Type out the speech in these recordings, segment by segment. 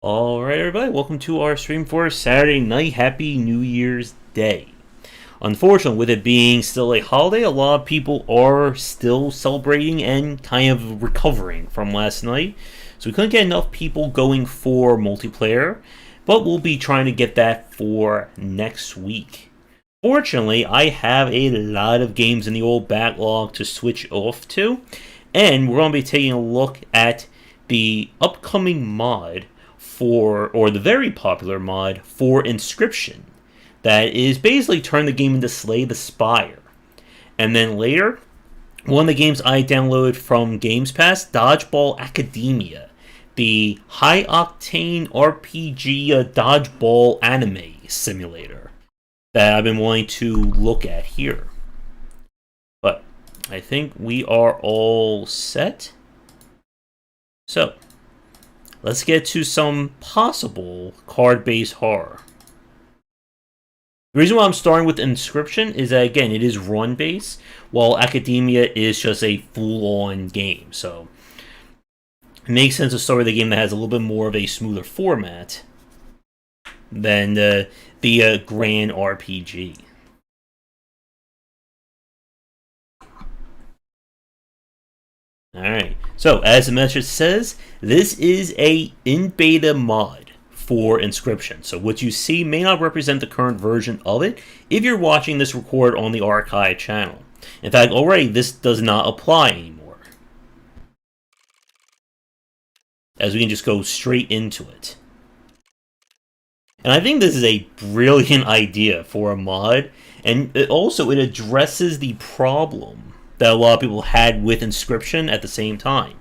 Alright, everybody, welcome to our stream for Saturday night. Happy New Year's Day. Unfortunately, with it being still a holiday, a lot of people are still celebrating and kind of recovering from last night. So we couldn't get enough people going for multiplayer, but we'll be trying to get that for next week. Fortunately, I have a lot of games in the old backlog to switch off to, and we're going to be taking a look at the upcoming mod or the very popular mod for Inscryption that is basically turn the game into Slay the Spire. And then later, one of the games I downloaded from Games Pass, Dodgeball Academia, the high-octane RPG dodgeball anime simulator that I've been wanting to look at here. But I think we are all set. So, let's get to some possible card-based horror. The reason why I'm starting with Inscryption is that, again, it is run-based, while Academia is just a full-on game. So, it makes sense to start with a game that has a little bit more of a smoother format than the grand RPG. Alright, so as the message says, this is a in-beta mod for Inscryption. So what you see may not represent the current version of it if you're watching this record on the archive channel. In fact, already this does not apply anymore, as we can just go straight into it. And I think this is a brilliant idea for a mod, and it addresses the problem that a lot of people had with Inscryption at the same time.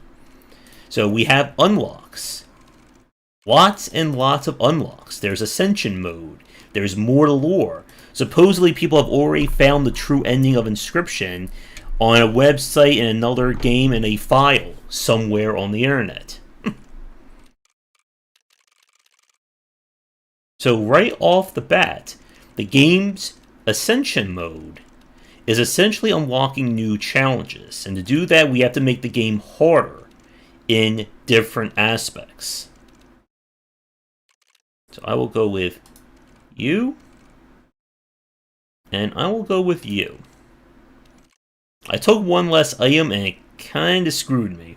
So we have unlocks. Lots and lots of unlocks. There's Ascension mode. There's more to lore. Supposedly people have already found the true ending of Inscryption on a website in another game in a file somewhere on the internet. So right off the bat, the game's Ascension mode is essentially unlocking new challenges. And to do that, we have to make the game harder in different aspects. So I will go with you. And I will go with you. I took one less item and it kind of screwed me.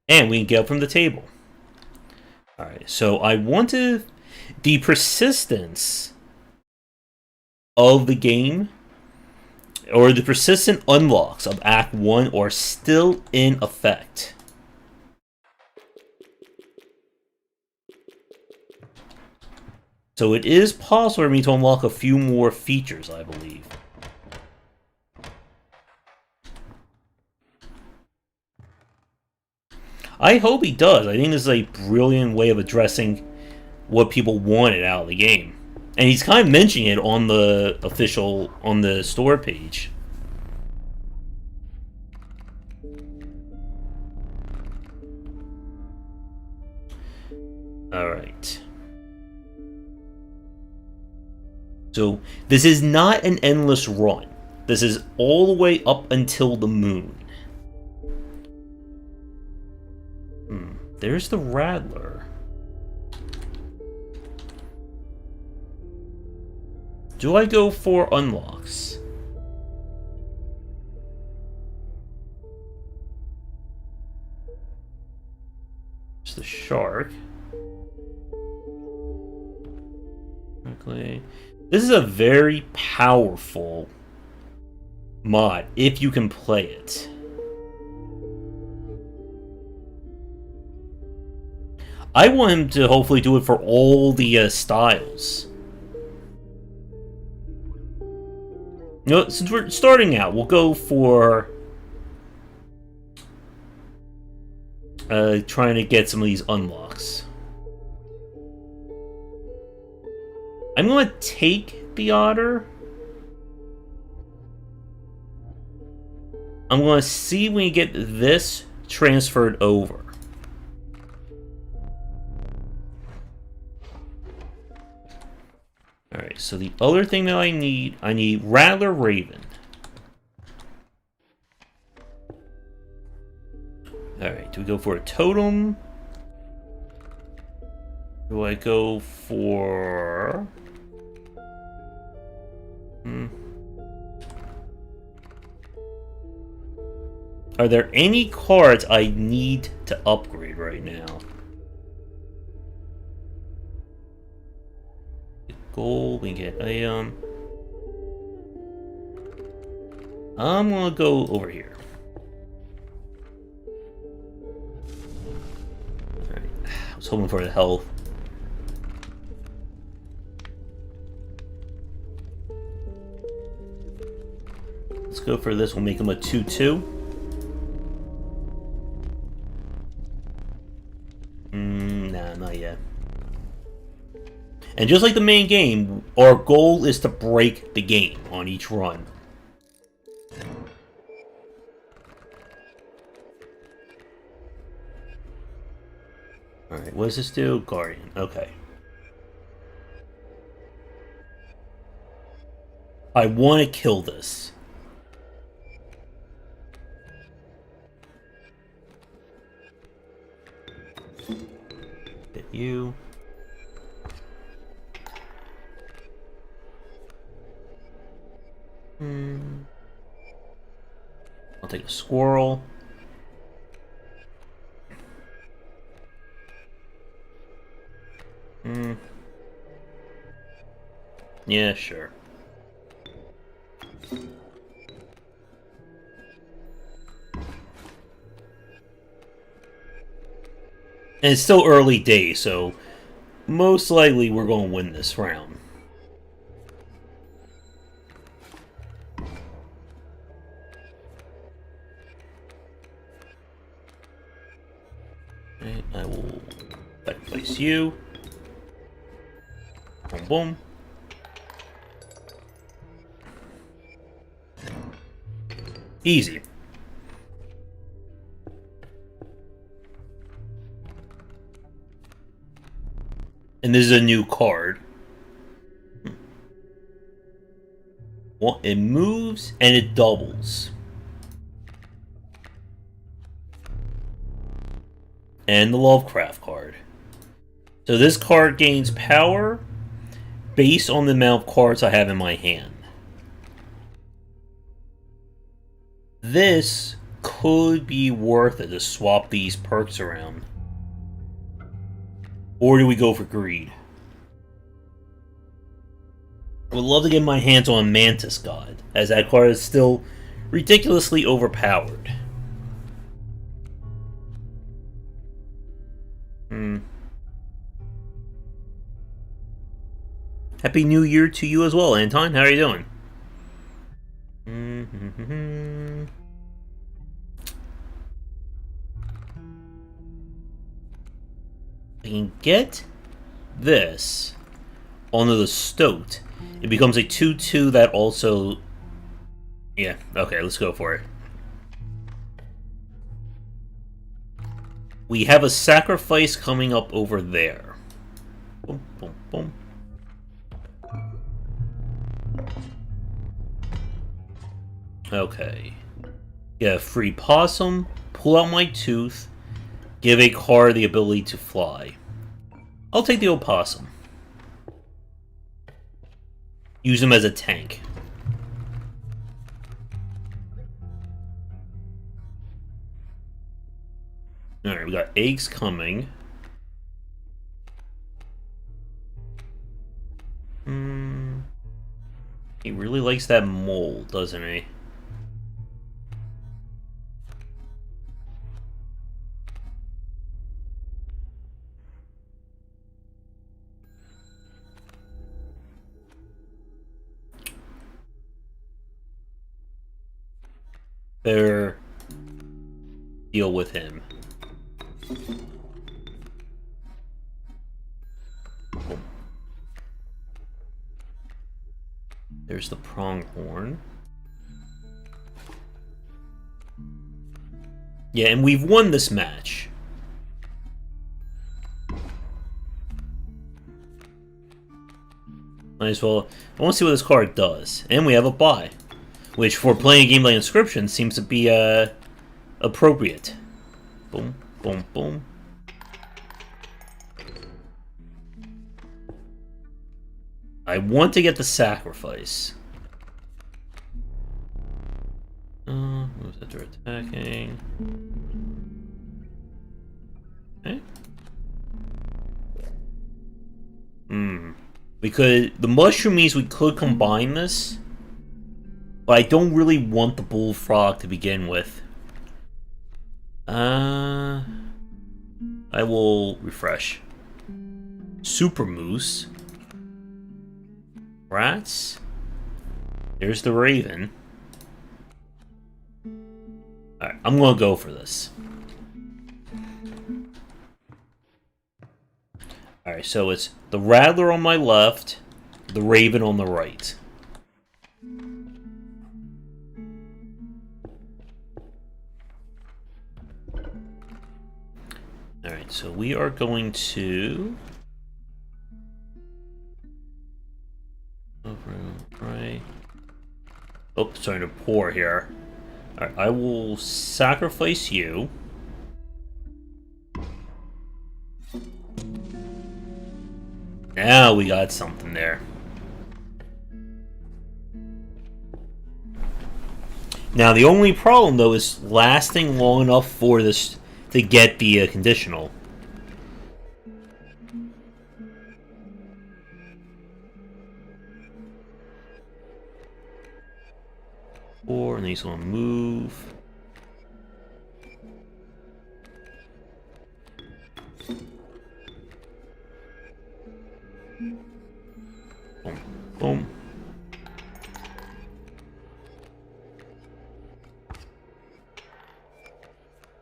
And we can get up from the table. Alright, so I wanted the persistence of the game, or the persistent unlocks of Act 1 are still in effect. So it is possible for me to unlock a few more features, I believe. I hope he does. I think this is a brilliant way of addressing what people wanted out of the game. And he's kind of mentioning it on the on the store page. Alright. So, this is not an endless run. This is all the way up until the moon. There's the Rattler. Do I go for unlocks? There's the shark. Okay. This is a very powerful mod if you can play it. I want him to hopefully do it for all the styles. You know, since we're starting out, we'll go for trying to get some of these unlocks. I'm going to take the otter. I'm going to see when you get this transferred over. Alright, so the other thing that I need Rattler Raven. Alright, do we go for a totem? Do I go for... Are there any cards I need to upgrade right now? Gold, we get item. I'm gonna go over here. Alright, I was hoping for the health. Let's go for this, we'll make him a 2/2. Nah, not yet. And just like the main game, our goal is to break the game on each run. Alright, what does this do? Guardian, okay. I want to kill this. Hit you. I'll take a squirrel. Yeah, sure. And it's still early days, so most likely we're going to win this round. Okay, I will place you. Boom, boom. Easy. And this is a new card. Well, it moves and it doubles. And the Lovecraft card. So this card gains power based on the amount of cards I have in my hand. This could be worth it to swap these perks around. Or do we go for greed? I would love to get my hands on Mantis God, as that card is still ridiculously overpowered. Happy New Year to you as well, Anton. How are you doing? I can get this onto the Stoat. It becomes a 2/2 that also... Yeah, okay, let's go for it. We have a sacrifice coming up over there. Boom, boom, boom. Okay. Get a free possum, pull out my tooth, give a card the ability to fly. I'll take the opossum. Use him as a tank. Alright, we got eggs coming. He really likes that mole, doesn't he? Better deal with him. There's the pronghorn. Yeah, and we've won this match. Might as well. I want to see what this card does. And we have a buy, which for playing a game like Inscryption seems to be appropriate. Boom, boom, boom. I want to get the sacrifice. Moves that they're attacking. Okay. We could. The mushroom means we could combine this, but I don't really want the bullfrog to begin with. I will refresh. Super moose. Rats. There's the raven. Alright, I'm gonna go for this. Alright, so it's the rattler on my left, the raven on the right. Alright, so we are going to... Right. Oh, starting to pour here. Alright, I will sacrifice you. Now we got something there. Now the only problem though is lasting long enough for this to get the conditional. Or and he's gonna move. Boom, boom.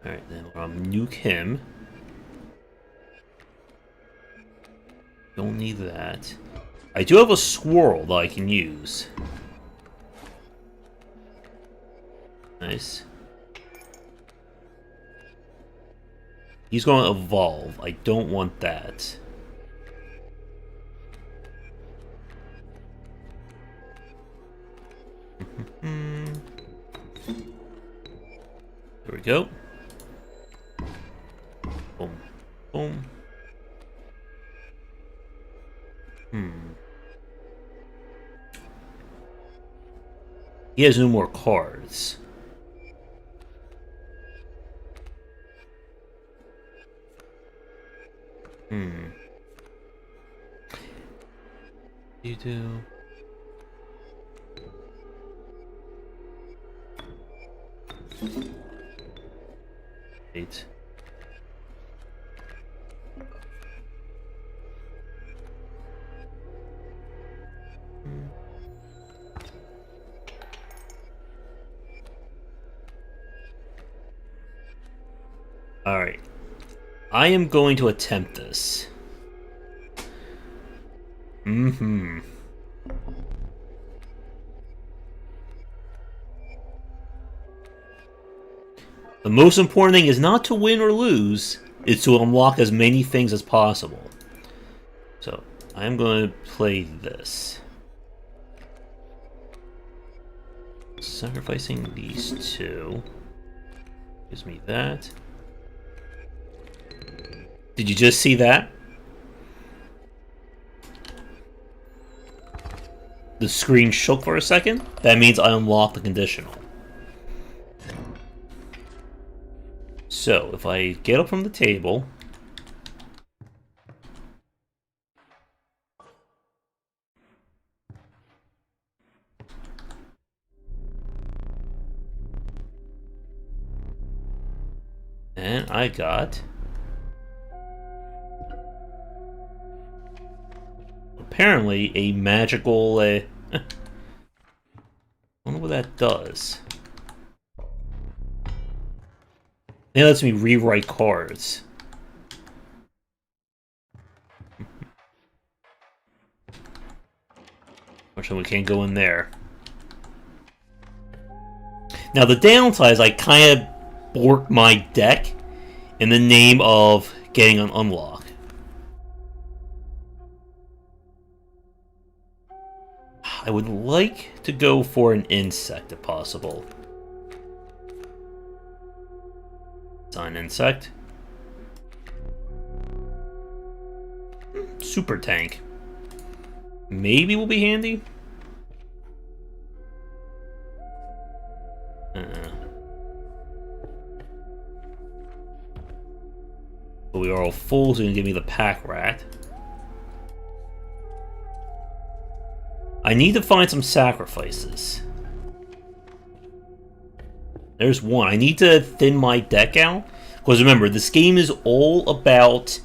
Alright, then we're gonna nuke him. Don't need that. I do have a squirrel that I can use. Nice. He's going to evolve. I don't want that. There we go. Boom. Boom. He has no more cards. You do. Eight. All right. I am going to attempt this. The most important thing is not to win or lose, it's to unlock as many things as possible. So, I'm going to play this. Sacrificing these two. Gives me that. Did you just see that? The screen shook for a second. That means I unlocked the conditional. So, if I get up from the table... And I got... apparently a magical... I wonder what that does. It lets me rewrite cards. Unfortunately, we can't go in there. Now, the downside is I kind of borked my deck in the name of getting an unlock. I would like to go for an insect if possible. It's an insect. Super tank. Maybe will be handy. But we are all full, so you can give me the pack rat. I need to find some sacrifices. There's one. I need to thin my deck out. Because remember, this game is all about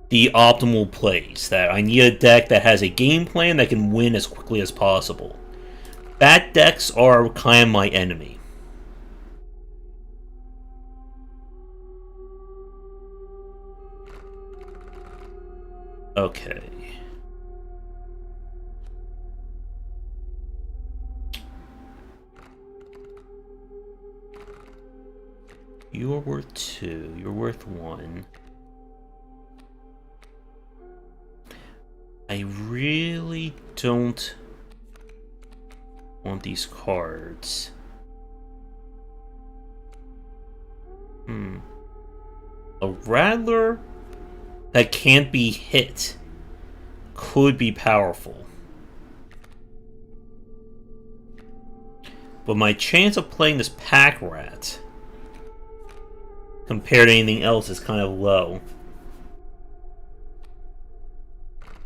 the optimal plays. That I need a deck that has a game plan that can win as quickly as possible. Bad decks are kind of my enemy. Okay. You're worth 2. You're worth 1. I really don't want these cards. A Rattler that can't be hit could be powerful. But my chance of playing this pack rat compared to anything else is kind of low.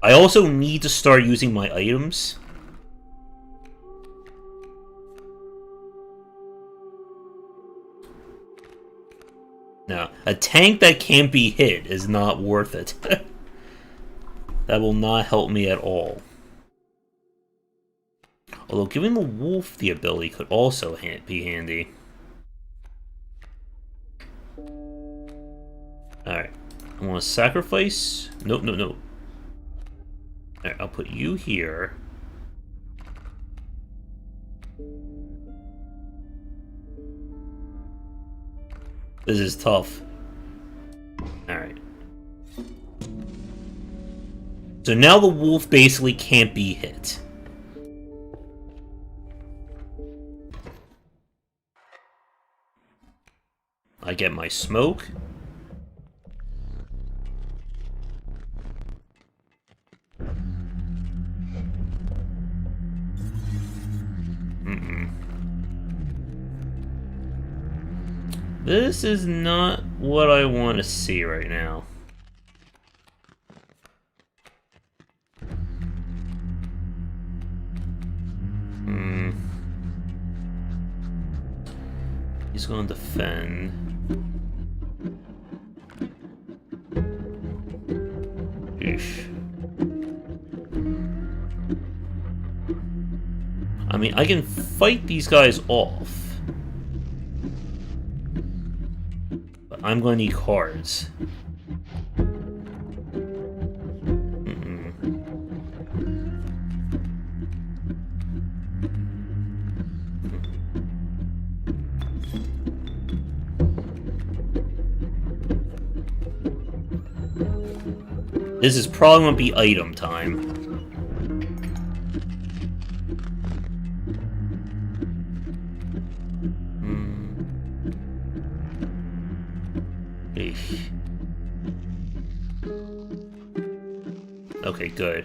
I also need to start using my items. No, a tank that can't be hit is not worth it. That will not help me at all. Although giving the wolf the ability could also be handy. Alright, I want to sacrifice. Nope, nope, nope. Alright, I'll put you here. This is tough. Alright. So now the wolf basically can't be hit. I get my smoke. This is not what I want to see right now. He's going to defend. Eesh. I mean, I can fight these guys off. But I'm going to need cards. This is probably going to be item time. Eesh. Okay, good.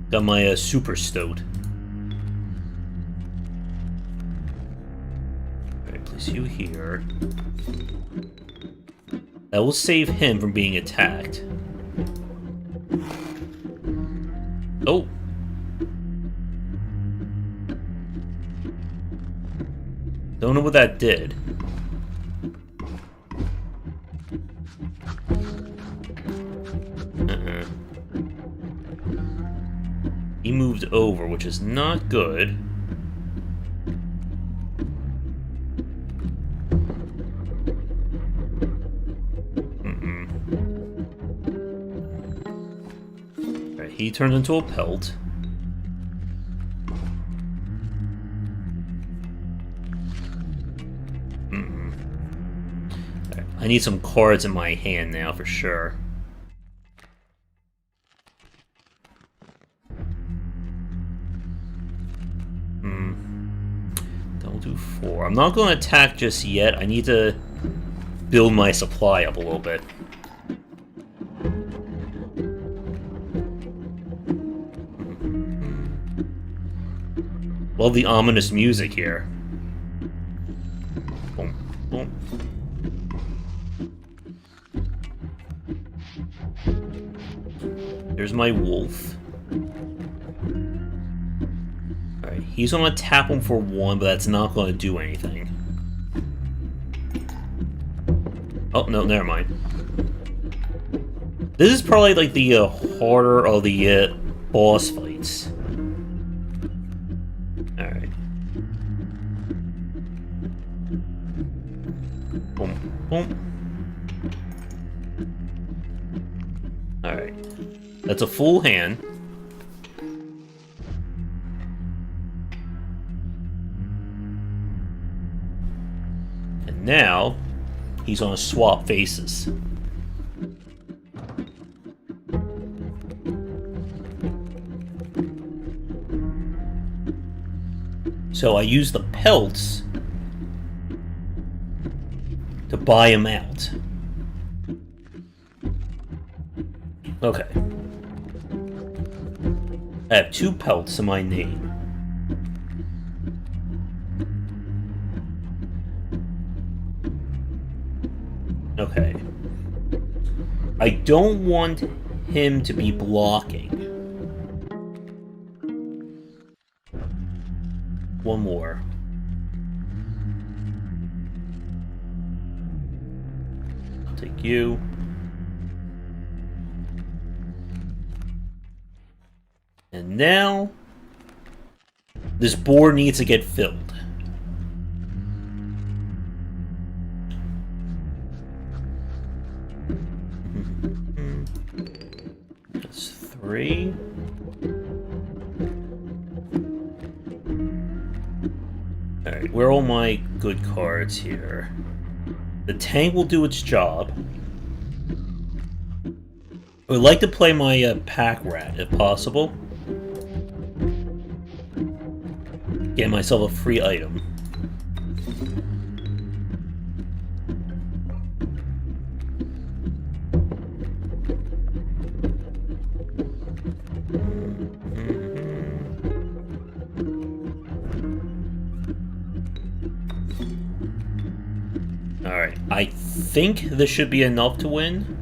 Got my super stoat. Alright, place you here. That will save him from being attacked. Oh! Don't know what that did. He moved over, which is not good. He turns into a pelt. Right, I need some cards in my hand now for sure. do 4. I'm not going to attack just yet. I need to build my supply up a little bit. Love the ominous music here. Boom, boom. There's my wolf. Alright, he's gonna tap him for 1, but that's not gonna do anything. Oh, no, never mind. This is probably like the harder of the boss fights. Alright. Boom, boom. Alright. That's a full hand. And now, he's gonna swap faces. So I use the pelts to buy him out. Okay. I have 2 pelts in my name. Okay. I don't want him to be blocking. 1 more. I'll take you. And now, this board needs to get filled. That's 3. Alright, where are all my good cards here? The tank will do its job. I would like to play my pack rat, if possible. Get myself a free item. Alright, I think this should be enough to win.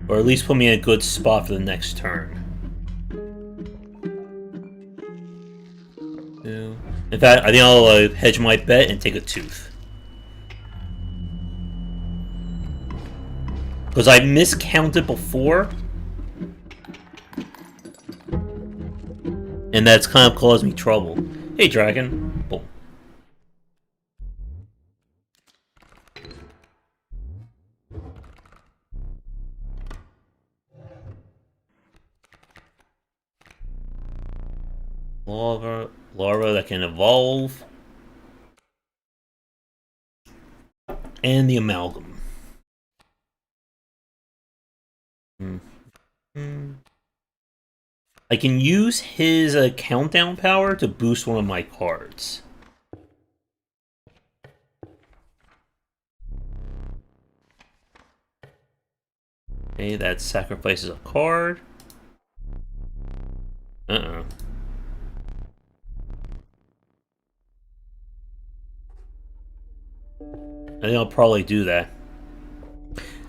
Or at least put me in a good spot for the next turn. In fact, I think I'll hedge my bet and take a tooth. Because I miscounted before. And that's kind of caused me trouble. Hey, dragon. Boom. Larva that can evolve. And the amalgam. I can use his countdown power to boost one of my cards. Okay, that sacrifices a card. I think I'll probably do that.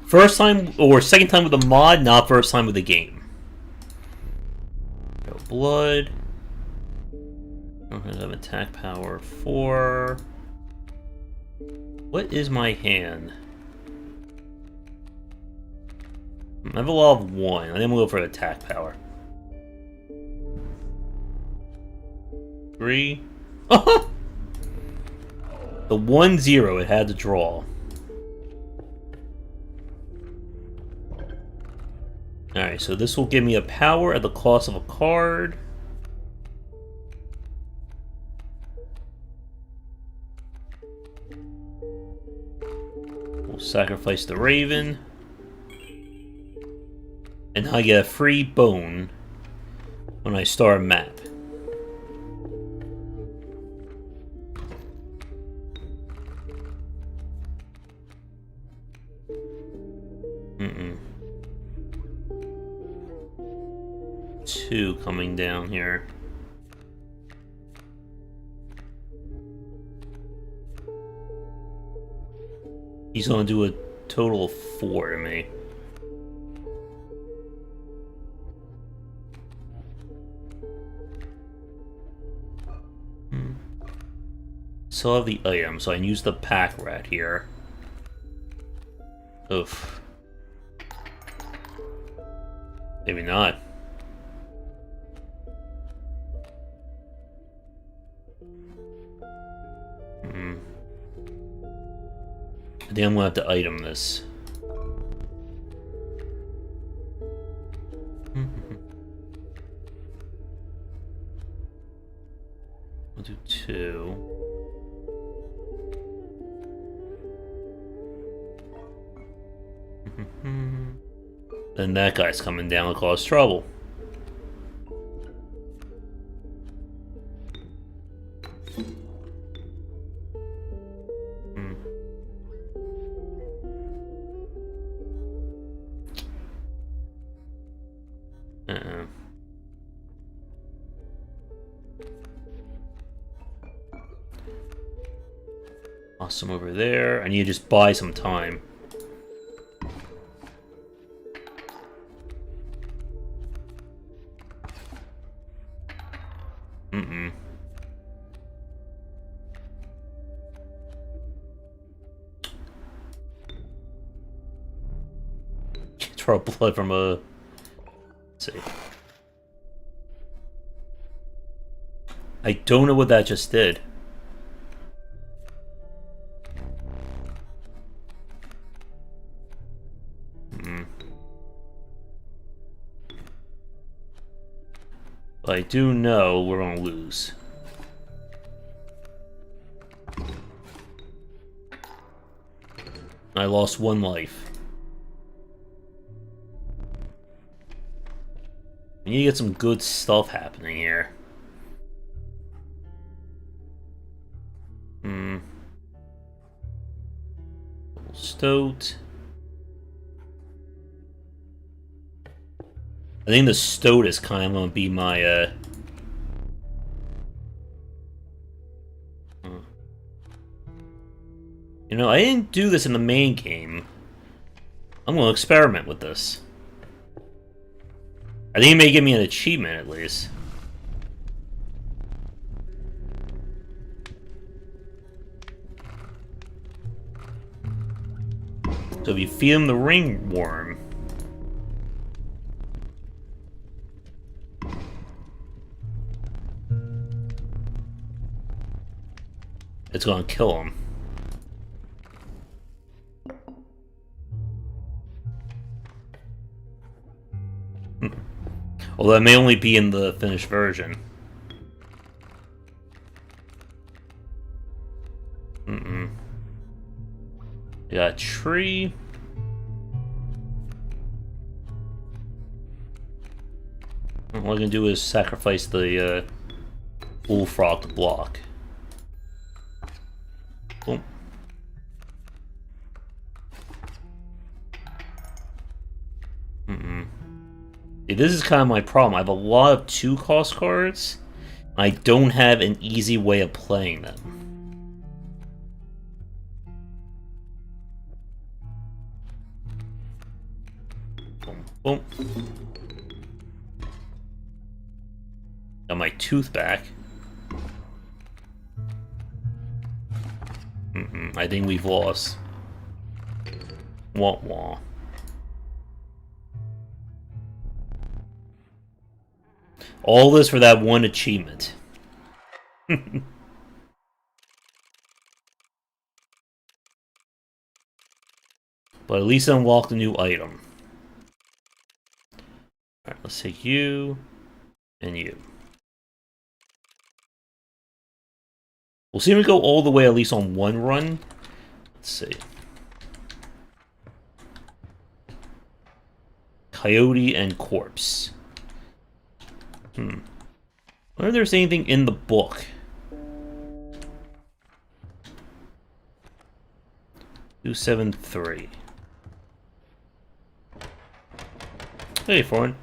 First time, or second time with the mod, not first time with the game. Go blood. I'm gonna have attack power 4. What is my hand? I have a law of 1. I think I'm gonna go for attack power. 3. The 1-0 it had to draw. Alright, so this will give me a power at the cost of a card. We'll sacrifice the Raven. And I get a free bone when I start a map. 2 coming down here. He's gonna do a total of 4 to me. Still have the item, so I can use the pack rat here. Oof. Maybe not. I think I'm gonna have to item this. We'll do 2. Then that guy's coming down to cause trouble. Awesome over there. I need to just buy some time. Draw blood from a... Let's see. I don't know what that just did. But I do know we're gonna lose. I lost 1 life. We need to get some good stuff happening here. Stoat. I think the Stoat is kind of going to be my, You know, I didn't do this in the main game. I'm going to experiment with this. I think it may give me an achievement, at least. So if you feed him the ringworm... it's gonna kill him. Although that may only be in the finished version. We got a tree. All I'm gonna do is sacrifice the bullfrog to block. Boom. See, this is kind of my problem. I have a lot of 2-cost cards. I don't have an easy way of playing them. Boom, boom. Got my tooth back. I think we've lost. Wah wah. All this for that 1 achievement. But at least I unlocked a new item. Alright, let's take you and you. We'll see if we go all the way at least on 1 run. Let's see. Coyote and Corpse. I wonder if there's anything in the book. 273. Hey, Foreign.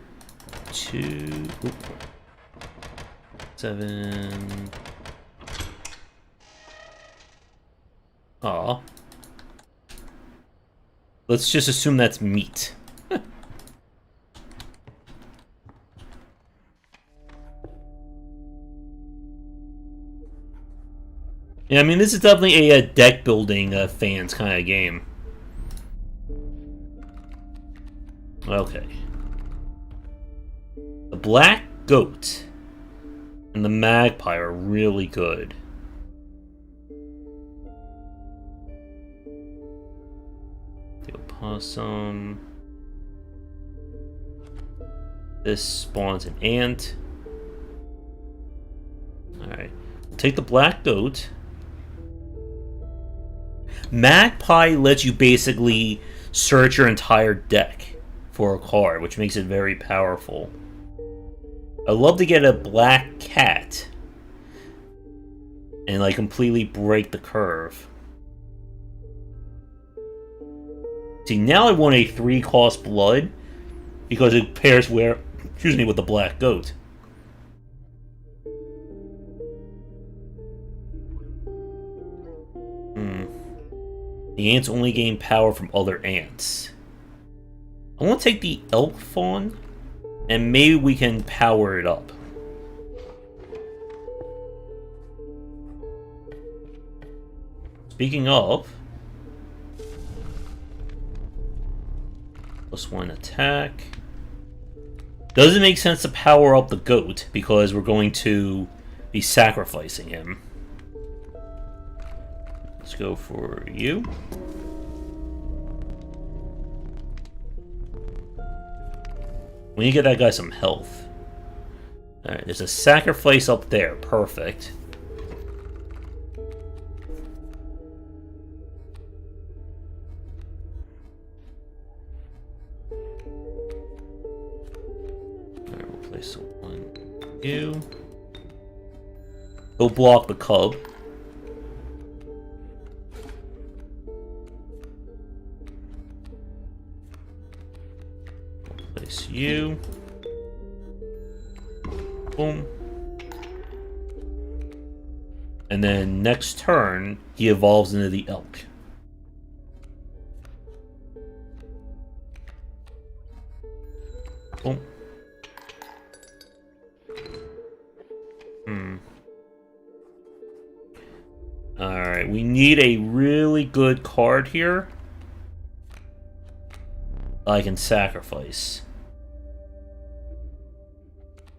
2... Oop, 7... Aw. Let's just assume that's meat. Yeah, I mean, this is definitely a deck building fans kind of game. Okay. The black goat and the magpie are really good. The opossum. This spawns an ant. Alright. We'll take the black goat. Magpie lets you basically search your entire deck for a card, which makes it very powerful. I'd love to get a black cat and like completely break the curve. See, now I want a 3-cost blood because it pairs with the black goat. The ants only gain power from other ants. I want to take the elk fawn, and maybe we can power it up. Speaking of, +1 attack. Doesn't make sense to power up the goat because we're going to be sacrificing him. Let's go for you. We need to get that guy some health. Alright, there's a sacrifice up there. Perfect. Alright, we'll place one. You. He'll block the cub. Place you. Boom. And then next turn, he evolves into the elk. Boom. Alright, we need a really good card here I can sacrifice.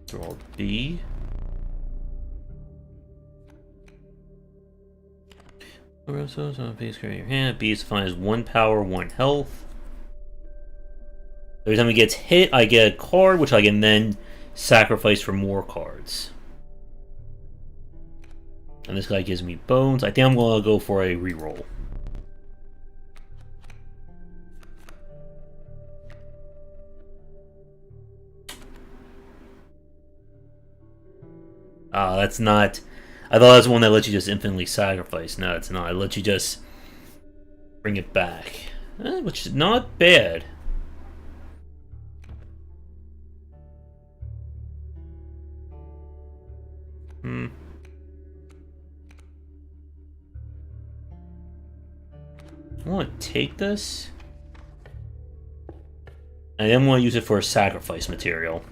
Draw B. Please create your hand. B is defined as 1 power, 1 health. Every time he gets hit, I get a card, which I can then sacrifice for more cards. And this guy gives me bones. I think I'm going to go for a reroll. Ah, that's not... I thought that was one that lets you just infinitely sacrifice. No, it's not. It lets you just bring it back. Which is not bad. I want to take this. I then want to use it for a sacrifice material.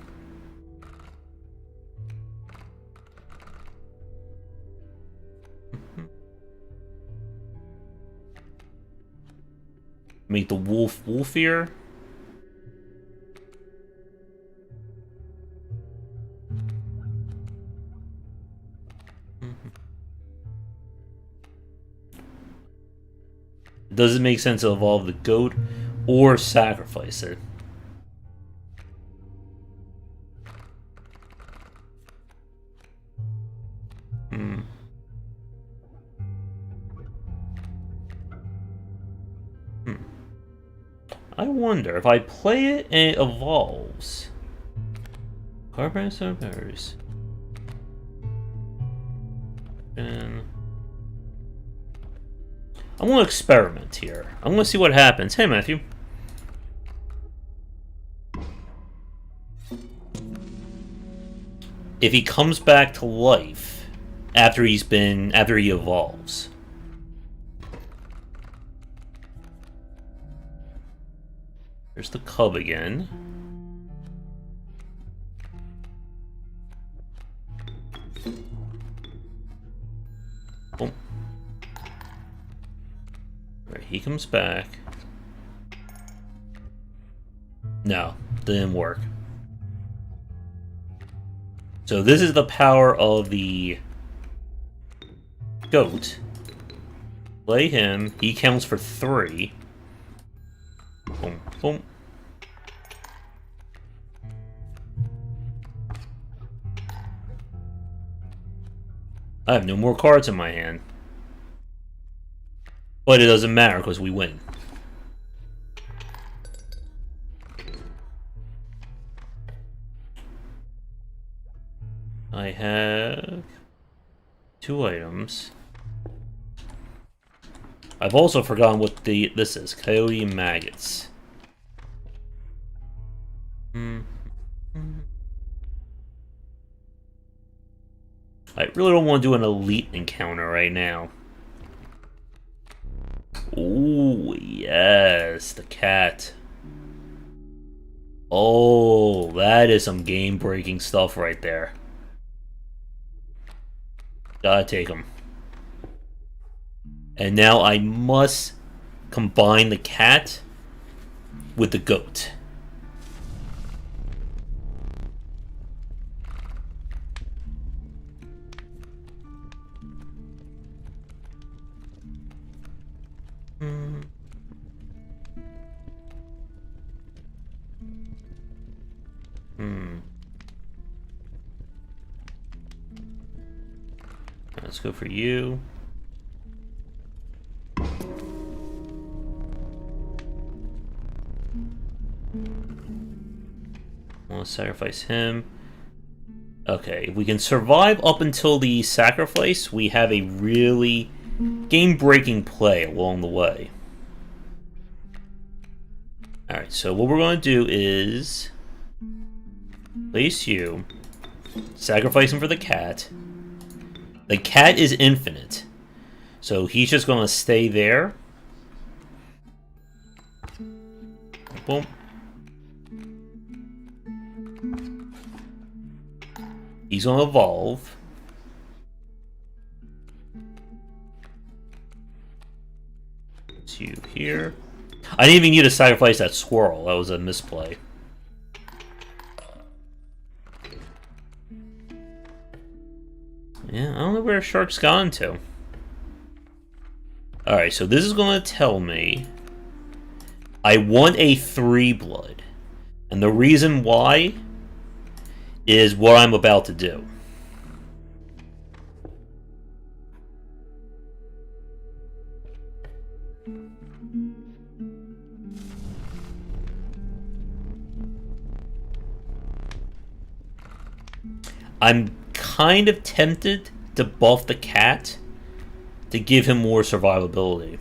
Make the wolf wolfier. Does it make sense to evolve the goat or sacrifice it? I wonder if I play it and it evolves. Carbon berries. And I want to experiment here. I want to see what happens. Hey, Matthew. if he comes back to life after he evolves. There's the cub again. Boom. Alright, he comes back. No, didn't work. So this is the power of the goat. Play him. He counts for 3. Boom, boom. I have no more cards in my hand. But it doesn't matter because we win. I have 2 items. I've also forgotten what this is. Coyote maggots. I really don't want to do an elite encounter right now. Ooh, yes, the cat. Oh, that is some game-breaking stuff right there. Gotta take him. And now I must combine the cat with the goat. Let's go for you. I want to sacrifice him. Okay, if we can survive up until the sacrifice, we have a really game-breaking play along the way. Alright, so what we're going to do is place you, sacrifice him for the cat. The cat is infinite, so he's just going to stay there. Boom. He's going to evolve. It's you here. I didn't even need to sacrifice that squirrel. That was a misplay. Yeah, I don't know where Shark's gone to. Alright, so this is going to tell me I want a 3-blood. And the reason why is what I'm about to do. I'm kind of tempted to buff the cat to give him more survivability.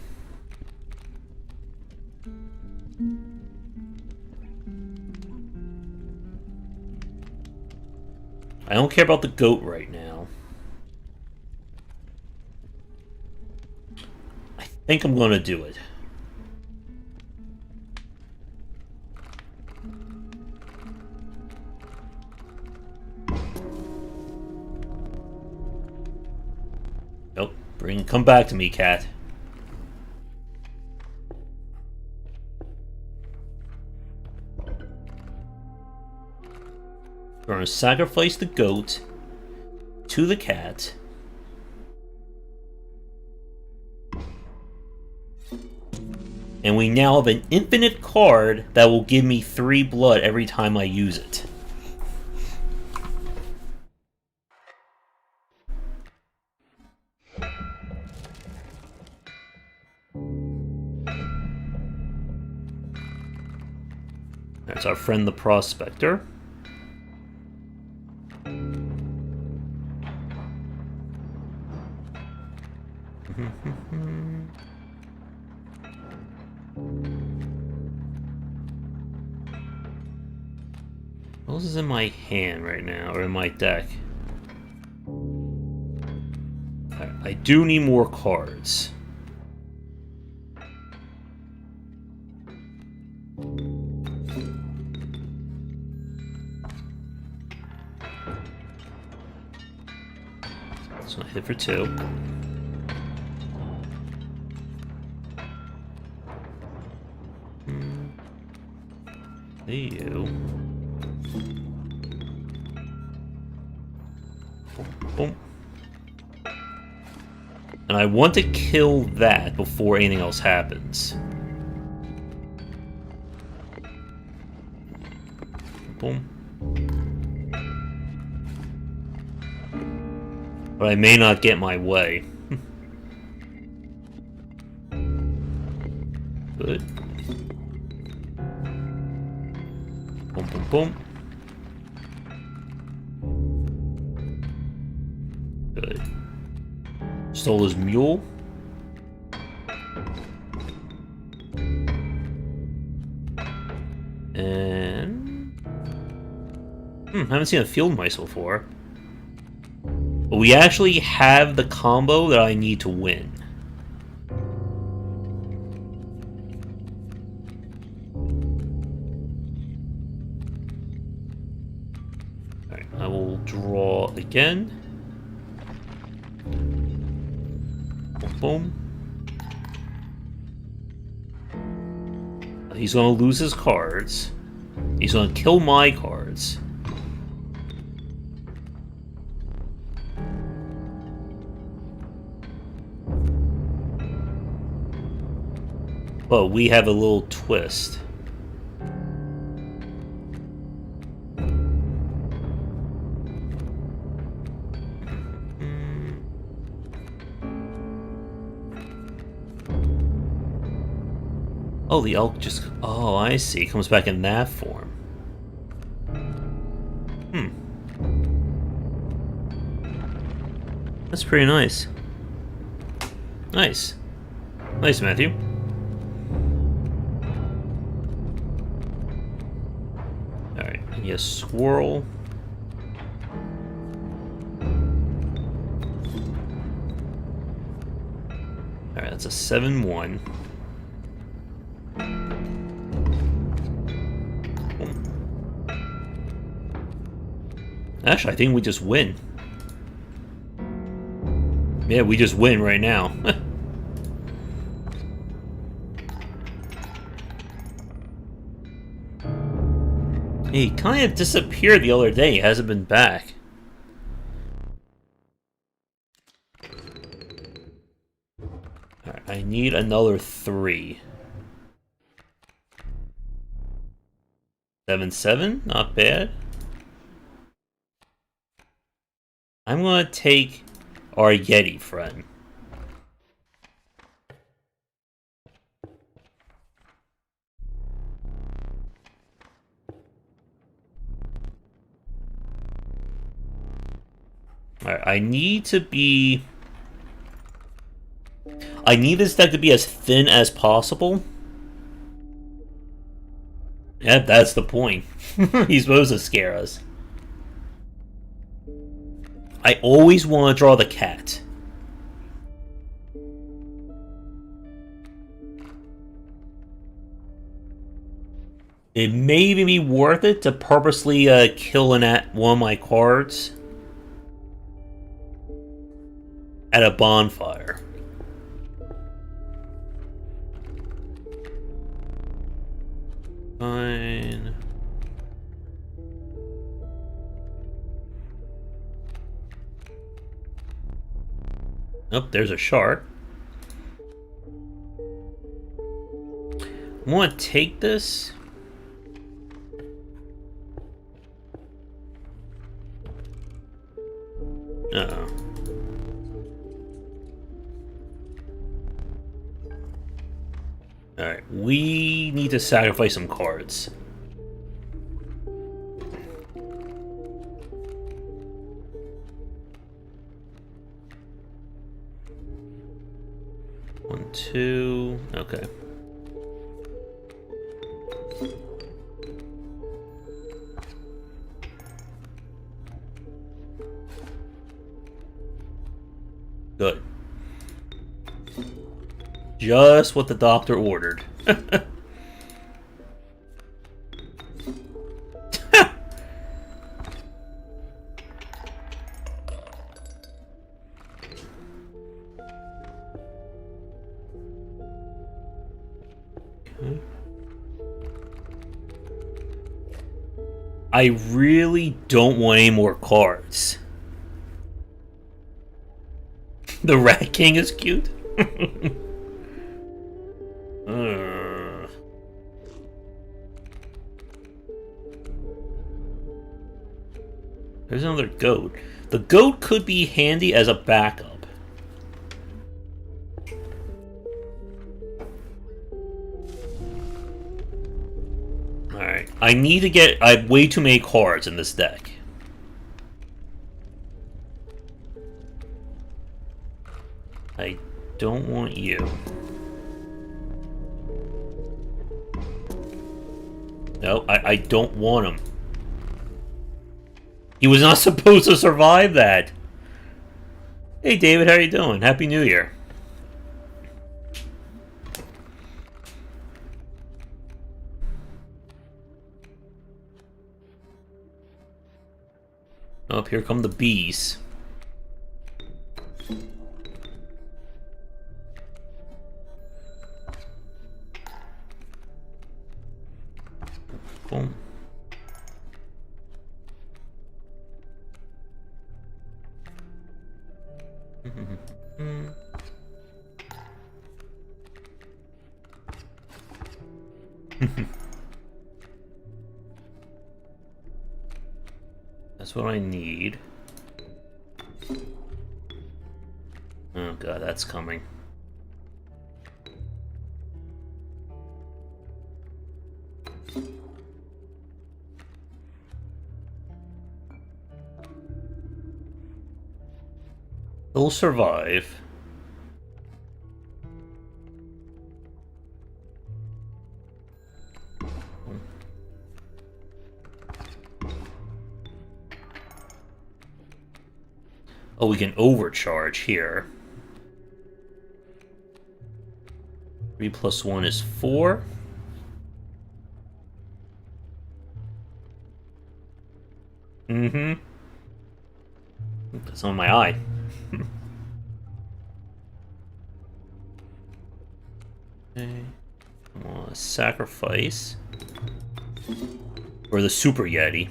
I don't care about the goat right now. I think I'm going to do it. Nope. Come back to me, cat. We're going to sacrifice the goat to the cat. And we now have an infinite card that will give me 3 blood every time I use it. That's our friend the Prospector. What else is in my hand right now, or in my deck? I do need more cards. So I hit for 2. Hey, you. Boom, boom. And I want to kill that before anything else happens. Boom. But I may not get my way. Good. Boom, boom, boom. Good. Stole his mule. And... haven't seen a field mice before. But we actually have the combo that I need to win. Alright, I will draw again. Boom. He's gonna lose his cards. He's gonna kill my cards. But we have a little twist. Oh, the elk just... Oh, I see. Comes back in that form. That's pretty nice. Nice. Nice, Matthew. Alright, and you swirl. Alright, that's a 7-1. Actually, I think we just win. Yeah, we just win right now. He kind of disappeared the other day. He hasn't been back. Alright, I need another 3. 7-7? Not bad. I'm gonna take our Yeti friend. Alright, I need this deck to be as thin as possible. Yeah, that's the point. He's supposed to scare us. I always want to draw the cat. It may even be worth it to purposely kill one of my cards at a bonfire. Fine. Oh, there's a shark. I want to take this. Uh-oh. Alright, we need to sacrifice some cards. One, two, okay. Good. Just what the doctor ordered. I really don't want any more cards. The Rat King is cute. There's another goat. The goat could be handy as a backup. Alright. I need to get... I have way too many cards in this deck. I don't want you. No, I don't want him. He was not supposed to survive that. Hey David, how you doing? Happy New Year. Oh, here come the bees. Boom. That's what I need. Oh god, that's coming. He'll survive. Oh, we can overcharge here. 3 plus 1 is 4. Mm-hmm. That's on my eye. Okay. I'm gonna sacrifice for the Super Yeti.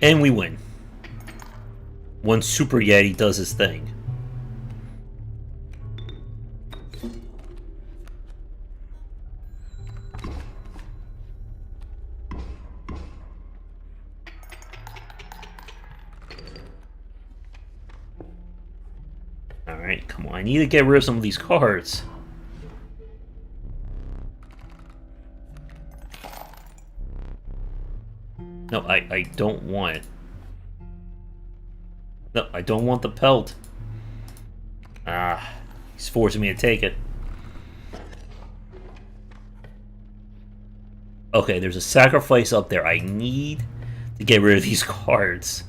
And we win. One Super Yeti does his thing. Alright, come on. I need to get rid of some of these cards. No, I don't want it. No, I don't want the pelt. Ah, he's forcing me to take it. Okay, there's a sacrifice up there. I need to get rid of these cards.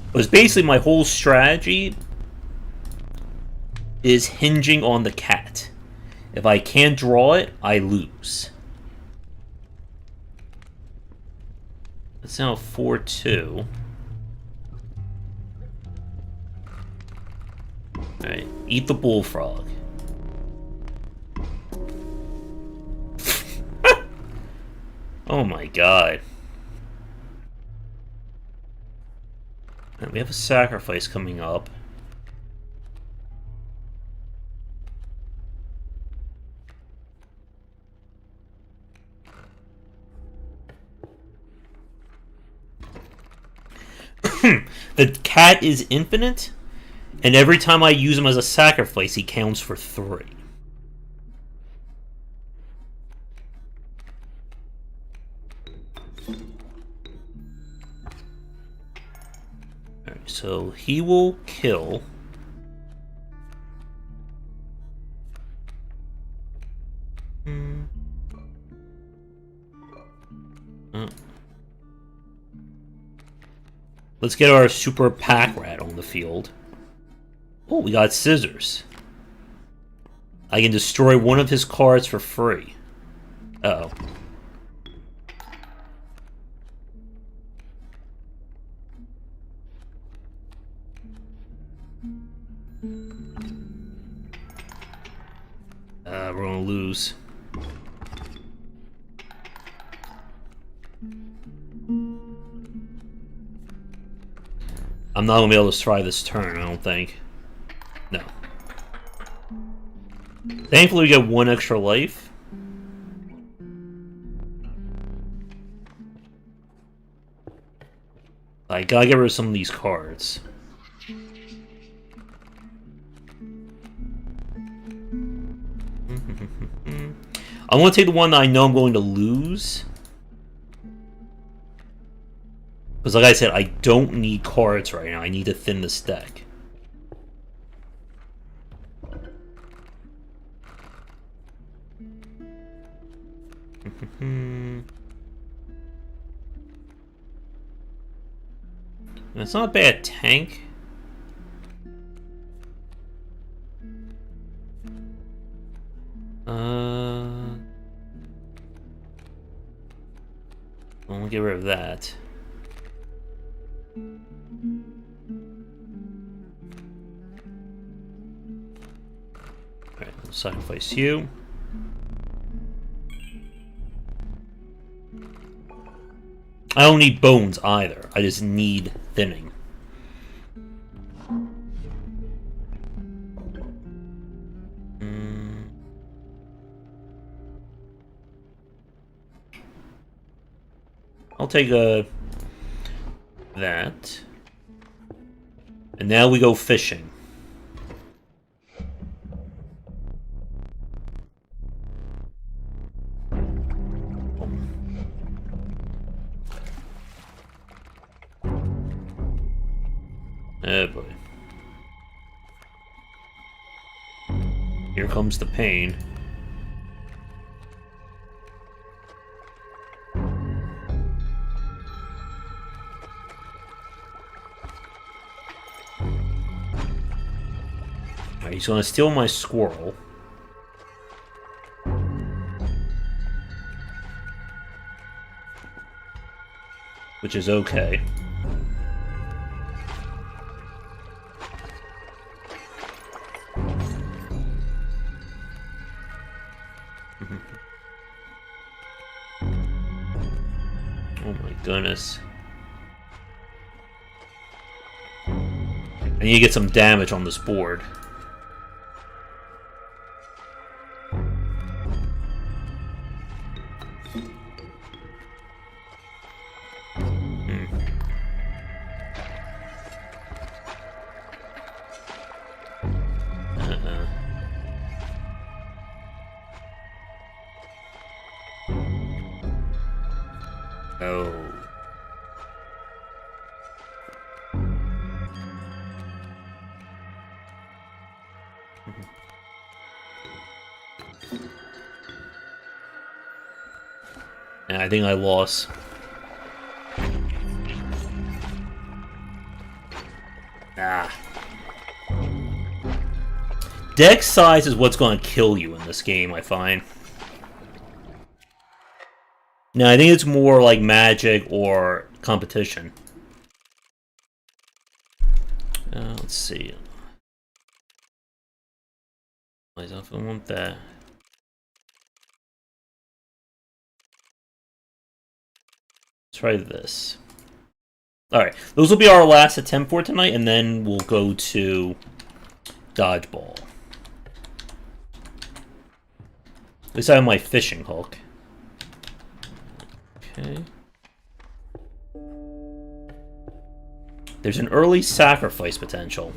It was basically my whole strategy is hinging on the cat. If I can't draw it, I lose. It's now 4-2. Alright, eat the bullfrog. Oh my god. And we have a sacrifice coming up. The cat is infinite, and every time I use him as a sacrifice, he counts for 3. Alright, so he will kill. Let's get our super pack rat on the field. Oh, we got scissors. I can destroy one of his cards for free. Uh-oh. We're gonna lose. I'm not gonna be able to try this turn, I don't think. No. Thankfully, we get one extra life. I gotta get rid of some of these cards. I'm gonna take the one that I know I'm going to lose. Because like I said, I don't need cards right now. I need to thin this deck. It's not a bad tank. I'll get rid of that. Alright, we'll sacrifice you. I don't need bones either. I just need thinning. I'll take that. And now we go fishing. Oh boy. Here comes the pain. Alright, he's gonna steal my squirrel. Which is okay. Oh my goodness. I need to get some damage on this board. I think I lost. Deck size is what's going to kill you in this game, I find. No, I think it's more like Magic or competition. Let's see. I don't want that. Try this. Alright, those will be our last attempt for tonight, and then we'll go to Dodgeball. At least I have my fishing hook. Okay. There's an early sacrifice potential.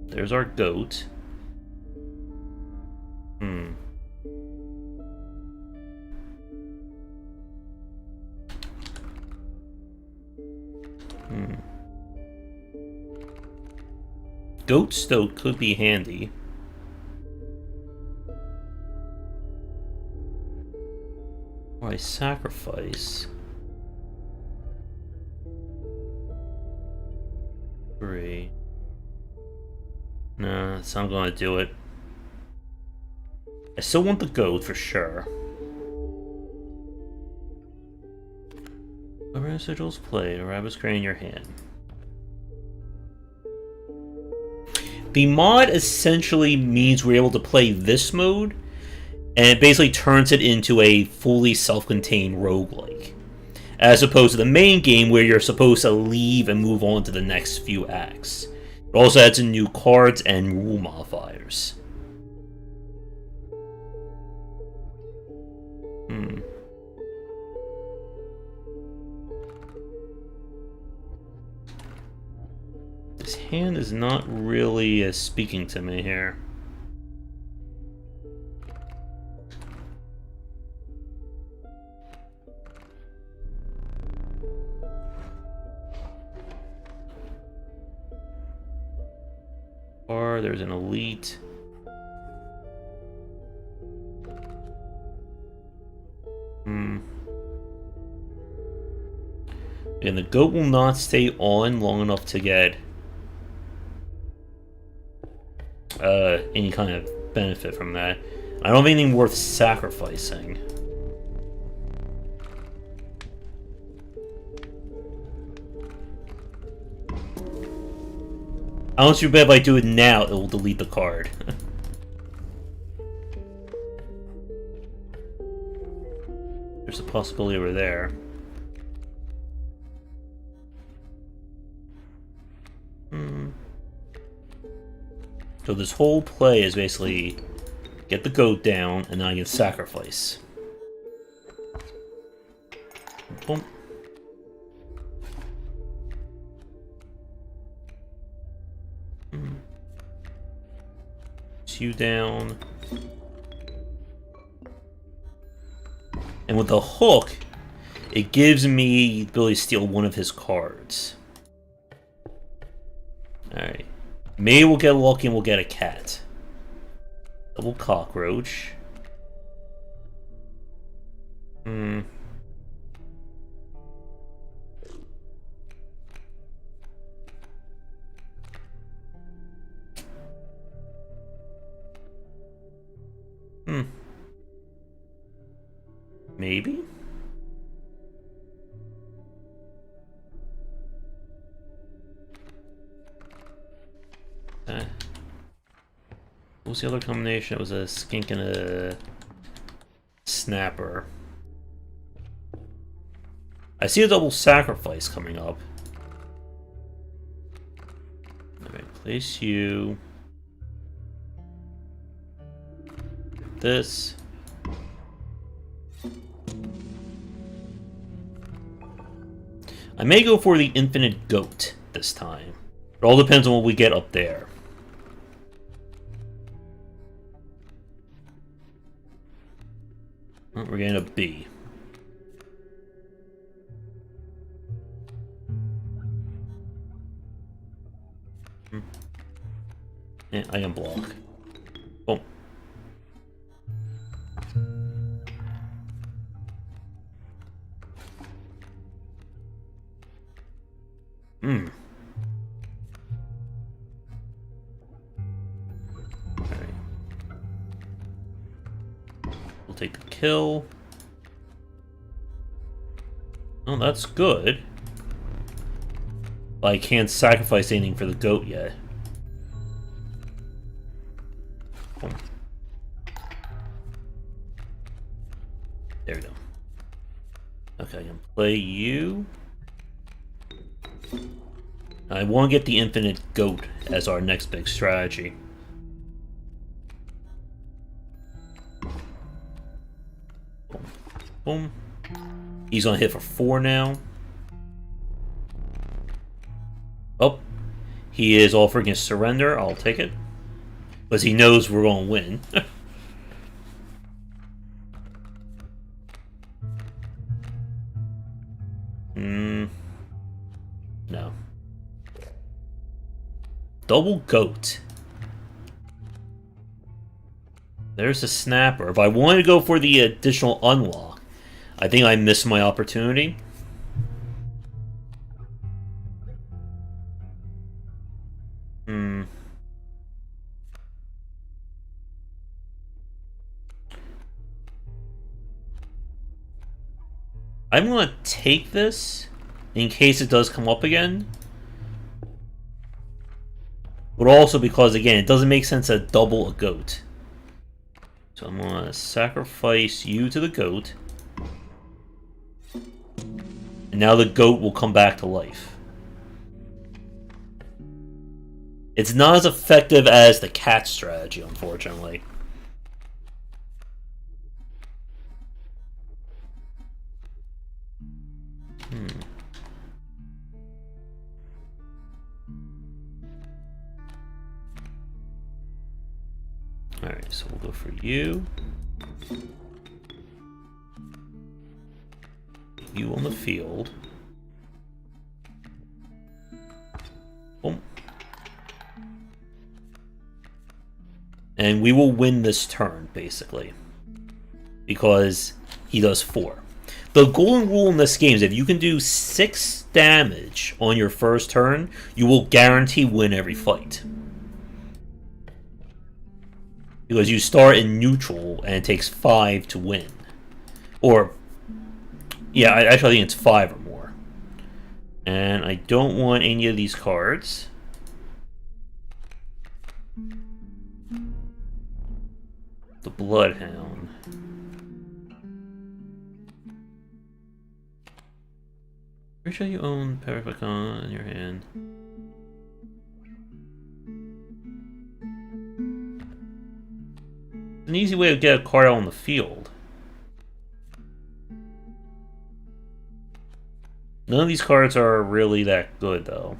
There's our goat. Goat Stoat could be handy. I sacrifice 3. Nah, that's not gonna do it. I still want the goat for sure. The residuals played, a rabbit's crane in your hand. The mod essentially means we're able to play this mode, and it basically turns it into a fully self-contained roguelike. As opposed to the main game where you're supposed to leave and move on to the next few acts. It also adds in new cards and rule modifiers. This hand is not really speaking to me here. Or there's an elite. And the goat will not stay on long enough to get any kind of benefit from that. I don't have anything worth sacrificing. I don't too bad if I do it now, it will delete the card. There's a possibility over there. So this whole play is basically get the goat down, and then I can sacrifice. Boom. You down. And with the hook, it gives me the ability to steal one of his cards. Alright. Maybe we'll get lucky and we'll get a cat. Double cockroach. Maybe? What was the other combination? It was a skink and a snapper. I see a double sacrifice coming up. Alright, place you. This. I may go for the infinite goat this time. It all depends on what we get up there. We're getting a B. Yeah, I can block. Boom. Alright. We'll take the kill. Oh, that's good. But I can't sacrifice anything for the goat yet. Boom. There we go. Okay, I can play you. I want to get the infinite goat as our next big strategy. Boom. Boom. He's gonna hit for 4 now. Oh. He is offering his surrender. I'll take it. Because he knows we're gonna win. No. Double goat. There's a snapper. If I wanted to go for the additional unlock, I think I missed my opportunity. I'm going to take this in case it does come up again. But also because, again, it doesn't make sense to double a goat. So I'm going to sacrifice you to the goat. And now the goat will come back to life. It's not as effective as the cat strategy, unfortunately. Alright, so we'll go for you. You on the field. Boom. And we will win this turn, basically. Because he does 4. The golden rule in this game is if you can do 6 damage on your first turn, you will guarantee win every fight. Because you start in neutral and it takes 5 to win. Or, yeah, actually I think it's 5 or more. And I don't want any of these cards. The Bloodhound. Pretty sure you own Perifacon in your hand. It's an easy way to get a card out on the field. None of these cards are really that good, though.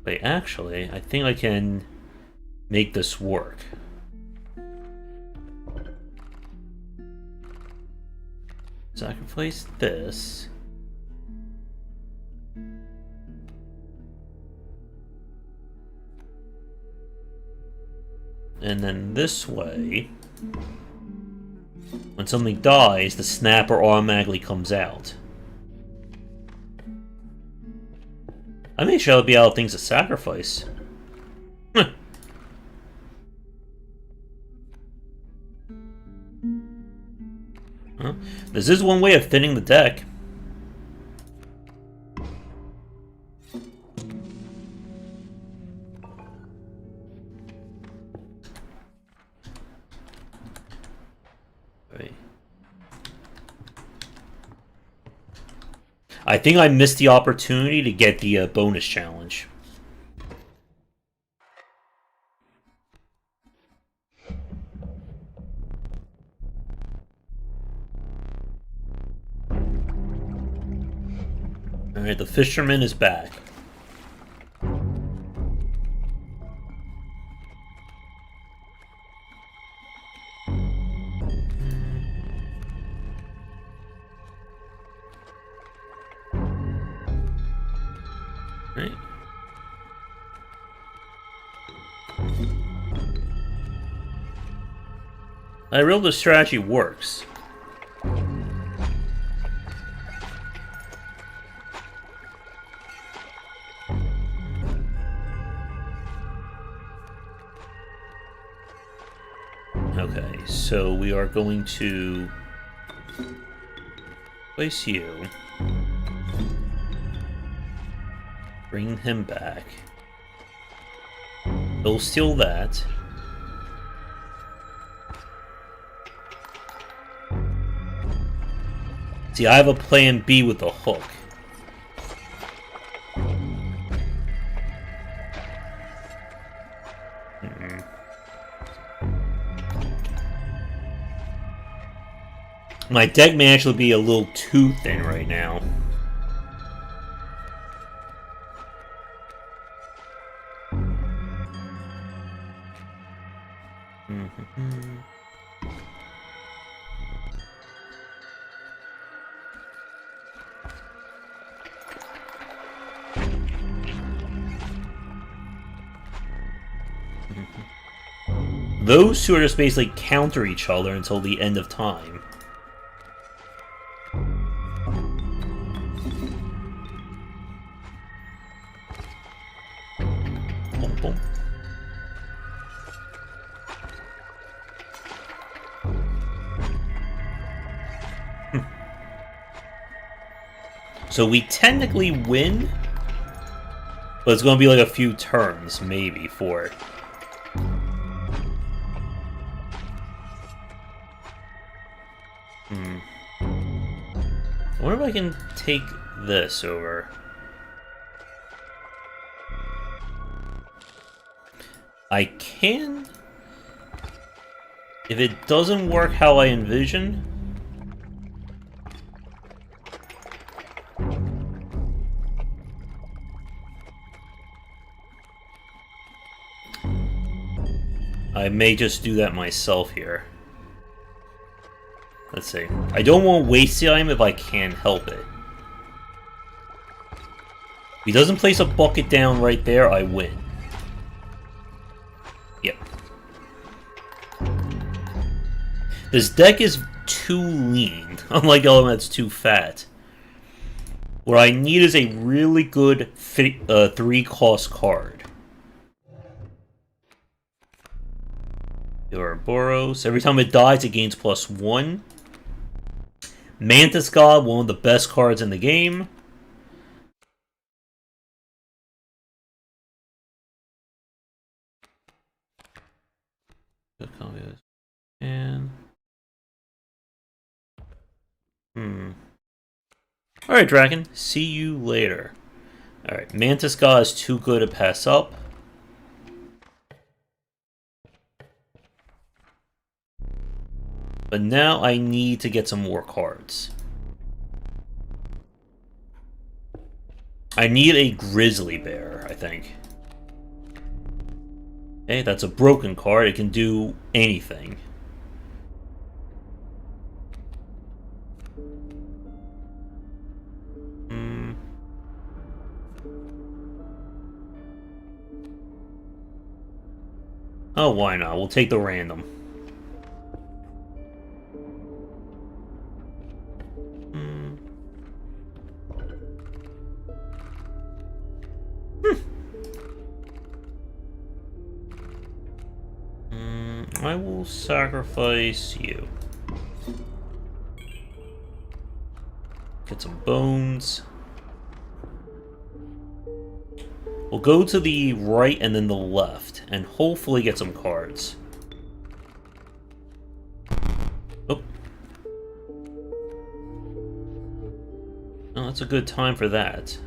Wait, actually, I think I can make this work. Sacrifice this. And then this way, when something dies, the snapper automatically comes out. I may sure be out of things to sacrifice. Huh. Huh. This is one way of thinning the deck. I think I missed the opportunity to get the bonus challenge. Alright, the fisherman is back. Right. I realize the strategy works. Okay, so we are going to place you. Bring him back. He'll steal that. See, I have a plan B with the hook. My deck may actually be a little too thin right now. those two are just basically counter each other until the end of time. Boom, boom. So we technically win, but it's going to be like a few turns, maybe, for it. I wonder if I can take this over. I can, if it doesn't work how I envision. I may just do that myself here. Let's see. I don't want to waste the item if I can help it. If he doesn't place a bucket down right there, I win. Yep. This deck is too lean, unlike the other one that's too fat. What I need is a really good 3-cost card. Ouroboros. Every time it dies, it gains +1. Mantis God, one of the best cards in the game. And alright, Dragon. See you later. Alright, Mantis God is too good to pass up. But now I need to get some more cards. I need a Grizzly Bear, I think. Okay, that's a broken card. It can do anything. Oh, why not? We'll take the random. I will sacrifice you. Get some bones. We'll go to the right and then the left, and hopefully get some cards. Oh. Oh, that's a good time for that.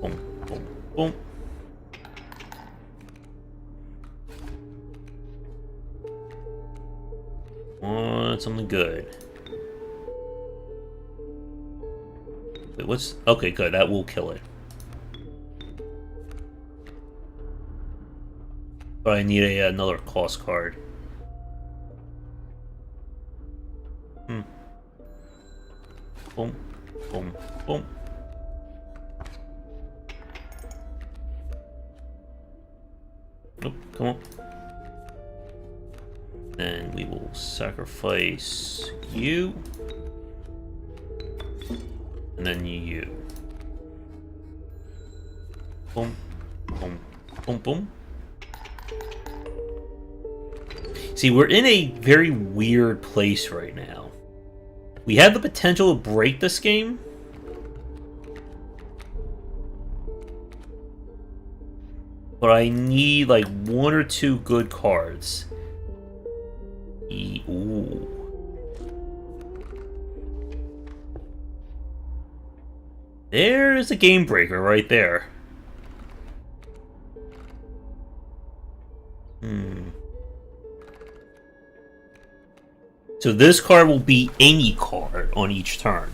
Boom, boom, boom. Want something good. Wait, what's... Okay, good. That will kill it. But I need another cost card. Boom, boom, boom. Oh, come on. And we will sacrifice you. And then you. Boom, boom, boom, boom. See, we're in a very weird place right now. We have the potential to break this game. But I need like 1 or 2 good cards. Ooh. There's a game breaker right there. So this card will be any card on each turn.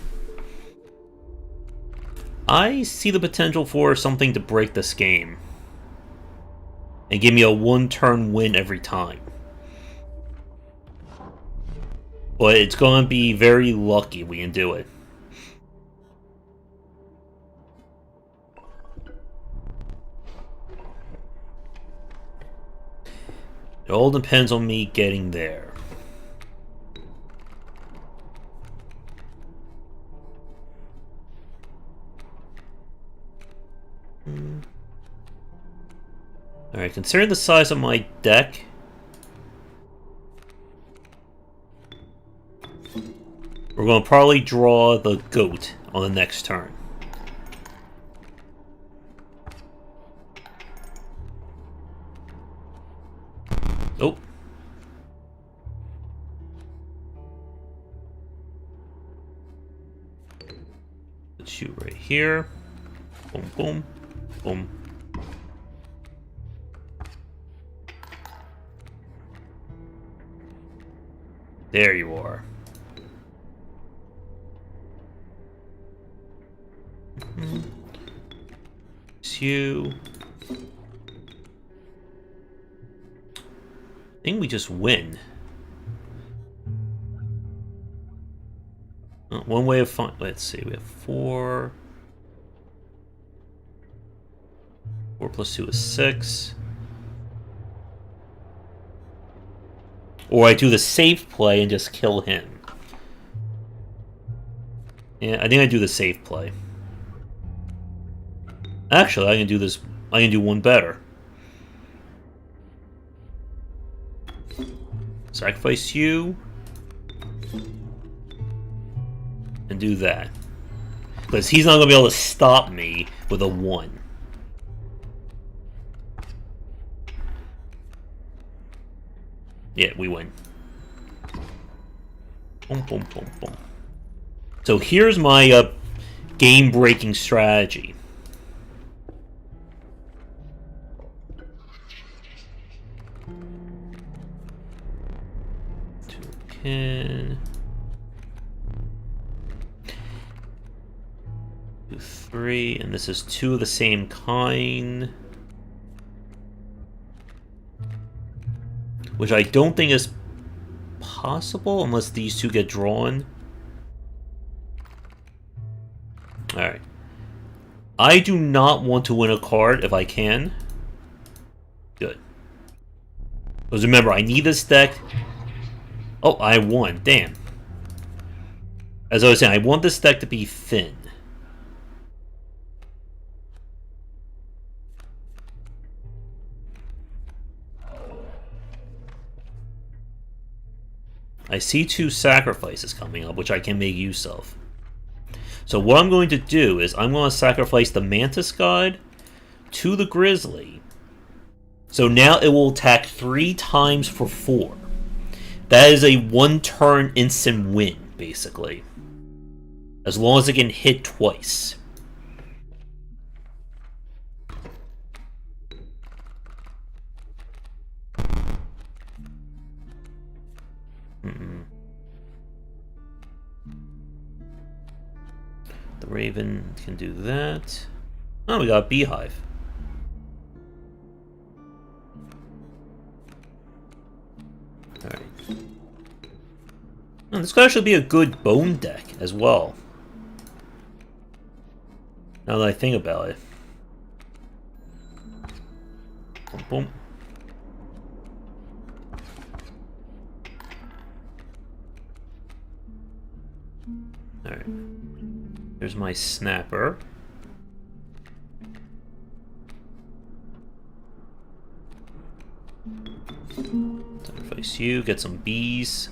I see the potential for something to break this game. And give me a 1-turn win every time. But it's going to be very lucky we can do it. It all depends on me getting there. Alright, considering the size of my deck, we're going to probably draw the goat on the next turn. Oh. Let's shoot right here. Boom, boom, boom. There you are. It's you. I think we just win. One way of finding. Let's see. We have 4. 4 plus 2 is 6. Or I do the safe play and just kill him. Yeah, I think I do the safe play. Actually, I can do this. I can do one better. Sacrifice you. And do that. Because he's not going to be able to stop me with a 1. Yeah, we win. Boom, boom, boom, boom. So here's my game-breaking strategy. Two, 3, and this is 2 of the same kind. Which I don't think is possible unless these 2 get drawn. Alright. I do not want to win a card if I can. Good. Because remember, I need this deck. Oh, I won. Damn. As I was saying, I want this deck to be thin. I see 2 sacrifices coming up, which I can make use of. So what I'm going to do is I'm going to sacrifice the Mantis God to the Grizzly. So now it will attack 3 times for 4. That is a 1-turn instant win, basically. As long as it can hit twice. The Raven can do that. Oh, we got a Beehive. Alright. Oh, this could actually be a good bone deck as well. Now that I think about it. Boom, boom. Alright. There's my Snapper. Sacrifice you, get some bees.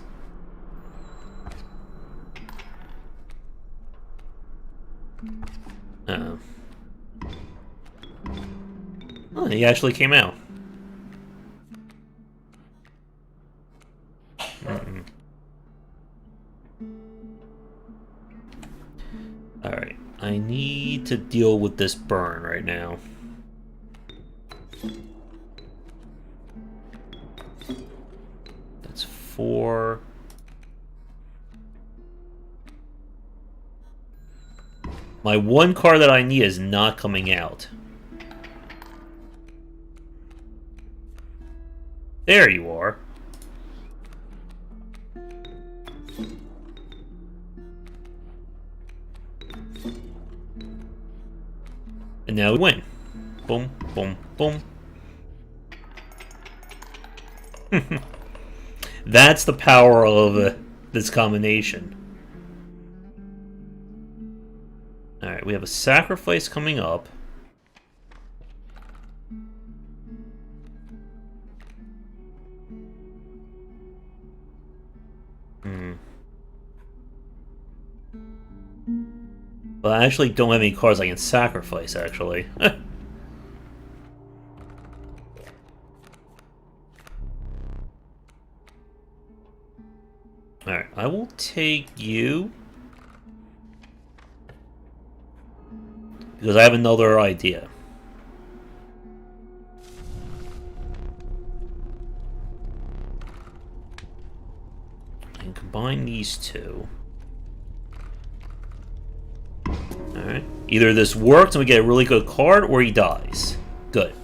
Uh-oh. Oh, he actually came out. Alright, I need to deal with this burn right now. That's 4. My 1 card that I need is not coming out. There you are. And now we win. Boom, boom, boom. That's the power of this combination. Alright, we have a sacrifice coming up. Well, I actually don't have any cards I can sacrifice, actually. Alright, I will take you. Because I have another idea. And combine these two. Alright. Either this works and we get a really good card, or he dies. Good.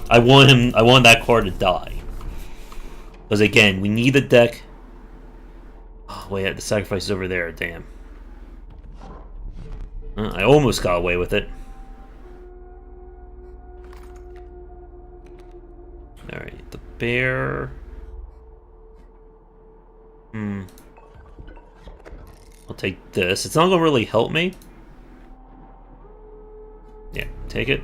I want that card to die. Because again, we need the deck. Oh, wait, the sacrifice is over there, damn. I almost got away with it. Alright, the bear. I'll take this. It's not going to really help me. Yeah, take it.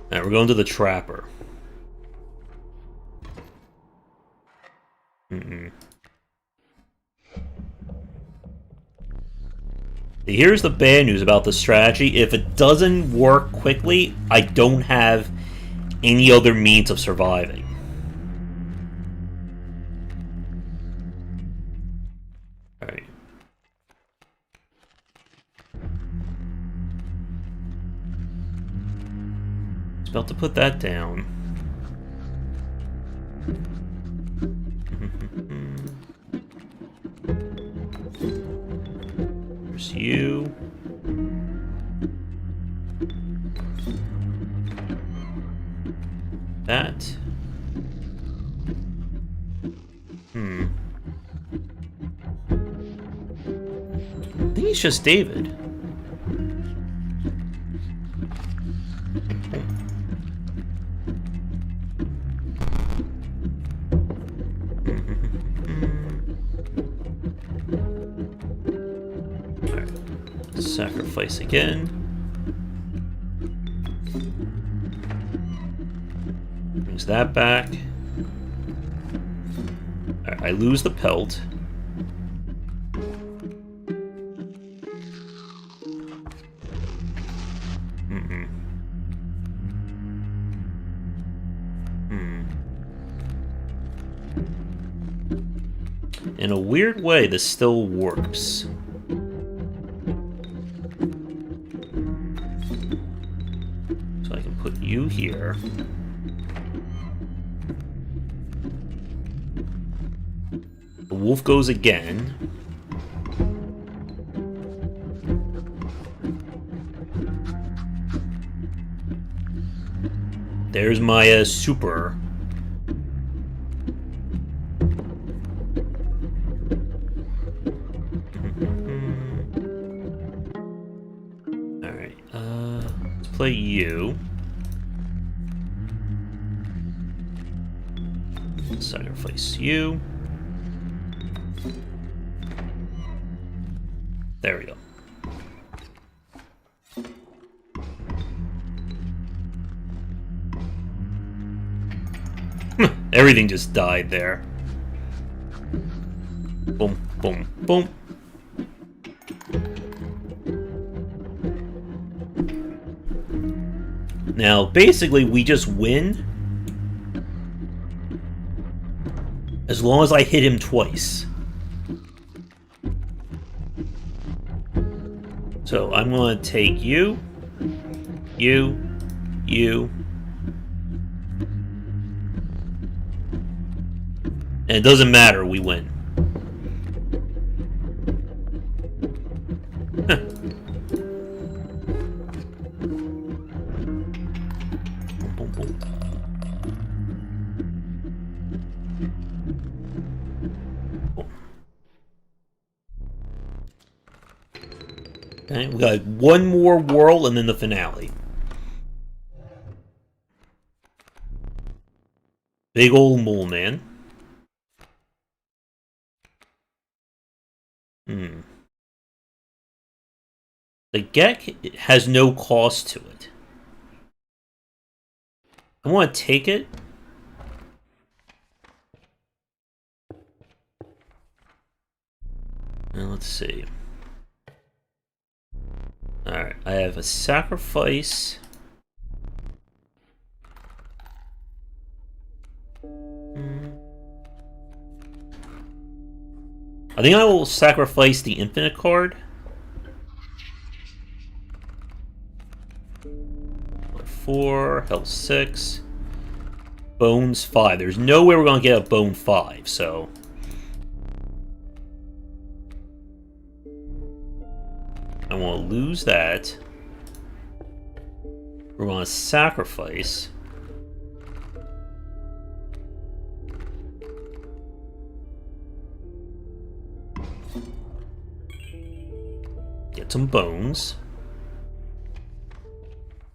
Alright, we're going to the trapper. Here's the bad news about the strategy. If it doesn't work quickly, I don't have any other means of surviving. Alright. Just about to put that down. There's you. That. I think it's just David. Sacrifice again. Brings that back. Alright, I lose the pelt. In a weird way, this still works. You here. The wolf goes again. There's my super. Alright, let's play you. Sacrifice you. There we go. Everything just died there. Boom, boom, boom. Now, basically, we just win as long as I hit him twice. So I'm going to take you, you. And it doesn't matter, we win. Boom, boom, boom. Okay, we got one more whirl and then the finale. Big old mole man. Hmm. The Gek has no cost to it. I want to take it. Now let's see. Alright, I have a sacrifice. I think I will sacrifice the infinite card. 4, health 6, bones 5. There's no way we're going to get a bone 5, so... I want to lose that. We're going to sacrifice. Get some bones.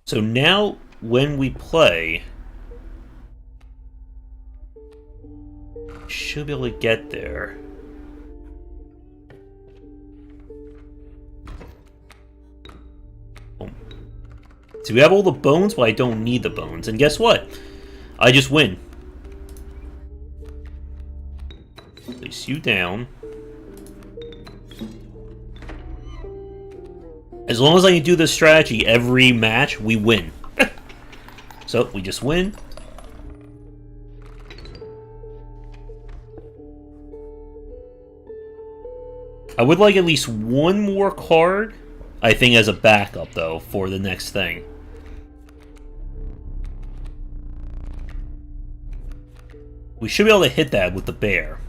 So now, when we play, should be able to get there. So we have all the bones, but I don't need the bones. And guess what? I just win. Place you down. As long as I can do this strategy every match, we win. So, we just win. I would like at least one more card, I think, as a backup, though, for the next thing. We should be able to hit that with the bear.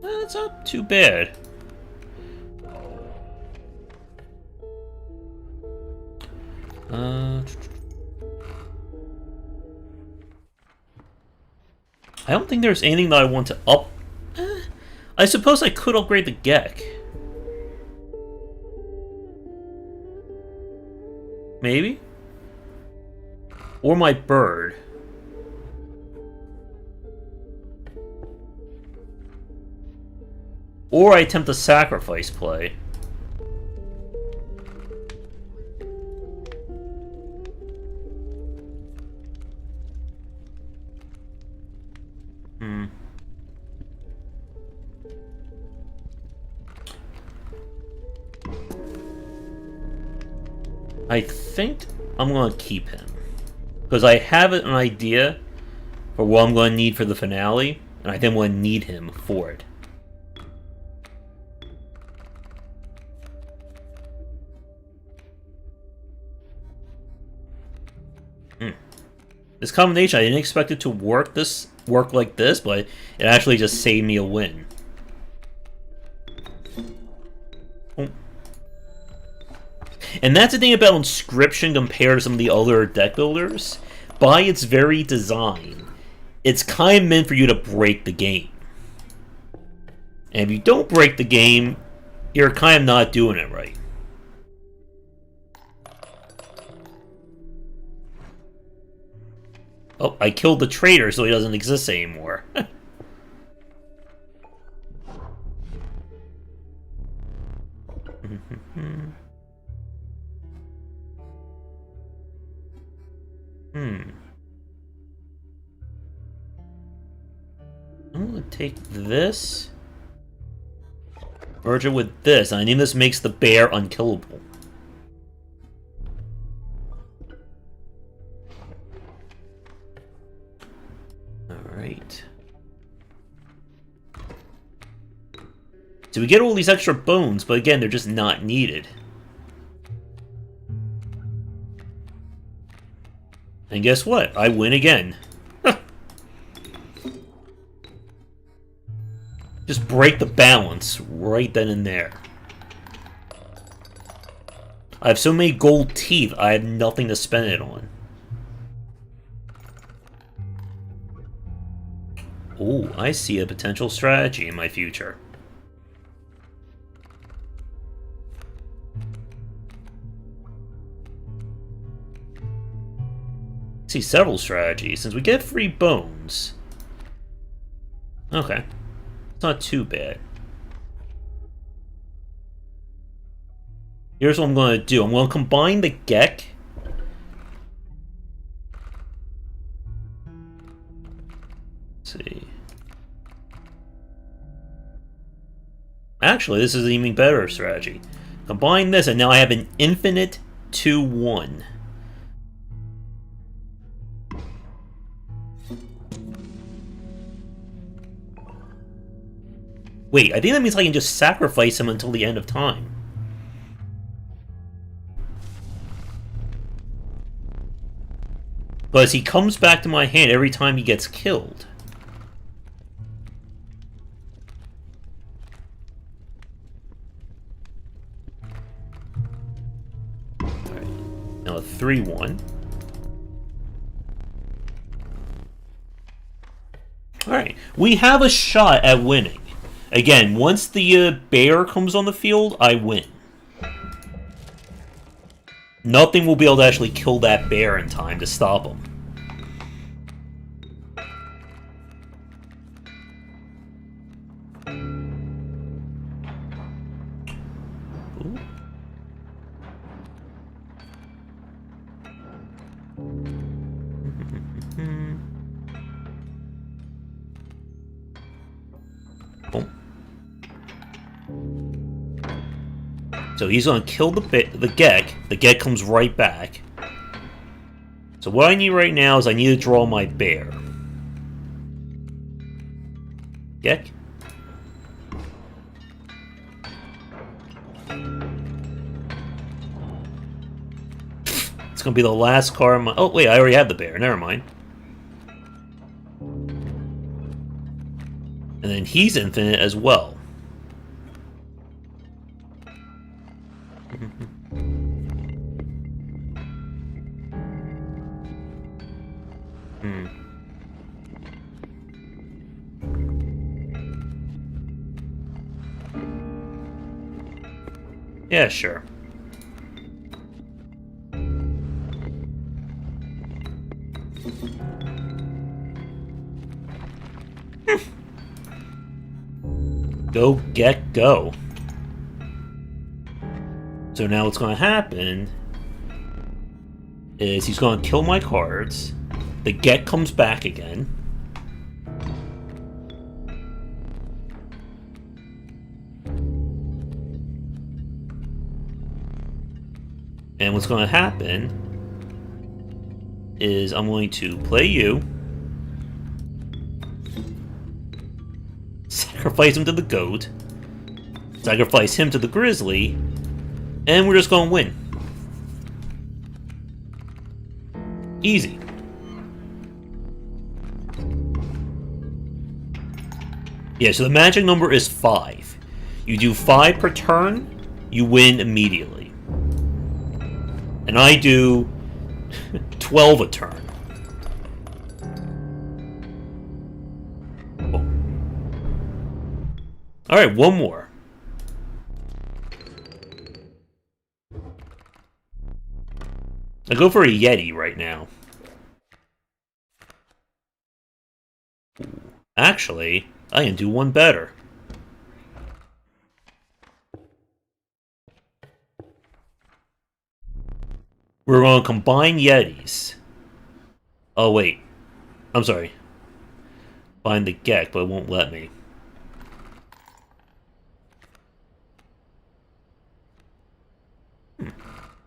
That's not too bad. I don't think there's anything that I want to up... I suppose I could upgrade the Gek. Maybe? Or my bird. Or I attempt a sacrifice play. I think I'm going to keep him. Because I have an idea for what I'm going to need for the finale, and I think I'm going to need him for it. This combination, I didn't expect it to work like this, but it actually just saved me a win. And that's the thing about Inscryption compared to some of the other deck builders. By its very design, it's kind of meant for you to break the game. And if you don't break the game, you're kind of not doing it right. Oh, I killed the traitor, so he doesn't exist anymore. I'm gonna take this, merge it with this, and I think this makes the bear unkillable. Alright. So we get all these extra bones, but again, they're just not needed. And guess what? I win again. Just break the balance right then and there. I have so many gold teeth, I have nothing to spend it on. Oh, I see a potential strategy in my future. actually several strategies. Since we get free bones... Okay. It's not too bad. Here's what I'm going to do. I'm going to combine the Gek. Let's see. Actually, this is an even better strategy. Combine this, and now I have an infinite 2-1. Wait, I think that means I can just sacrifice him until the end of time. Because he comes back to my hand every time he gets killed. Alright. Now a 3-1. Alright, we have a shot at winning. Again, once the bear comes on the field, I win. Nothing will be able to actually kill that bear in time to stop him. Ooh. Boom. So he's going to kill the Gek. The Gek comes right back. So what I need right now is I need to draw my bear. Gek? It's going to be the last card of my... Oh, wait, I already have the bear. Never mind. And then he's infinite as well. Yeah, sure. Go, get, go. So now what's going to happen is he's going to kill my cards. The Get comes back again. And what's going to happen is I'm going to play you, sacrifice him to the goat, sacrifice him to the grizzly, and we're just going to win. Easy. Yeah, so the magic number is 5. You do 5 per turn, you win immediately. And I do 12 a turn. Oh. Alright, one more. I go for a Yeti right now. Actually, I can do one better. We're going to combine Yetis. Oh, wait. I'm sorry. Find the Gek, but it won't let me.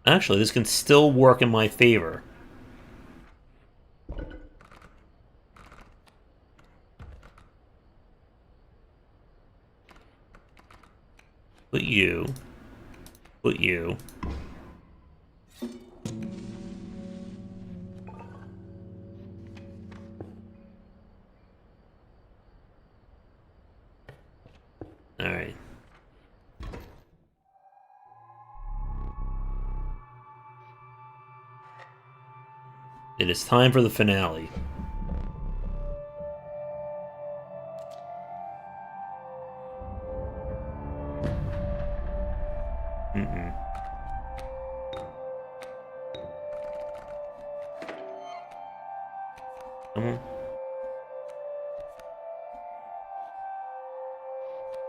Actually, this can still work in my favor. Put you. Put you. Alright. It is time for the finale.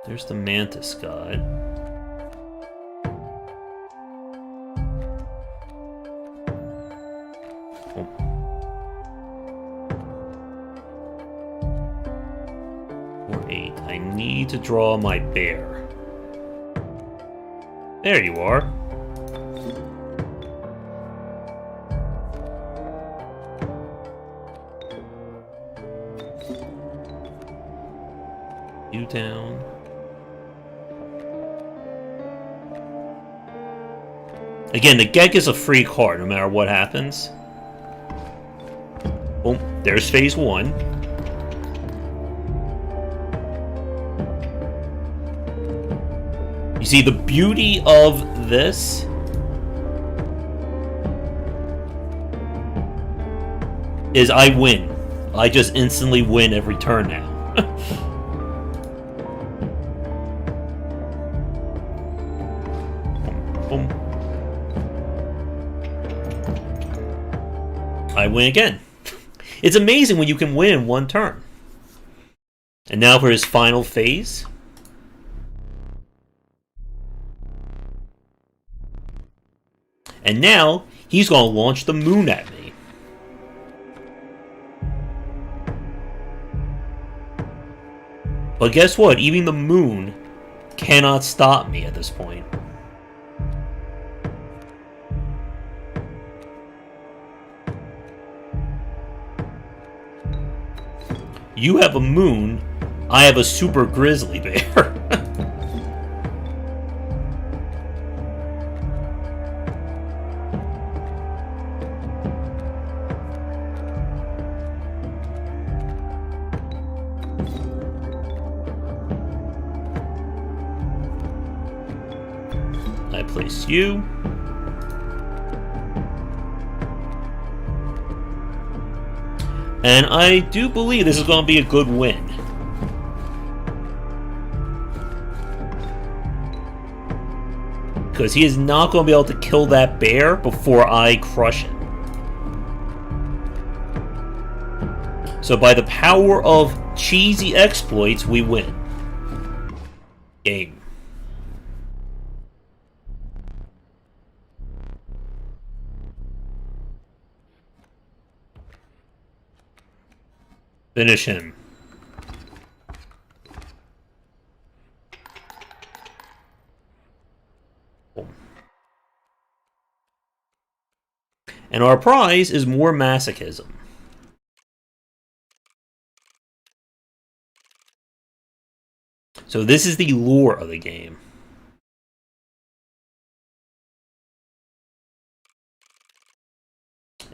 There's the Mantis God. Oh. Or 8. I need to draw my bear. There you are. You down. Again, the Gek is a free card no matter what happens. Boom. There's phase 1. You see, the beauty of this is I win. I just instantly win every turn now. Boom. I win again. It's amazing when you can win in one turn. And now for his final phase. And now, he's going to launch the moon at me. But guess what? Even the moon cannot stop me at this point. You have a moon, I have a super grizzly bear. I place you. And I do believe this is going to be a good win. Because he is not going to be able to kill that bear before I crush it. So by the power of cheesy exploits, we win. Game. Finish him. And our prize is more masochism. So this is the lore of the game.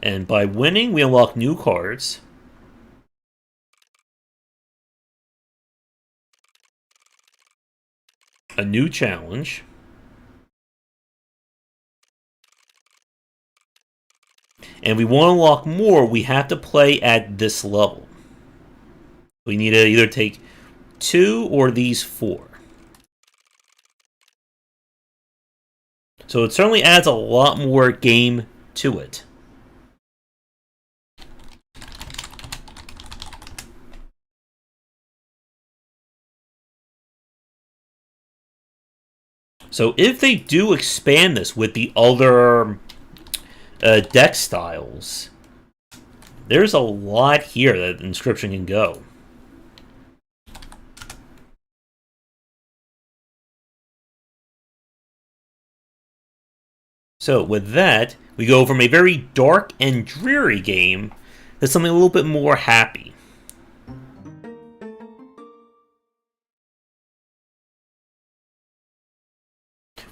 And by winning, we unlock new cards. A new challenge. And we want to unlock more, we have to play at this level. We need to either take 2 or these 4. So it certainly adds a lot more game to it. So if they do expand this with the other deck styles, there's a lot here that Inscryption can go. So with that, we go from a very dark and dreary game to something a little bit more happy.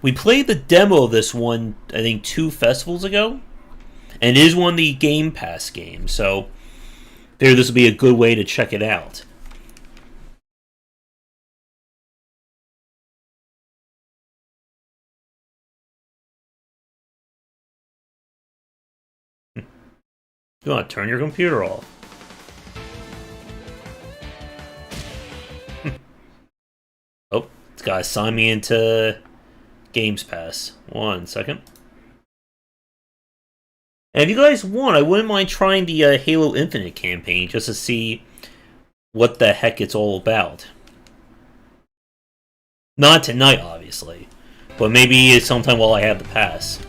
We played the demo of this one, I think, 2 festivals ago. And it is one of the Game Pass games, so figure this would be a good way to check it out. You want to turn your computer off. Oh, it's got to sign me into Games Pass. 1 second. And if you guys want, I wouldn't mind trying the Halo Infinite campaign just to see what the heck it's all about. Not tonight, obviously, but maybe sometime while I have the pass.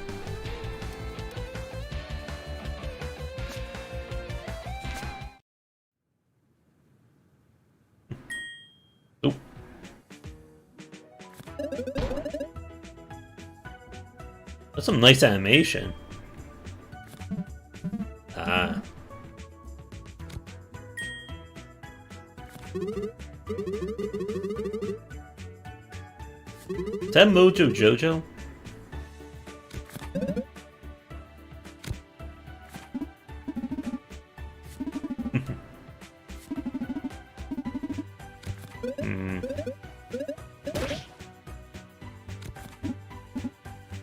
Oop. That's some nice animation. Ah. Is that Mojo Jojo?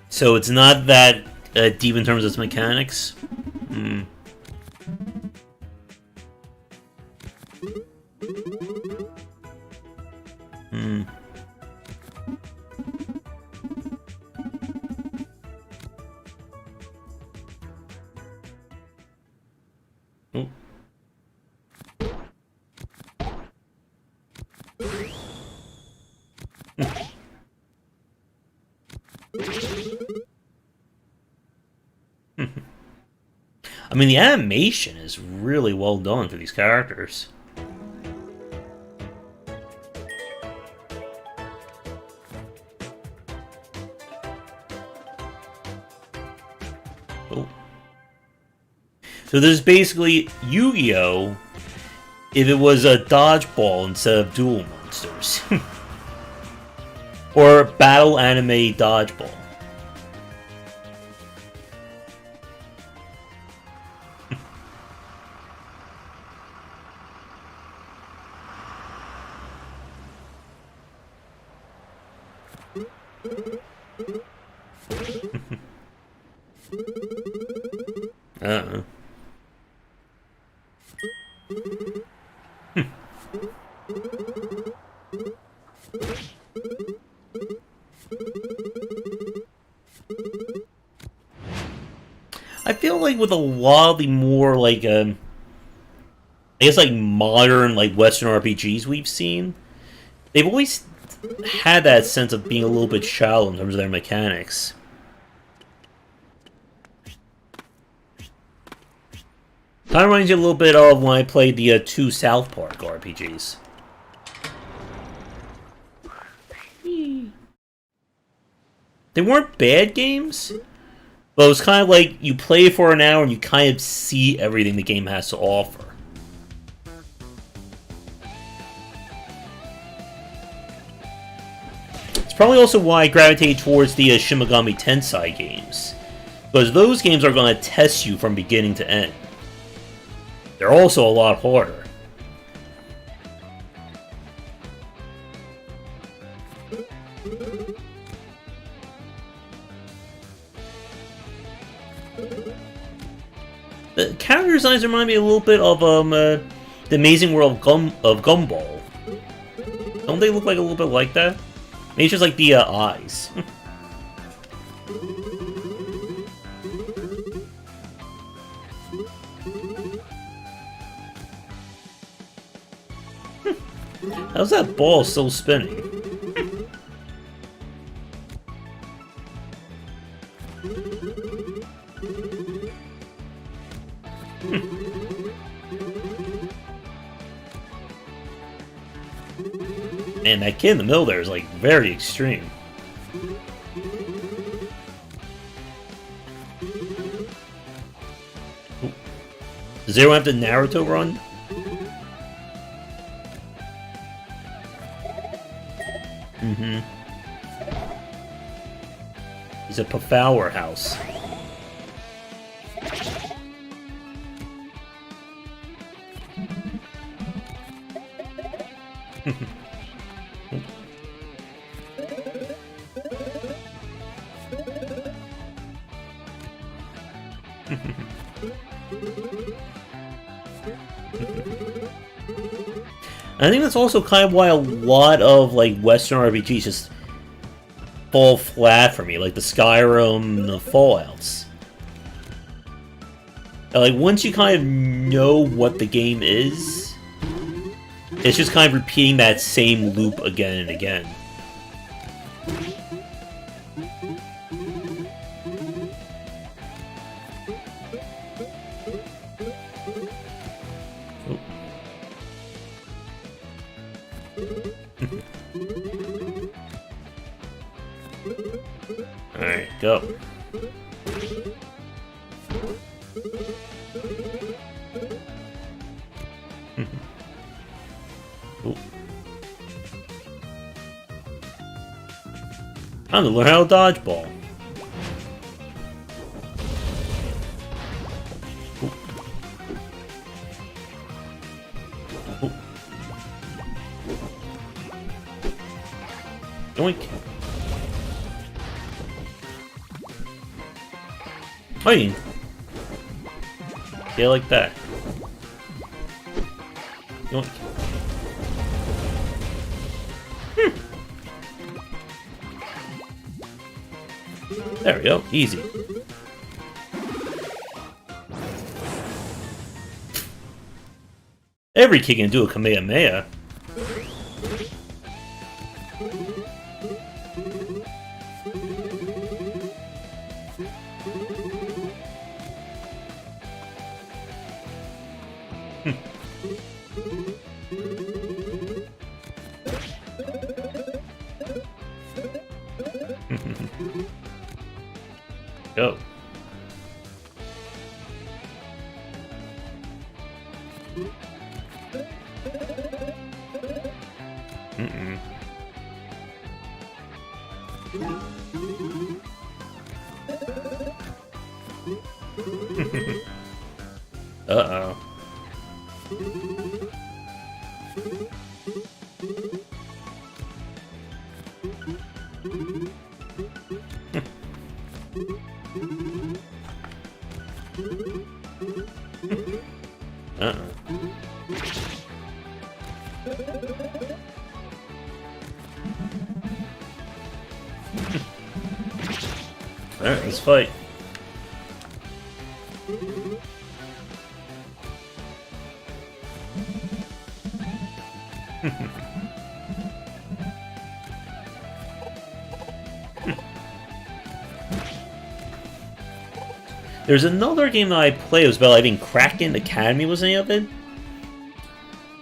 So it's not that deep in terms of its mechanics? I mean, the animation is really well done for these characters. Oh. So there's basically Yu-Gi-Oh! If it was a dodgeball instead of duel monsters. Or battle anime dodgeball. I feel like with a lot of the more like I guess like modern like Western RPGs we've seen, they've always had that sense of being a little bit shallow in terms of their mechanics. Kind of reminds you a little bit of when I played the two South Park RPGs. They weren't bad games, but it was kind of like you play for an hour and you kind of see everything the game has to offer. It's probably also why I gravitate towards the Shin Megami Tensei games, because those games are going to test you from beginning to end. They're also a lot harder. The character designs remind me a little bit of the Amazing World of Gumball. Don't they look like a little bit like that? Maybe it's just like the eyes. How's that ball still spinning? Man, that kid in the middle there is like very extreme. Ooh. Does everyone have the Naruto run? Mm-hmm. He's a powerhouse. I think that's also kind of why a lot of like Western RPGs just fall flat for me, like the Skyrim, the Fallouts. Like once you kind of know what the game is, it's just kind of repeating that same loop again and again. Alright, go. Ooh. Time to learn how to dodgeball. Ooh. Ooh. Yoink. Hey! Yeah, like that. Yoink. There we go. Easy. Every kid can do a Kamehameha. Go. Uh-oh. Alright, let's fight. There's another game that I played. It was about, I think, Kraken Academy was the name of it.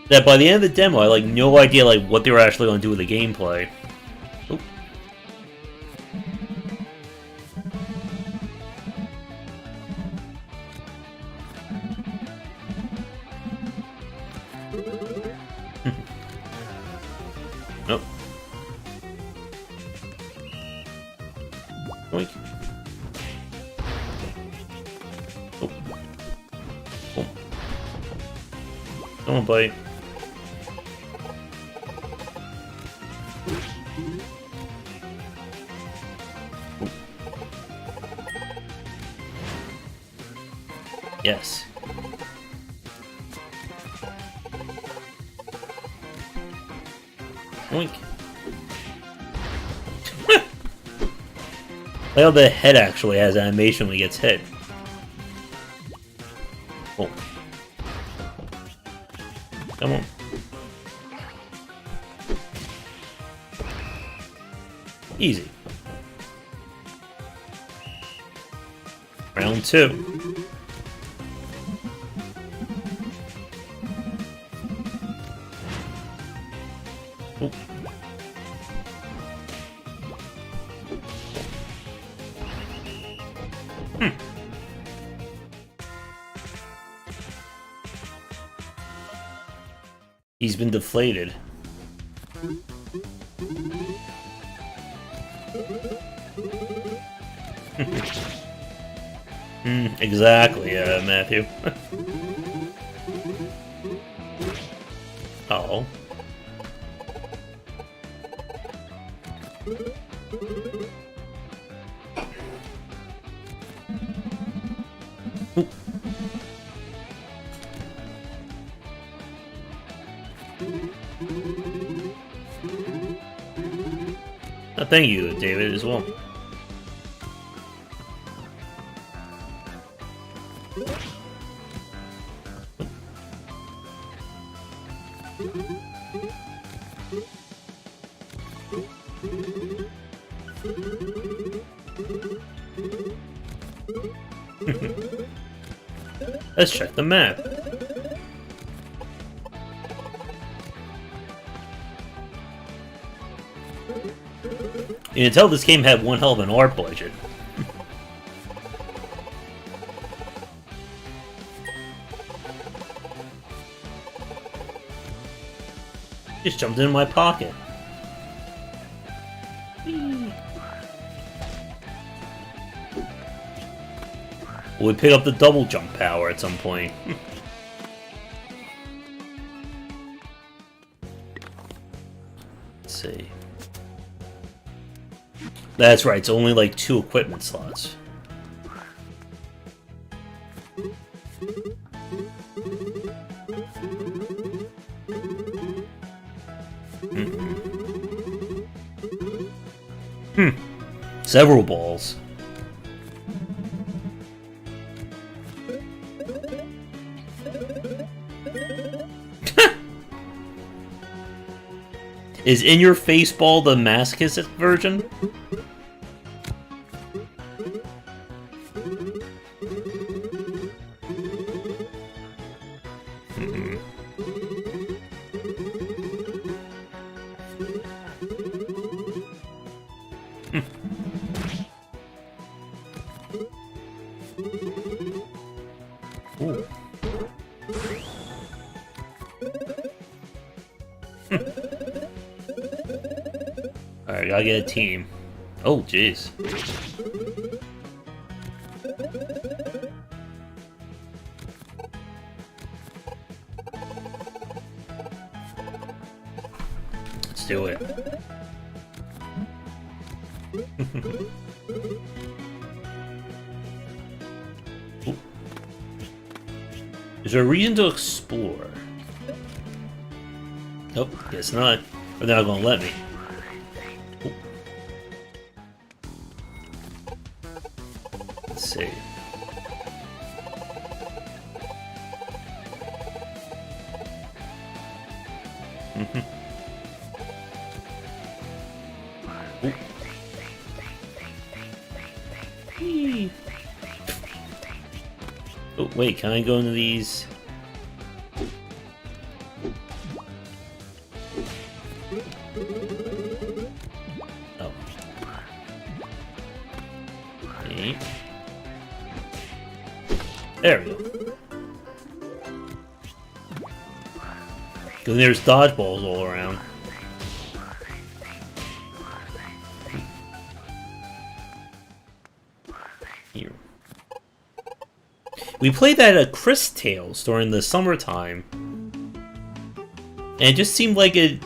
That by the end of the demo, I like no idea like what they were actually going to do with the gameplay. Oop. Nope. Oink. Oh. Oh. Don't bite. Yes. Oink. Well, the head actually has animation when he gets hit. Oh. Come on. Easy. Round 2. Oh. He's been deflated. Exactly, Matthew. Oh. Ooh. Oh, thank you, David, as well. Let's check the map. You can tell this game had one hell of an art budget. Just jumped in my pocket. We'll pick up the double jump power at some point. Let's see. That's right, it's only like 2 equipment slots. Several balls. Is In Your Face Ball the masochistic version? Ooh. Alright, gotta get a team. Oh, jeez. Let's do it. Is there a reason to explore? Nope, guess not. Or they're not gonna let me. Let's see. Oh, wait, can I go into these? Oh. Okay. There we go. Because there's dodgeballs all around. Here. We played that at Chris Tales during the summertime. And it just seemed like an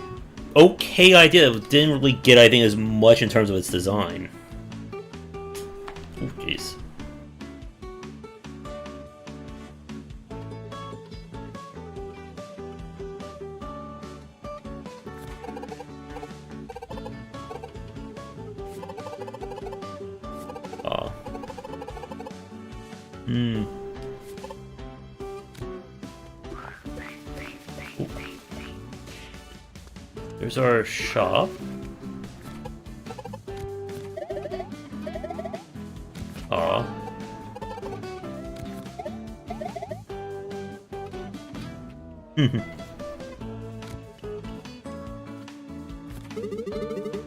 okay idea. It didn't really get, I think, as much in terms of its design. Oh, jeez. There's our shop. Aw.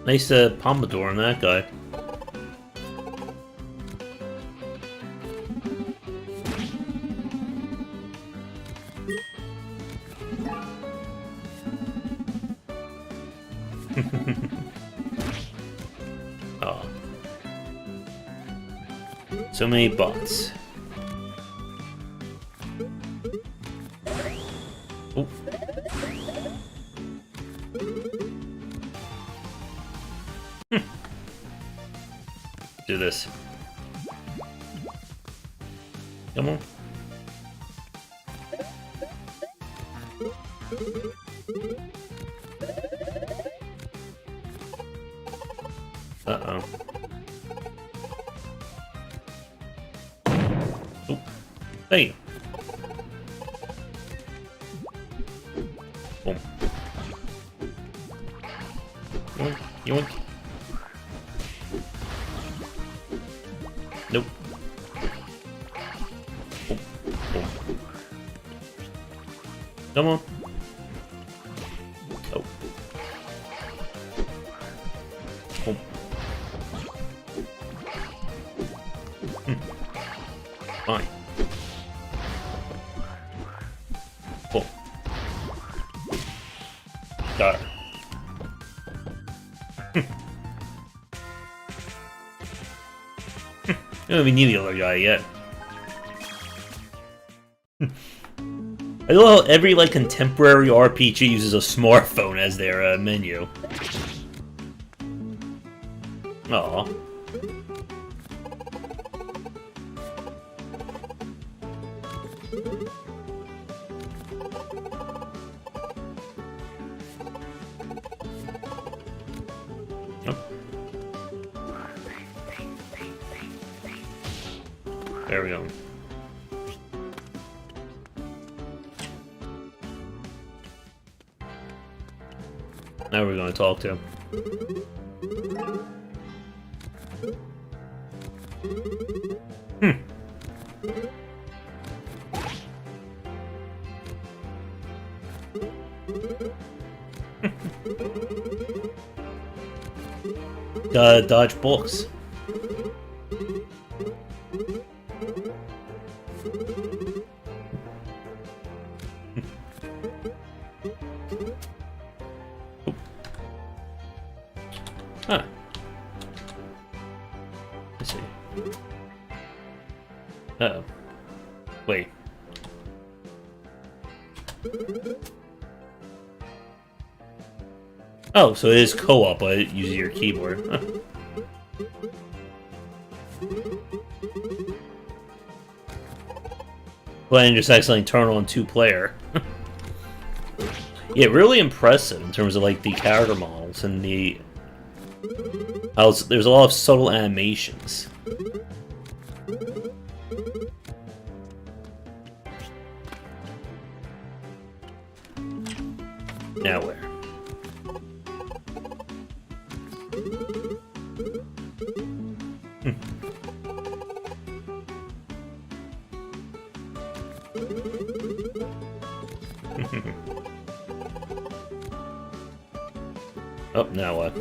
Nice Pomodoro on that guy. Oh. So many bots. Oh. Do this. Come on. Uh-oh. Oh. Hey. Boom. Yoink. Yoink. Nope. Boom. Boom. Come on. Oh. Oh. Fine. Cool. Got her. I don't even need the other guy yet. I love how every like contemporary RPG uses a smartphone as their menu. Aw. There we go. Now we're going to talk to him. Gotta dodge books. Huh. Let's see. Uh-oh. Wait. Oh, so it is co-op, but it uses your keyboard. Huh. Playing just accidentally turn on two-player. Yeah, really impressive in terms of like the character models and the... there's a lot of subtle animations. Now where? Oh, now what?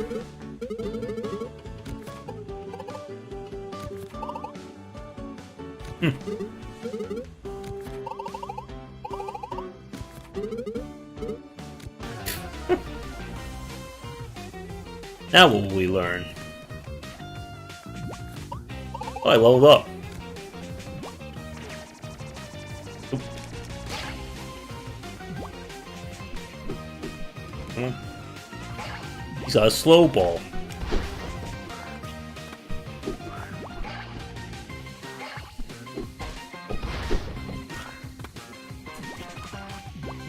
Now what will we learn? Oh, I leveled up. Oop. He's got a slow ball.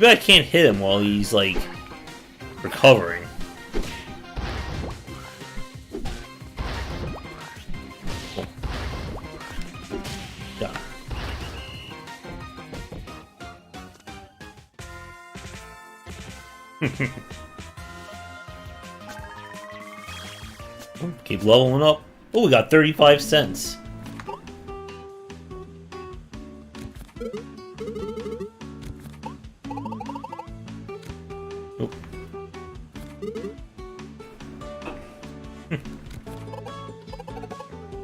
I can't hit him while he's like recovering. Oh. Yeah. Keep leveling up. Oh, we got 35 cents.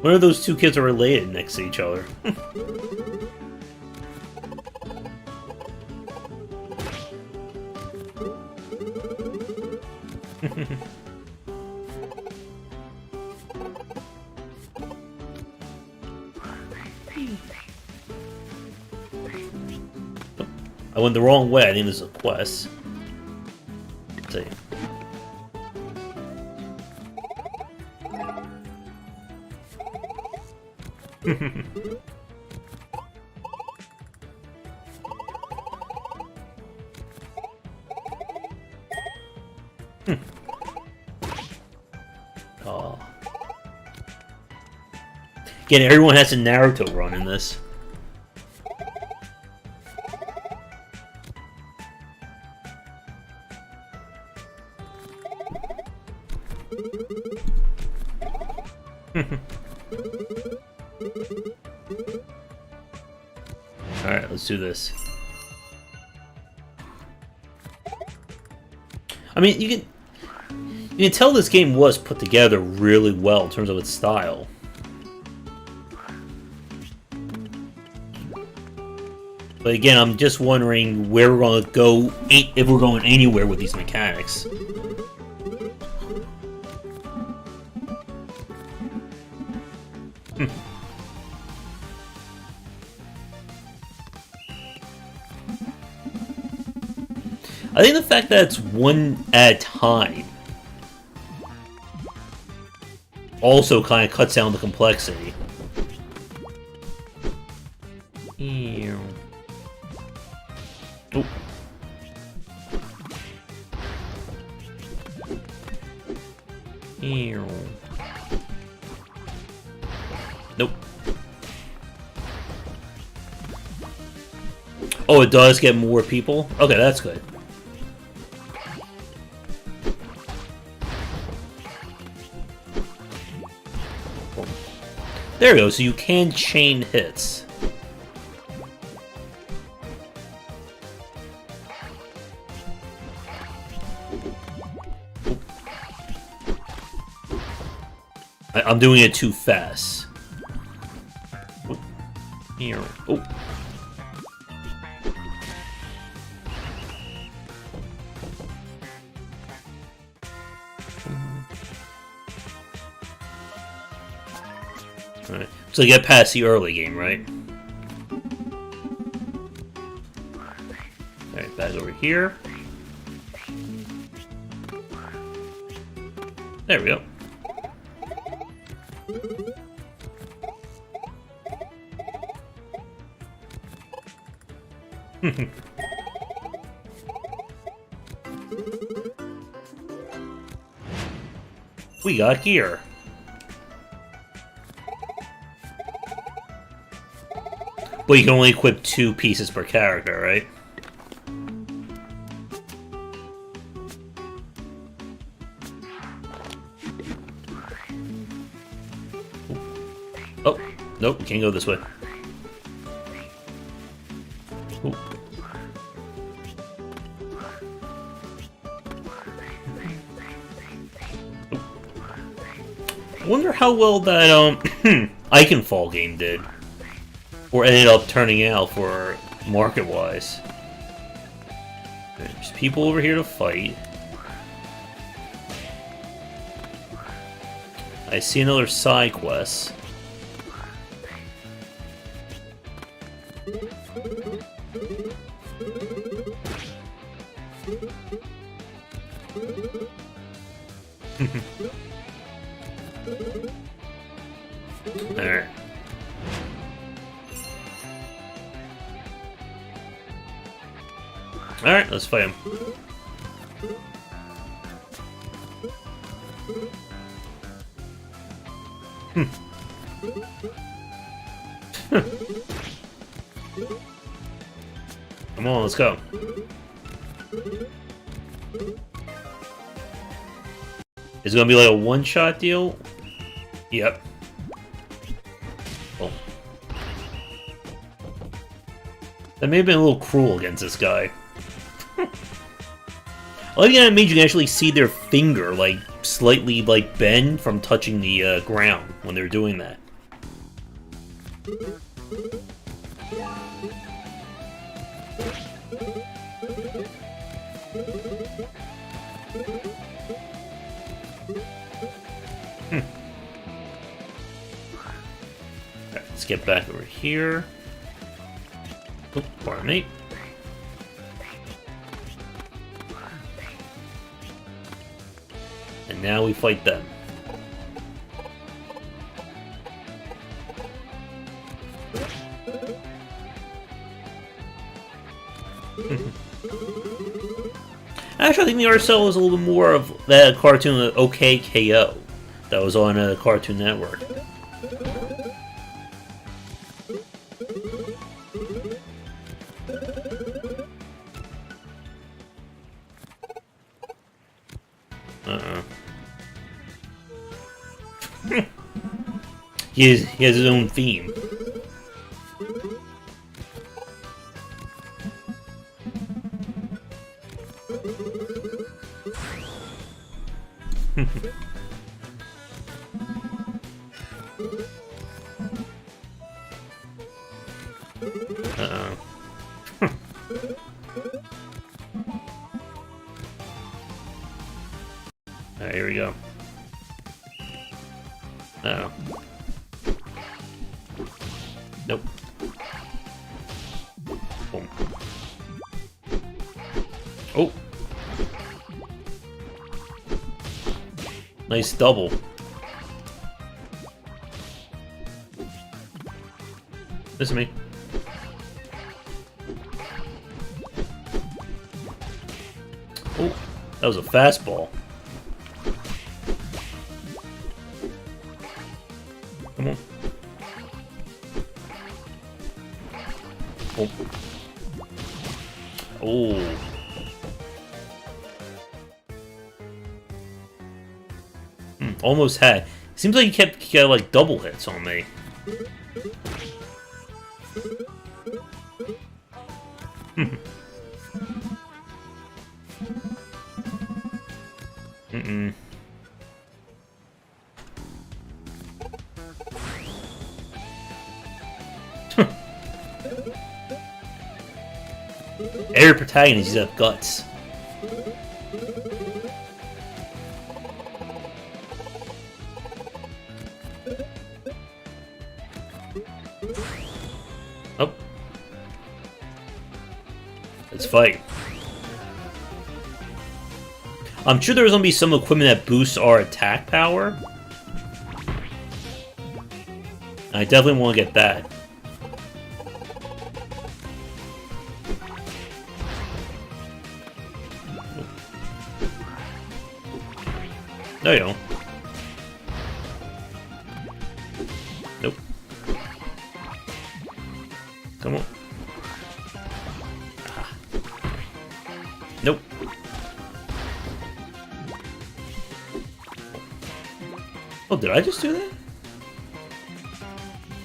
One of those two kids are related next to each other. I went the wrong way. I think this is a quest. Let's see. Oh. Again, everyone has a Naruto run in this. Alright, let's do this. I mean, you can tell this game was put together really well in terms of its style. But again, I'm just wondering where we're going to go, if we're going anywhere with these mechanics. I think the fact that it's one at a time also kind of cuts down the complexity. Ew. Oh. Ew. Nope. Oh, it does get more people? Okay, that's good. There we go, so you can chain hits. I'm doing it too fast. Here. Oh. Alright. So you get past the early game, right? Alright, back over here. There we go. We got gear. But you can only equip 2 pieces per character, right? Oh, nope, we can't go this way. Ooh. I wonder how well that Iconfall game did, or ended up turning out for market-wise. There's people over here to fight. I see another side quest. There. Alright, let's fight him. Come on, let's go. Is it gonna be like a one-shot deal? Yep. Oh. That may have been a little cruel against this guy. I like that it made you actually see their finger, like, slightly, like, bend from touching the ground when they were doing that. Alright, let's get back over here. Oh, pardon me. And now we fight them. Actually, I think the art style was a little bit more of that cartoon, OK KO, that was on Cartoon Network. He has his own theme. Uh-oh. Alright, here we go. Uh-oh. Nope. Boom. Oh! Nice double. This is me. Oh, that was a fastball. Come on. Oh. Oh. Almost had. Seems like he kept like double hits on me. Mm-mm. Every protagonist has guts. Oh. Let's fight. I'm sure there's gonna be some equipment that boosts our attack power. I definitely want to get that. No, you don't. Nope. Come on. Ah. Nope. Oh, did I just do that?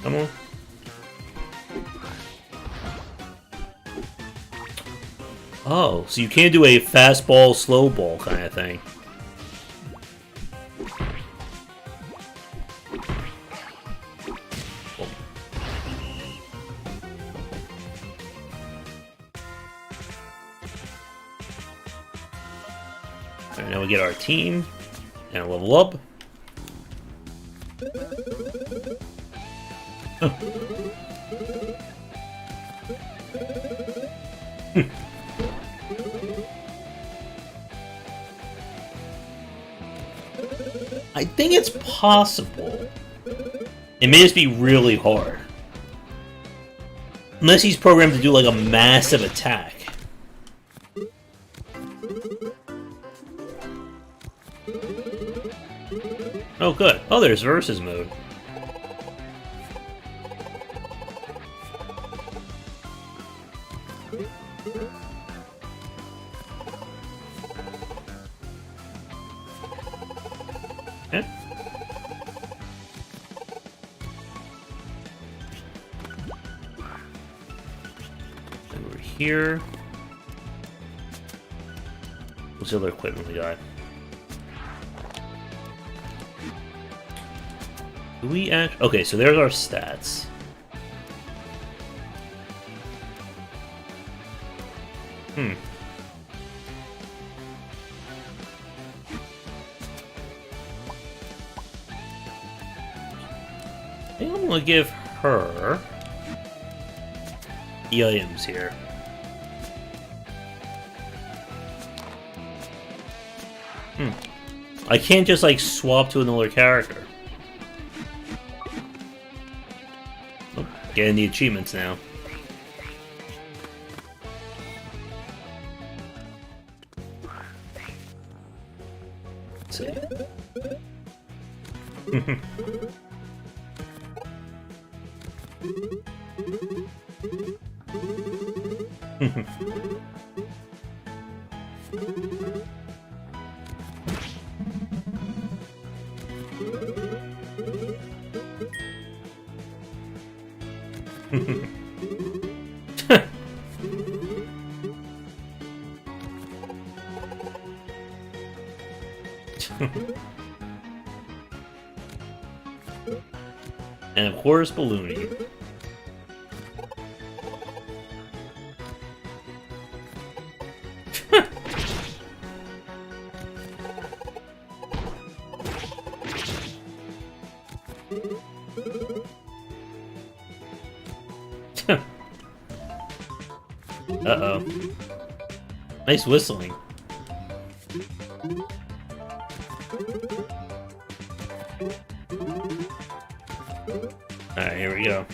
Come on. Oh, so you can't do a fastball, slow ball kind of thing. Alright, now we get our team and level up. I think it's possible. It may just be really hard. Unless he's programmed to do like a massive attack. Oh, good. Oh, there's versus mode. Okay. Over here. What's the other equipment we got? Do we act? Okay, so there's our stats. I think I'm gonna give her the items here. I can't just like swap to another character. Oh, getting the achievements now. Let's see. And of course, ballooning. Uh-oh. Nice whistling. Alright, here we go.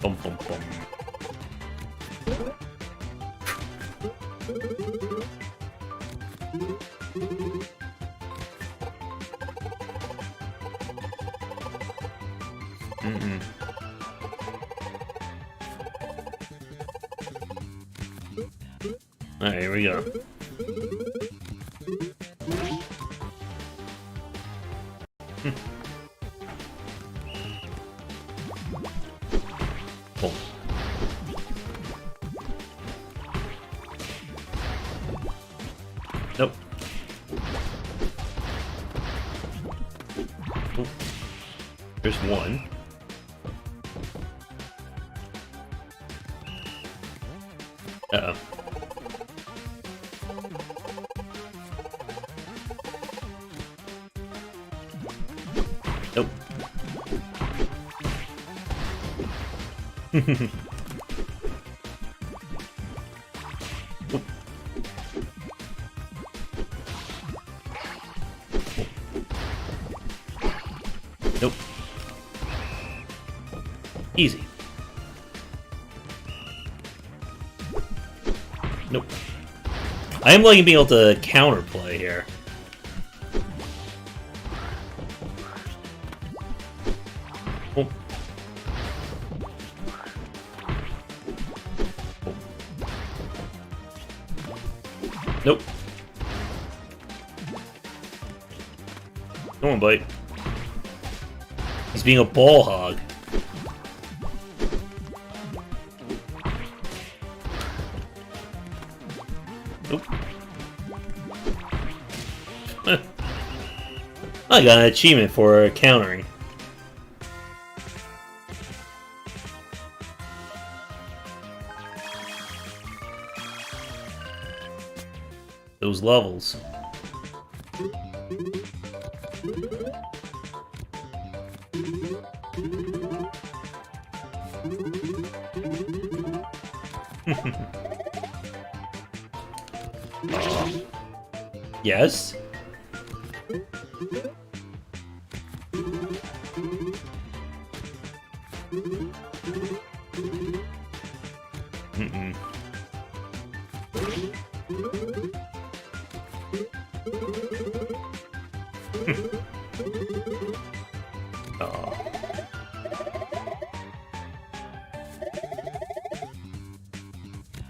Bum bum bum. Alright, here we go. Boom. Nope. Oop. There's one. Uh-oh. Nope. Nope. Easy. Nope. I am liking being able to counterplay here. Oh. Nope. Come on, bite. He's being a ball hog. Nope. I got an achievement for countering. Those levels. Yes? Mm-mm. Oh.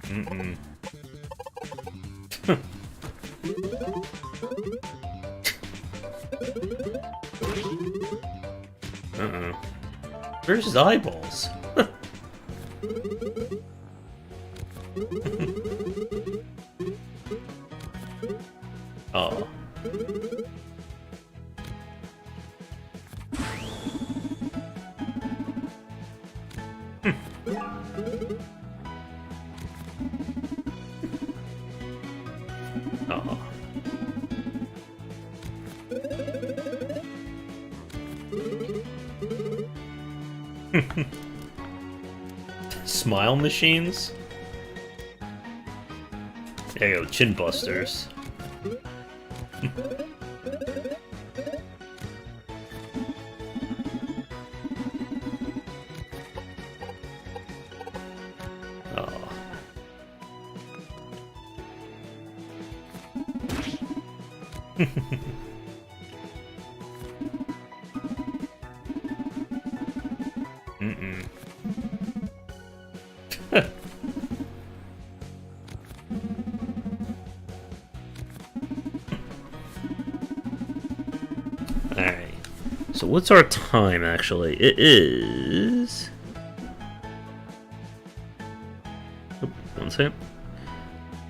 Mm-mm. Uh-oh. Where's his eyeballs? Oh. Oh. Smile machines? There you go, chin busters. Oh. Mm-mm. Alright. So what's our time, actually? It is... Oop, one second.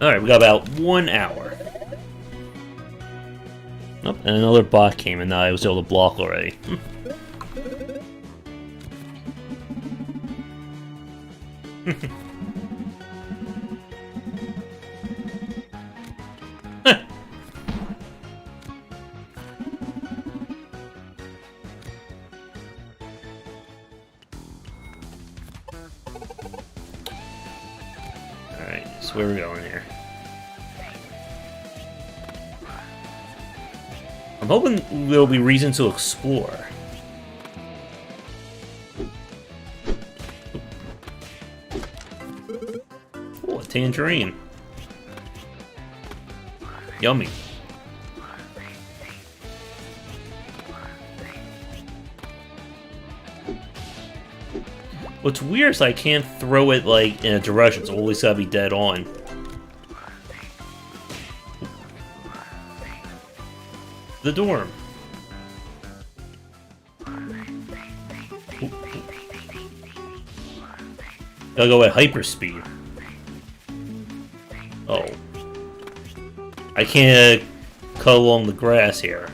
Alright, we got about 1 hour. Oh, and another bot came and I was able to block already. Alright, so where are we going here? I'm hoping there'll be reason to explore. Oh, a tangerine. Yummy. What's weird is I can't throw it, like, in a direction. It's always gotta be dead on. The dorm. Gotta go at hyperspeed. Oh. I can't cut along the grass here.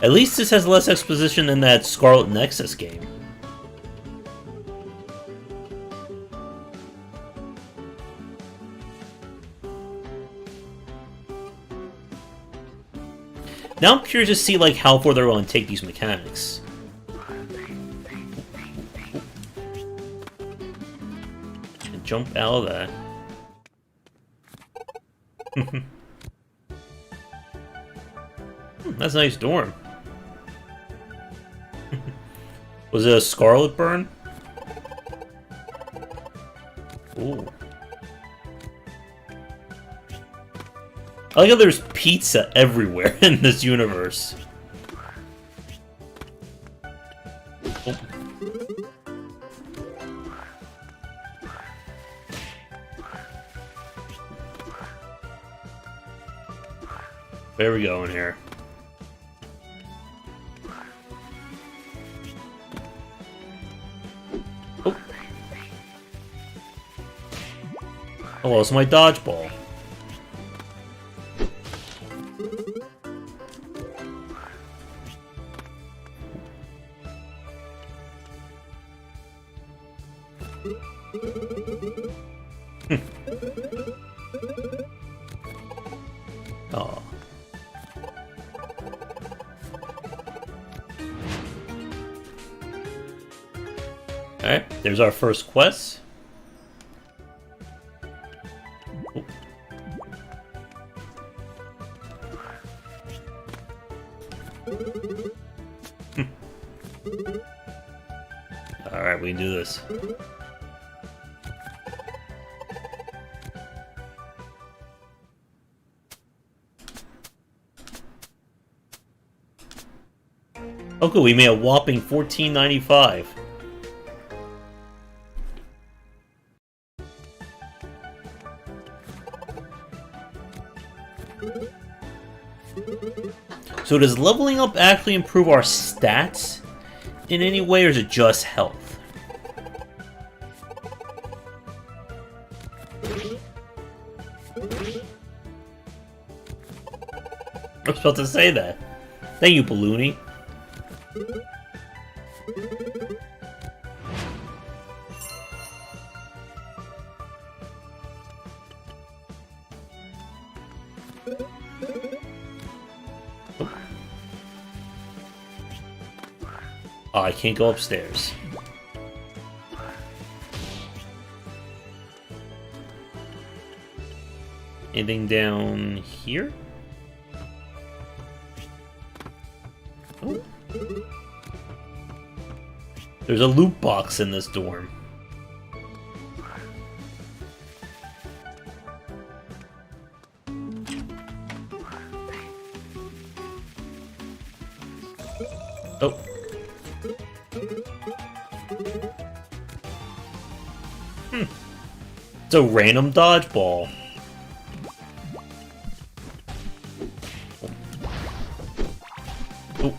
At least this has less exposition than that Scarlet Nexus game. Now I'm curious to see like how far they're going to take these mechanics. And jump out of that. That's a nice dorm. Was it a scarlet burn? Ooh. I like how there's pizza everywhere in this universe. Oh. Where are we going here? Oh. I lost my dodgeball. Oh. Alright, there's our first quest. Oh. Alright, we can do this. Oh good, we made a whopping $14.95. So does leveling up actually improve our stats in any way, or is it just health? I was about to say that. Thank you, Balloony. Oh, I can't go upstairs. Anything down here? Oh. There's a loot box in this dorm. Oh. It's a random dodgeball. Oh.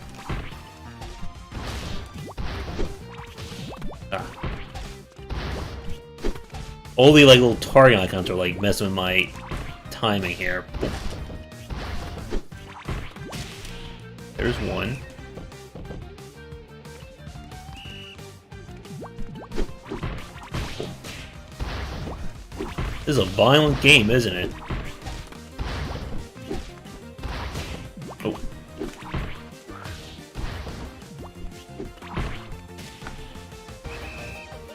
Ah. All the like little target icons are like messing with my timing here. There's one. This is a violent game, isn't it? Oh.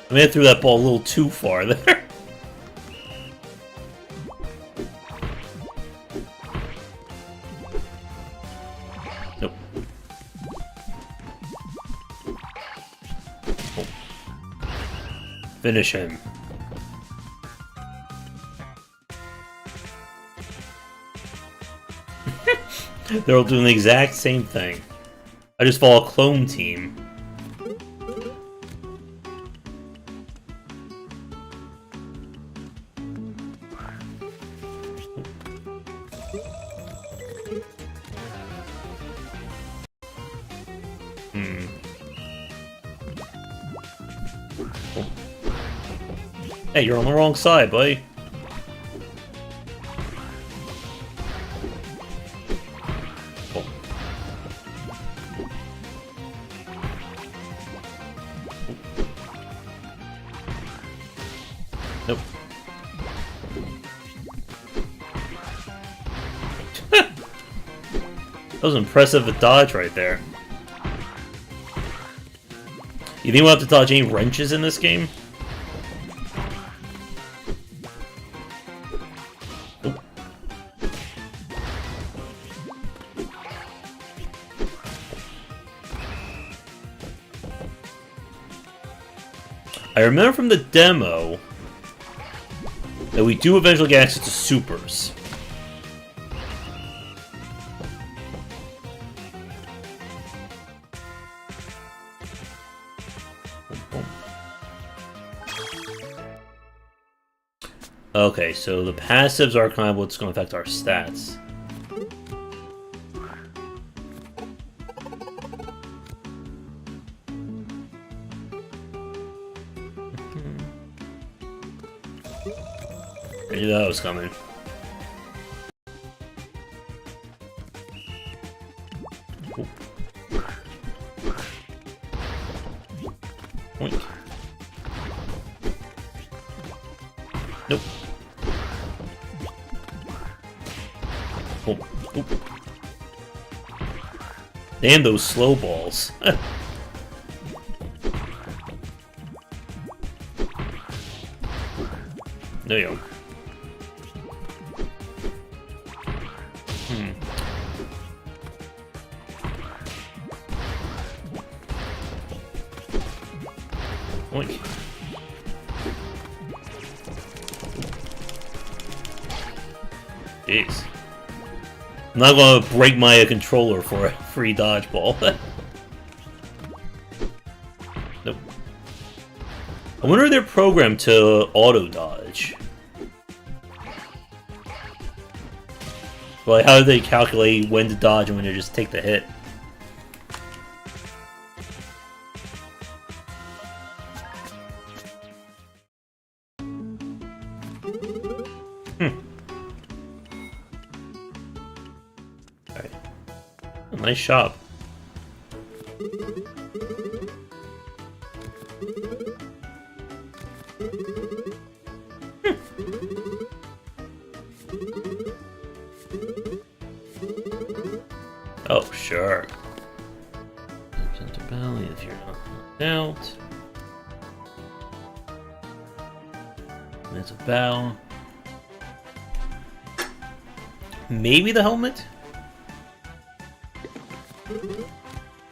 I may have threw that ball a little too far there. Nope. Oh. Finish him. They're all doing the exact same thing. I just follow a clone team. Oh. Hey, you're on the wrong side, buddy. Nope. That was impressive a dodge right there. You think we'll have to dodge any wrenches in this game? Oop. I remember from the demo that we do eventually get access to supers. Okay, so the passives are kind of what's going to affect our stats. I knew that was coming. Oop. Oink. Nope. Oh, oop. Damn those slow balls. There you go. Oink. Jeez. I'm not gonna break my controller for a free dodgeball. Nope. I wonder if they're programmed to auto-dodge. Like, how do they calculate when to dodge and when to just take the hit? Alright. A nice shop. Oh, sure. Center Valley if you're not knocked out. There's a bell. Maybe the helmet?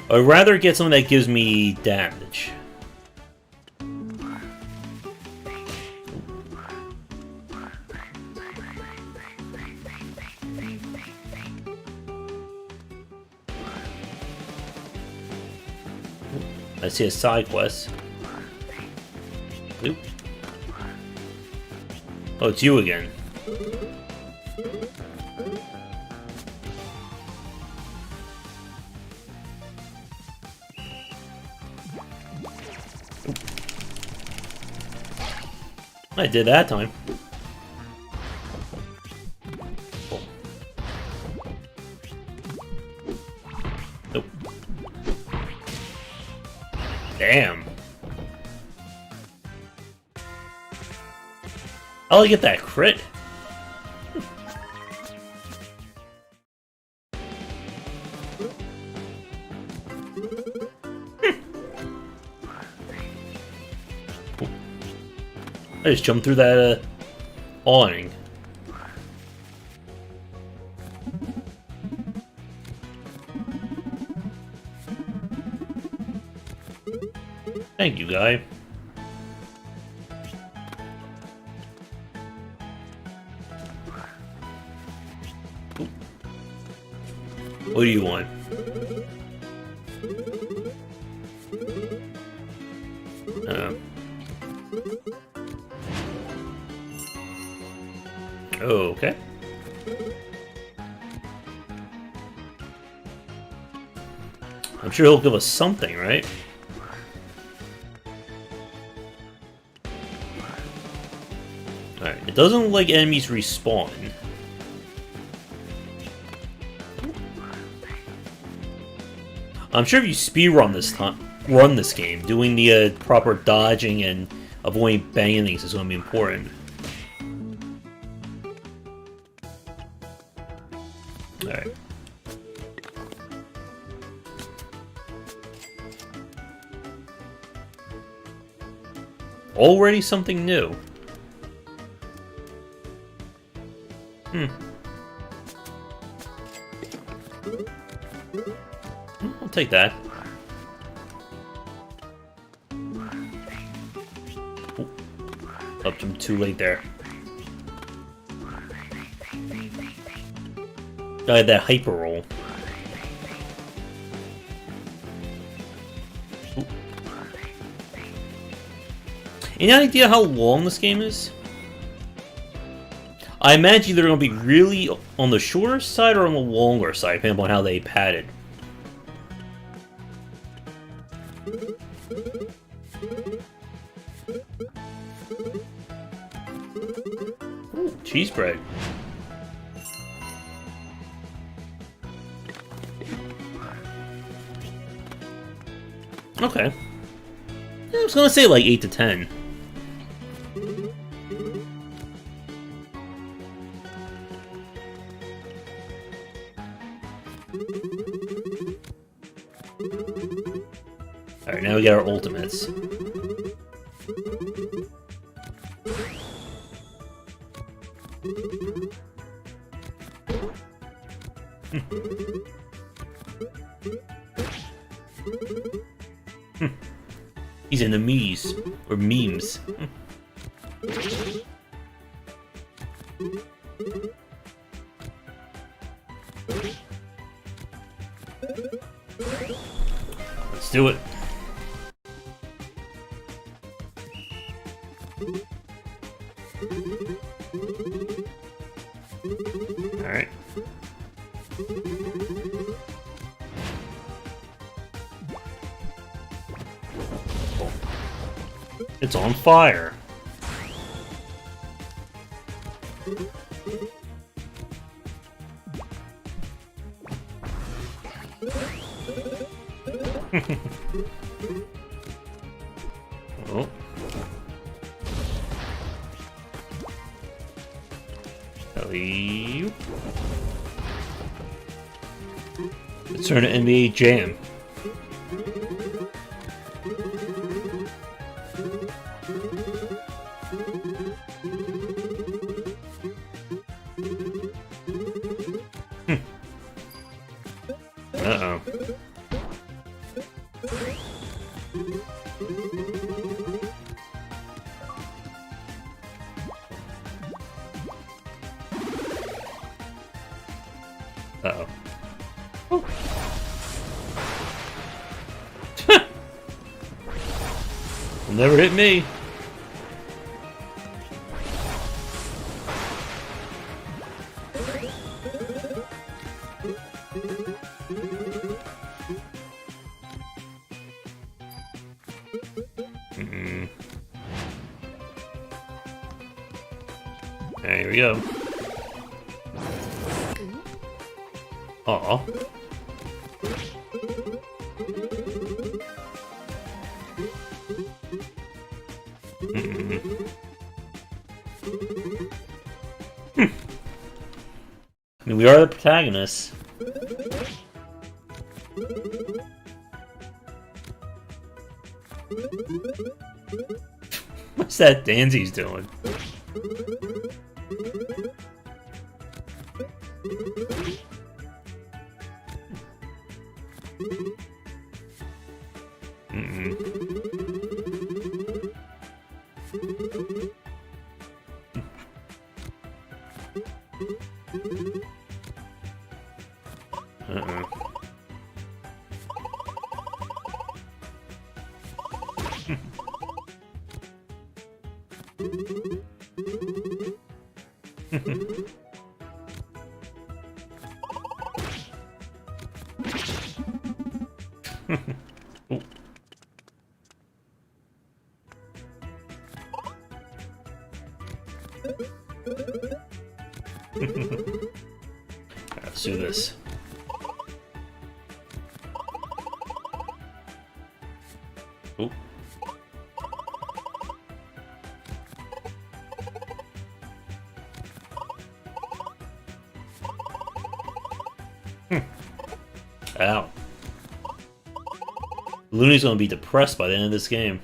I'd rather get something that gives me damage. I see a side quest. Oop. Oh, it's you again. I did that time. Nope. Damn. I'll get that crit. I just jumped through that awning. Thank you, guy. Ooh. What do you want? Okay. I'm sure he'll give us something, right? Alright, it doesn't look like enemies respawn. I'm sure if you speedrun this game, doing the proper dodging and avoiding banging things is going to be important. Alright. Already something new. I'll take that. Ooh. Up to too late there. I had that hyper roll. Ooh. Any idea how long this game is? I imagine they're going to be really on the shorter side or on the longer side, depending on how they pad it. Ooh, cheese bread. Okay. I was gonna say like 8 to 10. Alright, now we got our ultimates. He's enemies or memes. Let's do it. All right. It's on fire. Oh. Let's turn to NBA Jam. Uh-oh. Uh-oh. Oh. Never hit me. There, here we go. Aw. I mean, we are the protagonists. What's that dance he's doing? Oh. Let's do this. Oh. Ow. Looney's gonna be depressed by the end of this game.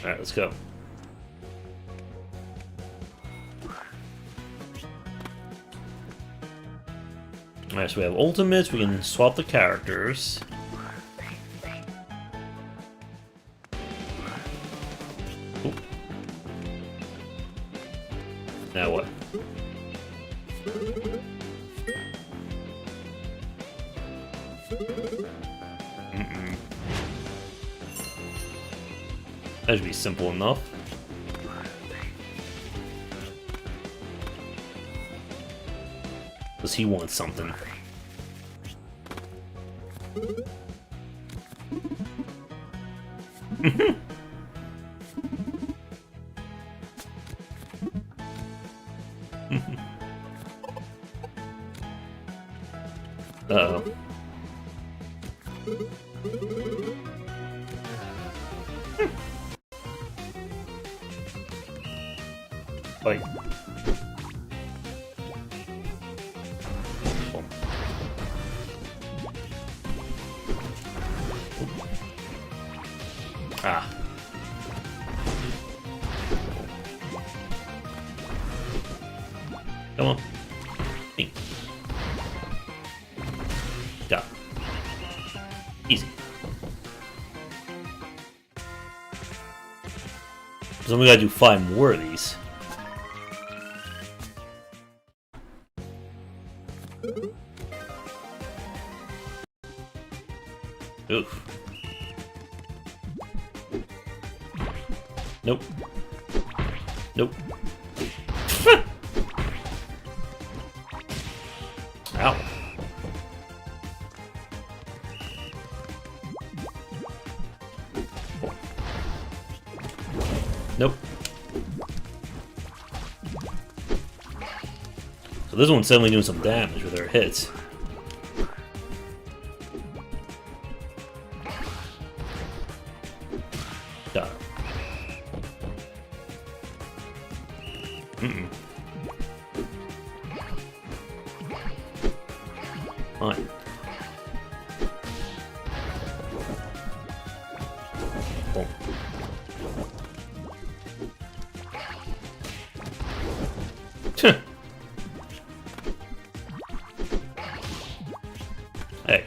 Alright, let's go. Alright, so we have ultimates, we can swap the characters. Ooh. Now what? That should be simple enough. Does he want something? Uh-oh. Fight. Oh. Ah. Come on. Hey. Got it. Easy. So we gotta do 5 more of these. Oof. Nope. Nope. Ow. Nope. So this one's suddenly doing some damage with her hits. Got it. Fine. Boom. Hey.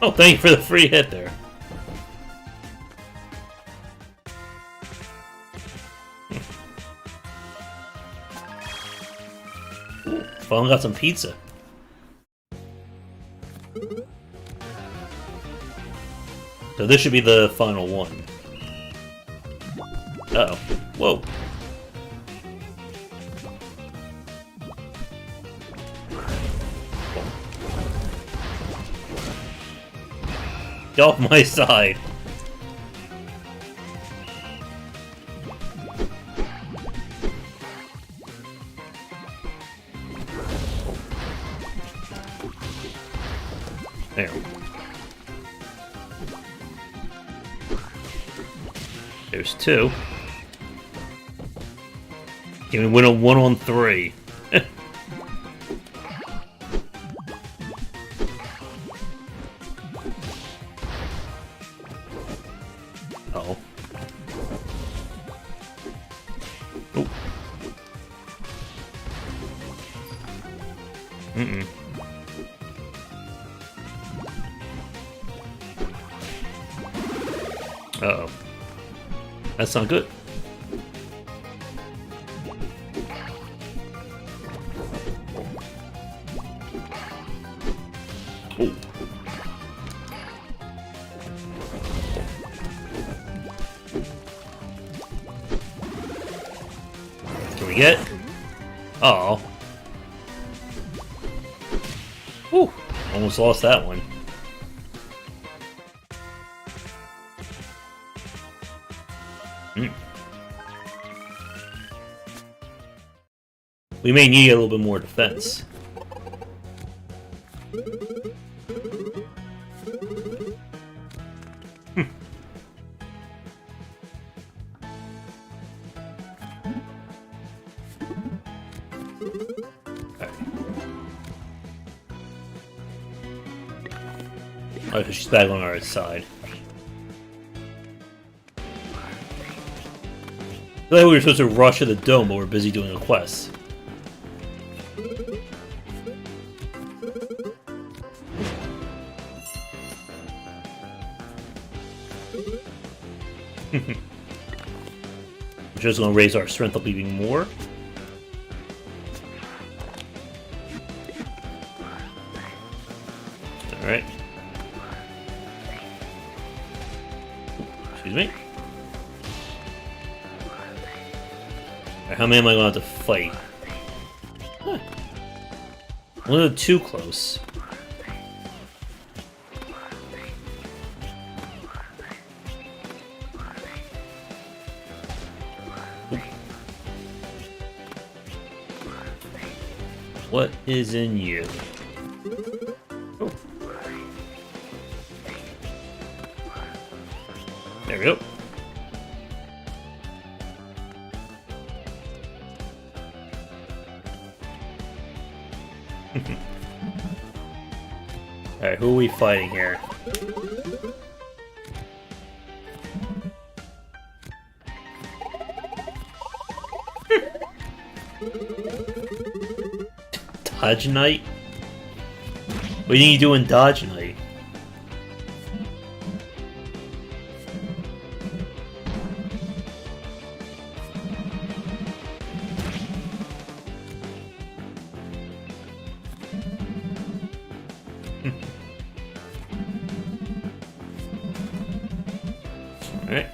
Oh, thank you for the free hit there. Ooh. finally got some pizza. So this should be the final one. Uh-oh. Whoa. Get off my side. There. There's two. Can we win a 1-on-3? Oh. Oh. Mm-mm. Uh-oh. That's not good. Oh. Can we get? Oh. Whew. Almost lost that one. We may need a little bit more defense. Oh, she's back on our side. I feel like we were supposed to rush to the dome, but we're busy doing a quest. We're just gonna raise our strength up even more. Alright. Excuse me. Alright, how many am I gonna have to fight? Huh. A little too close. What is in you? Oh. There we go. Alright, who are we fighting here? Dodge Knight? What do you do in Dodge Knight? Alright.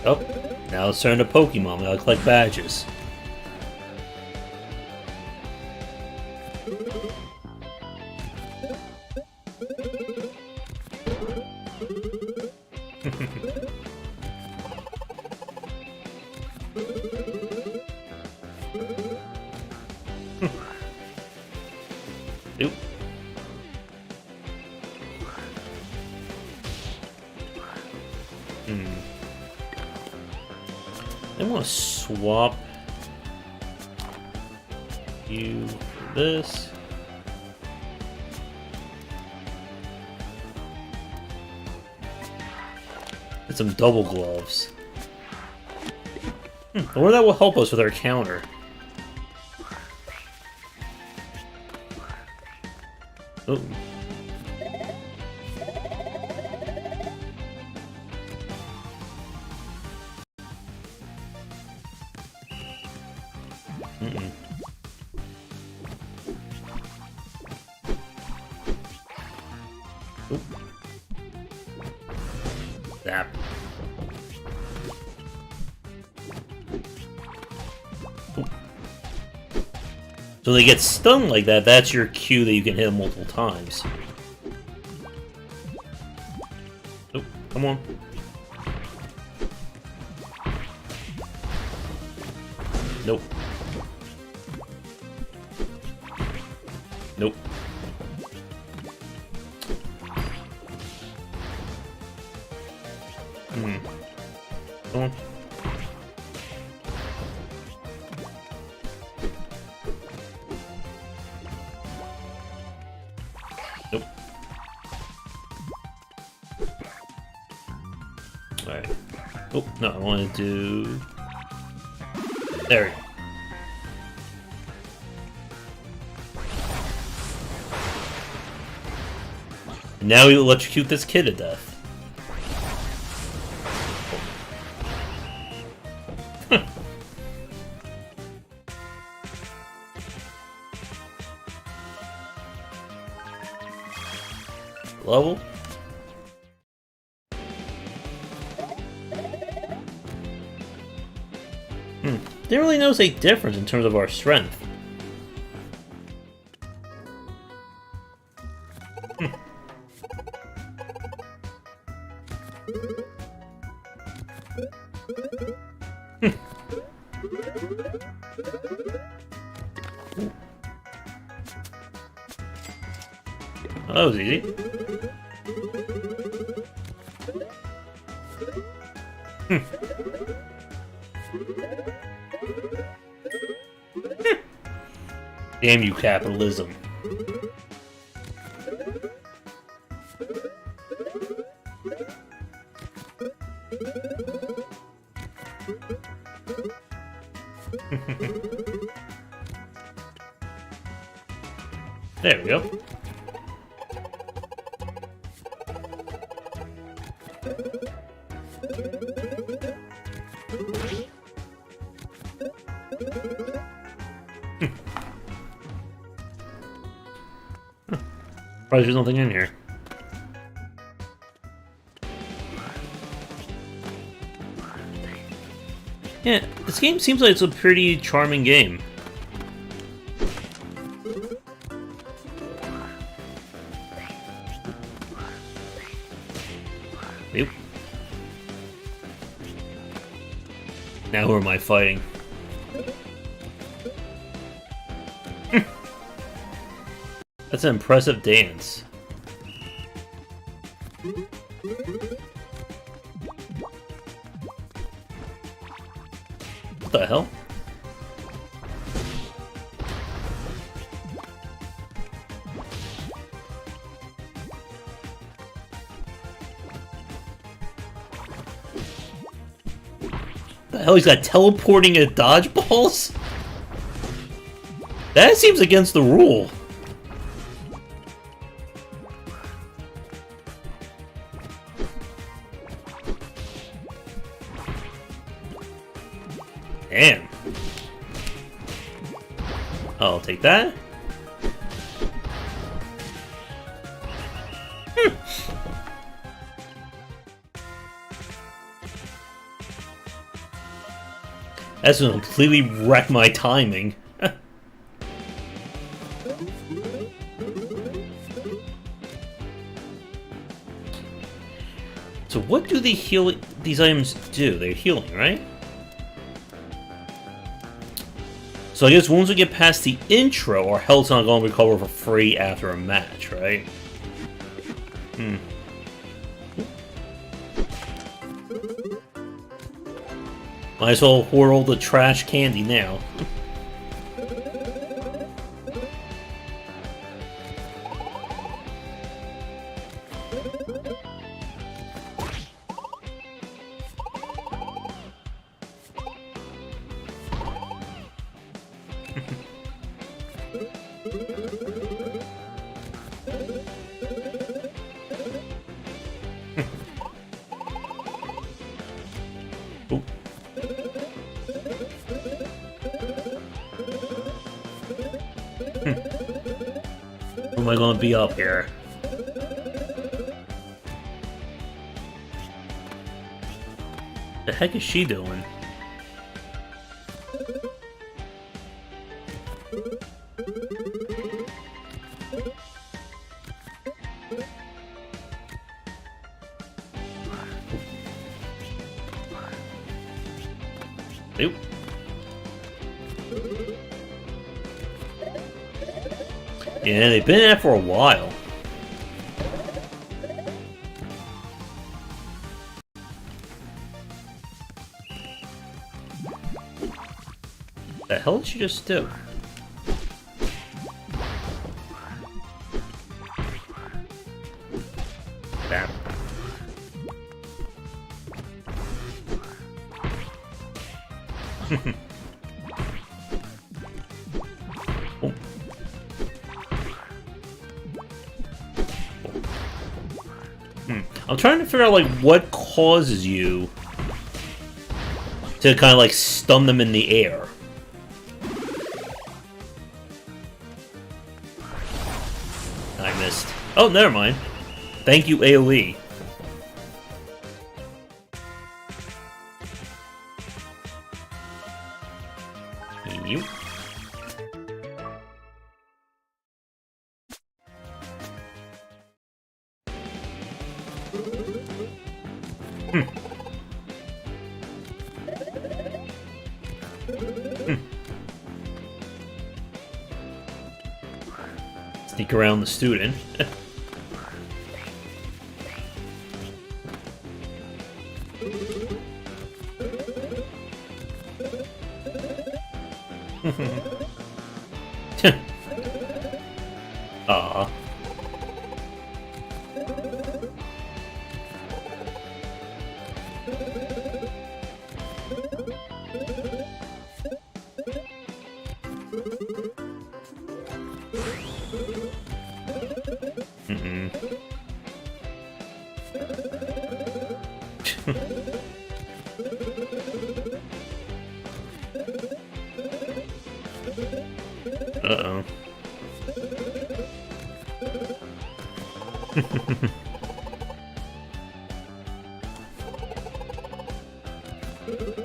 Oh, now let's turn to Pokemon. We gotta collect badges. Oop. I want to swap you for this. And some double gloves. I wonder if that will help us with our counter. Oh. Mm-mm. Oh. Zap. Oh. So they get stunned like that, that's your cue that you can hit them multiple times. Oh, come on. Nope. Nope. Come on. Nope. Alright. Oh, no, I want to do... There we go. Now we electrocute this kid to death. Level? Didn't really notice a difference in terms of our strength. Oh, that was easy. Damn you, capitalism. There we go. Probably there's nothing in here. Yeah, this game seems like it's a pretty charming game. Nope. Now who am I fighting? That's an impressive dance. What the hell? The hell, he's got teleporting at dodgeballs? That seems against the rule. Damn. I'll take that. That's gonna completely wreck my timing. So what do these items do? They're healing, right? So I guess once we get past the intro, our health's not going to recover for free after a match, right? Might as well hoard all the trash candy now. Oop. Who am I gonna be up here? The heck is she doing? Nope. Yeah, they've been at it for a while. The hell did she just do? Damn. Oh. I'm trying to figure out, like, what causes you to kind of, like, stun them in the air. I missed. Oh, never mind. Thank you, AoE. You. Sneak around the student. Aw. Uh-oh.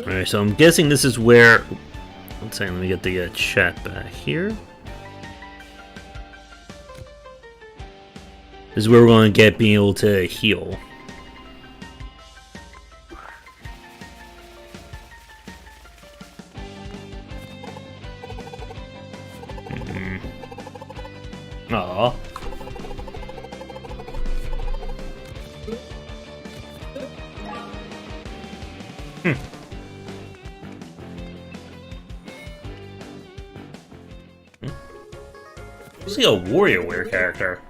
Alright, so I'm guessing this is where... One second, let me get the chat back here. This is where we're going to get being able to heal. Aww. Looks like a WarioWare character.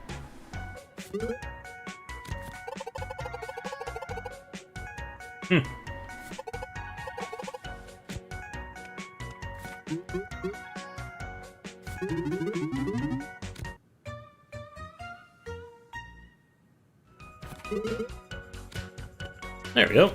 There we go.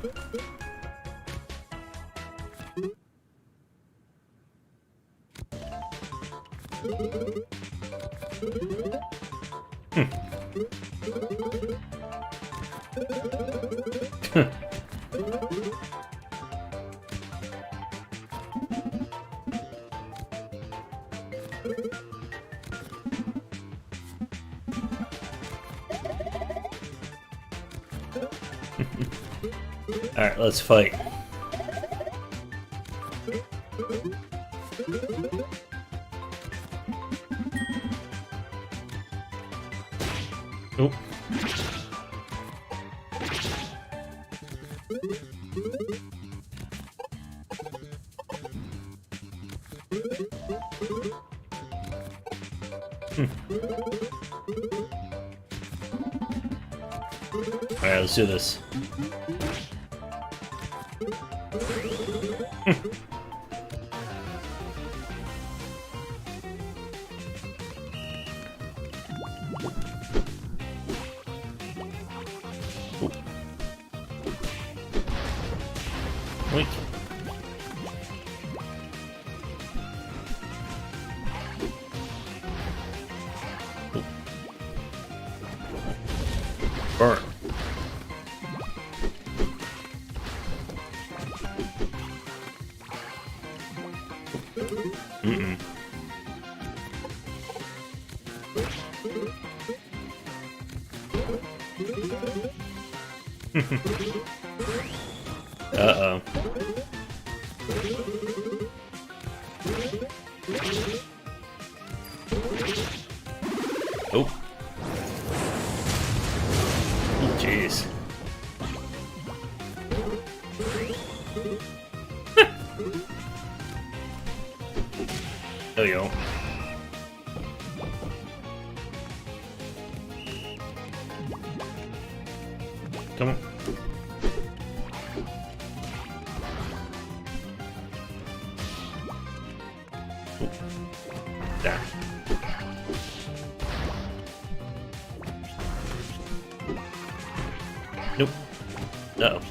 Alright, let's fight. Oh. Alright, let's do this. Wait. Burn. Uh-oh. Oh. Jeez. There you go. Come on. There. Nope. Uh-oh.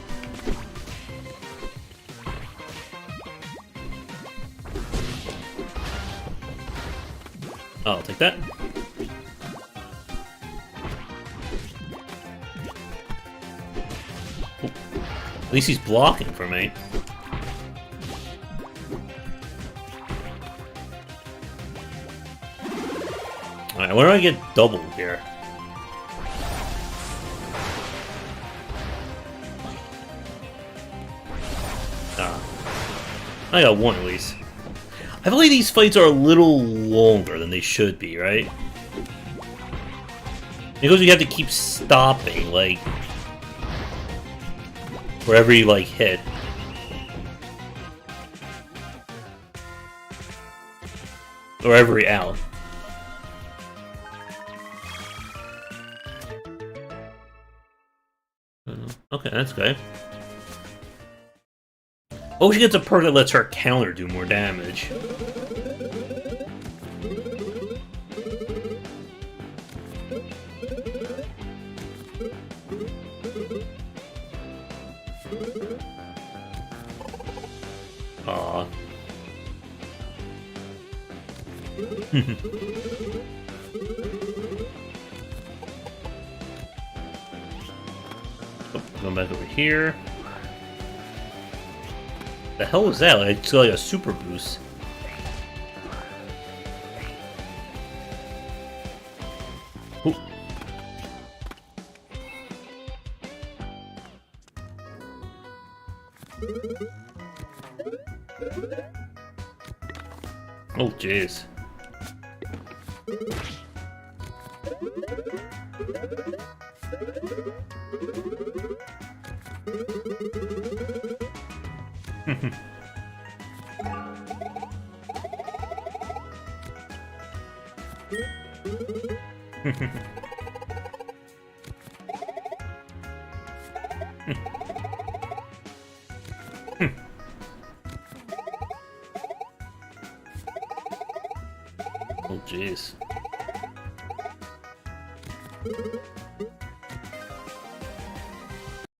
I'll take that. Oop. At least he's blocking for me. Alright, where do I get double here? I got one at least. I believe these fights are a little longer than they should be, right? Because you have to keep stopping, like, for every, like, hit. Or every out. Okay, that's good. Oh, she gets a perk that lets her counter do more damage. Aw. Oh, going back over here. The hell was that? Like, it's like a super boost. Ooh. Oh, jeez. Oh, jeez.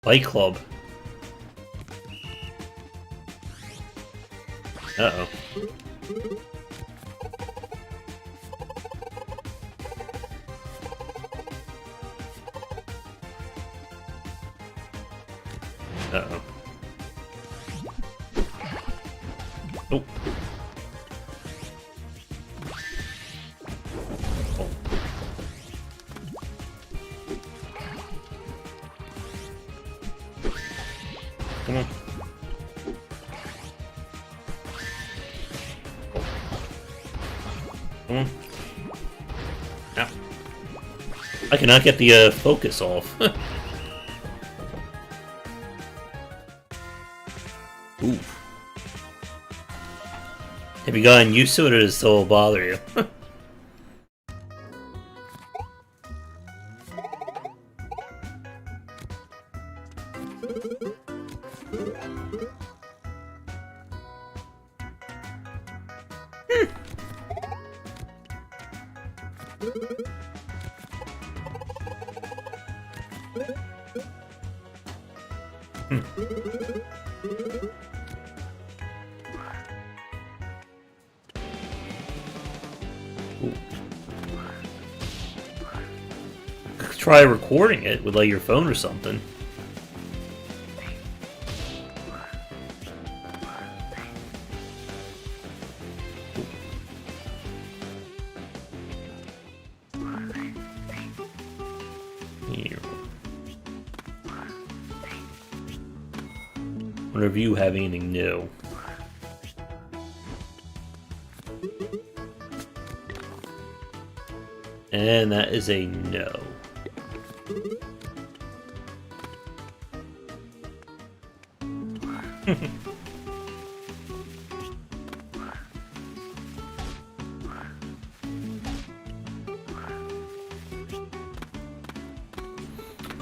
Fight Club. Uh-oh. Uh-oh. Oh. Oh. Come on. Come on. Ow. I cannot get the focus off. Oof. Have you gotten used to it, or does it still bother you? try recording it with like your phone or something. Here. Wonder if you have anything new. And that is a no.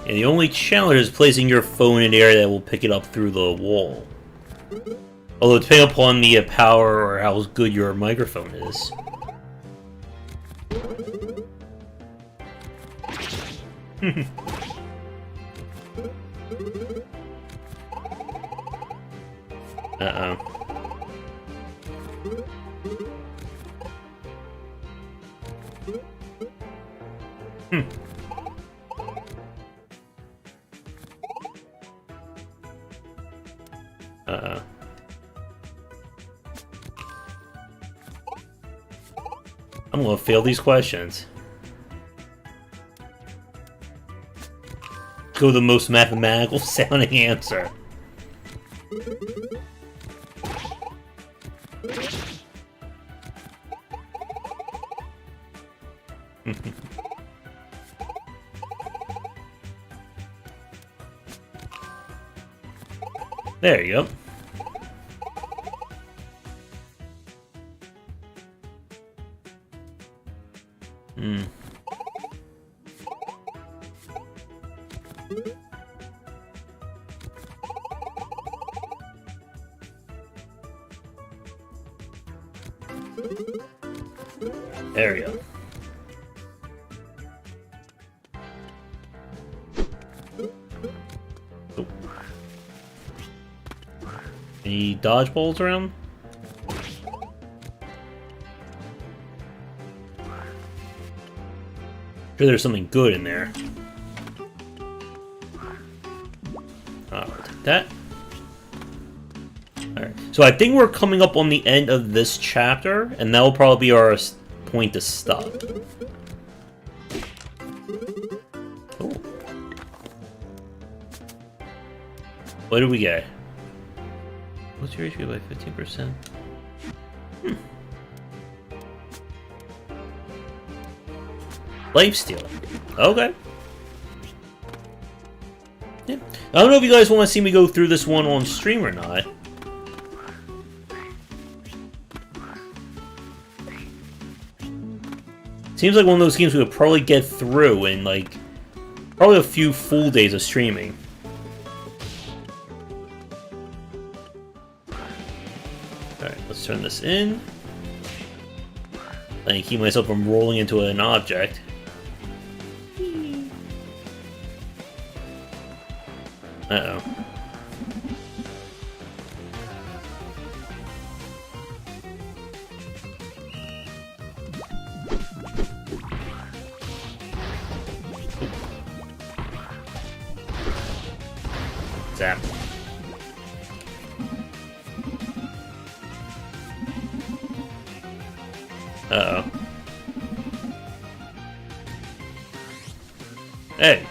And the only challenge is placing your phone in an area that will pick it up through the wall. Although depending upon the power or how good your microphone is. Uh-oh. Uh-oh. I'm gonna fail these questions. Go the most mathematical sounding answer. There you go. There we go. Oh. Any dodgeballs around? Sure, there's something good in there. I'll take that. Alright, so I think we're coming up on the end of this chapter, and that'll probably be our point to stop. Oh. What did we get? What's your HP by 15%? Lifesteal. Okay. Yeah. I don't know if you guys want to see me go through this one on stream or not. Seems like one of those games we would probably get through in, like, probably a few full days of streaming. Alright, let's turn this in. I can keep myself from rolling into an object. Uh-oh. Zap. Uh-oh. Hey.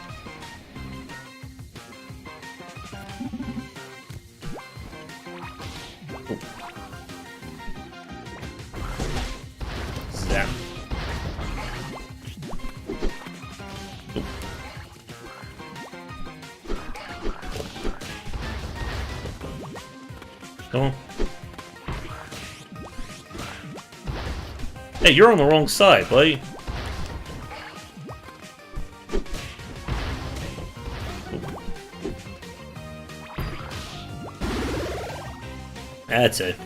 Zap. Come on. Hey, you're on the wrong side, buddy. That's it.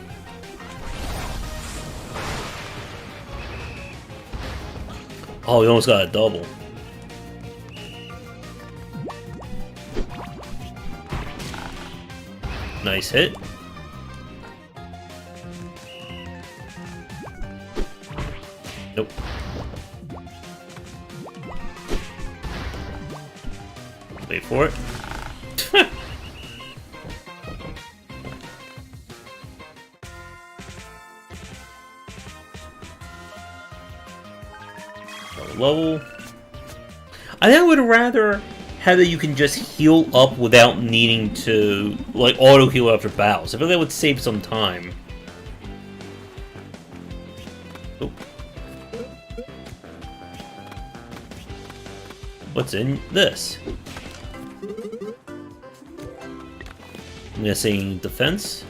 Oh, we almost got a double. Nice hit. Nope. Wait for it. Level. I think I would rather have that you can just heal up without needing to, like, auto-heal after battles. I feel that would save some time. Oh. What's in this? I'm guessing defense?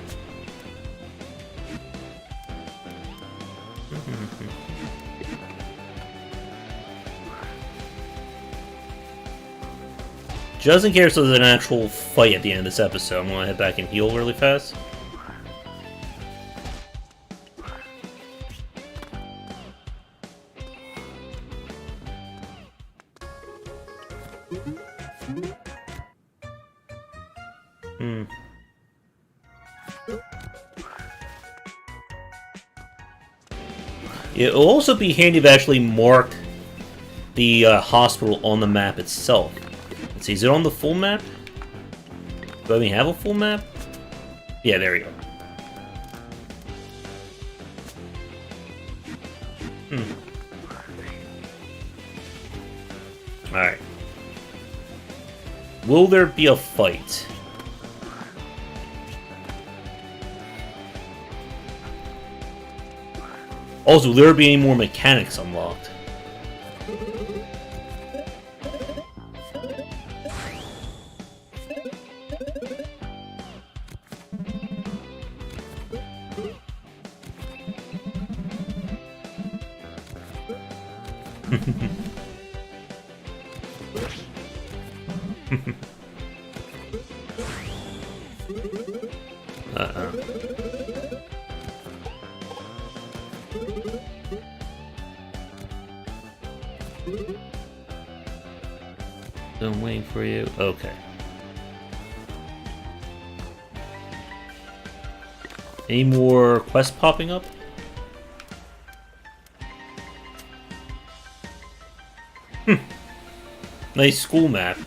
Just in case there's an actual fight at the end of this episode, I'm gonna head back and heal really fast. It'll also be handy to actually mark the hospital on the map itself. Let's see, is it on the full map? Do I even have a full map? Yeah, there we go. Alright. Will there be a fight? Also, will there be any more mechanics unlocked? I'm waiting for you. Okay. Any more quests popping up? Nice school map.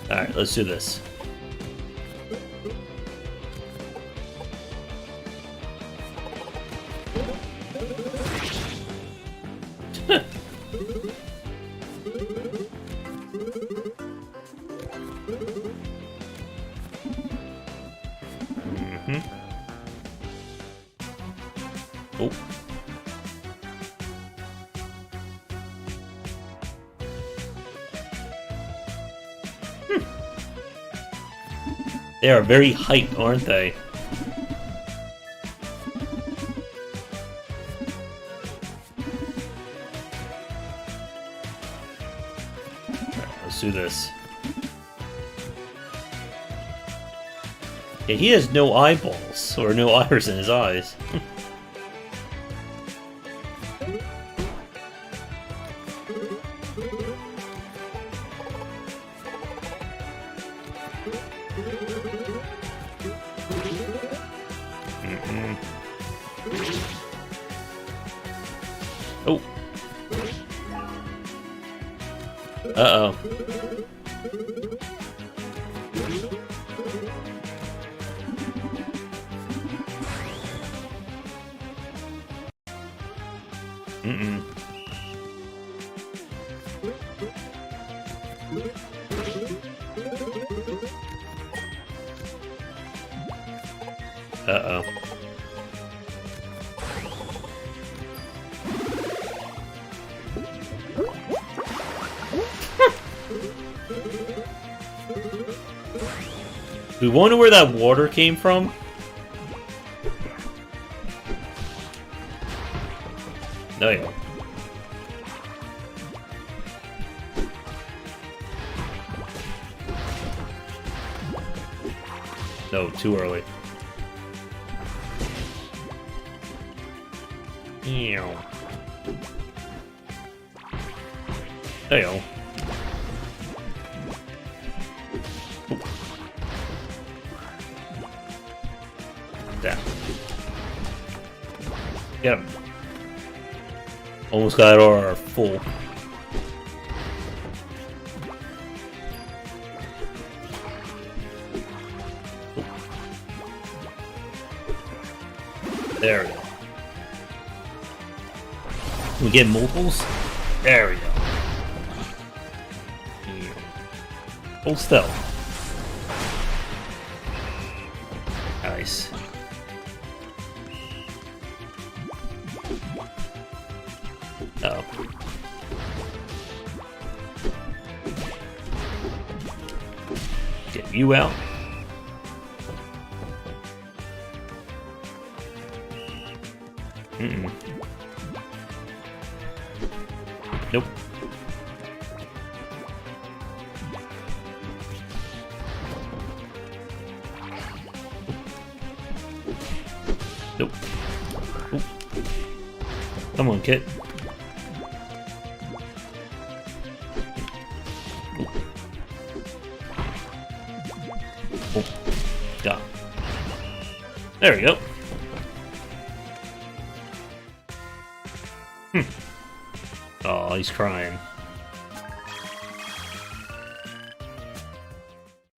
Alright, let's do this. Oh. They are very hyped, aren't they? Alright, let's do this. Yeah, he has no eyeballs, or no iris in his eyes. Oh. Uh-oh. Uh-oh. We wonder where that water came from? No, yeah. No, too early. Ew. There you go. Down. Get him. Almost got our full. There we go. We get multiples? There we go. Hold still. Nice. Oh. Get you out. Nope. Nope. Oop. Come on, kid. Yeah. There we go. Oh, he's crying.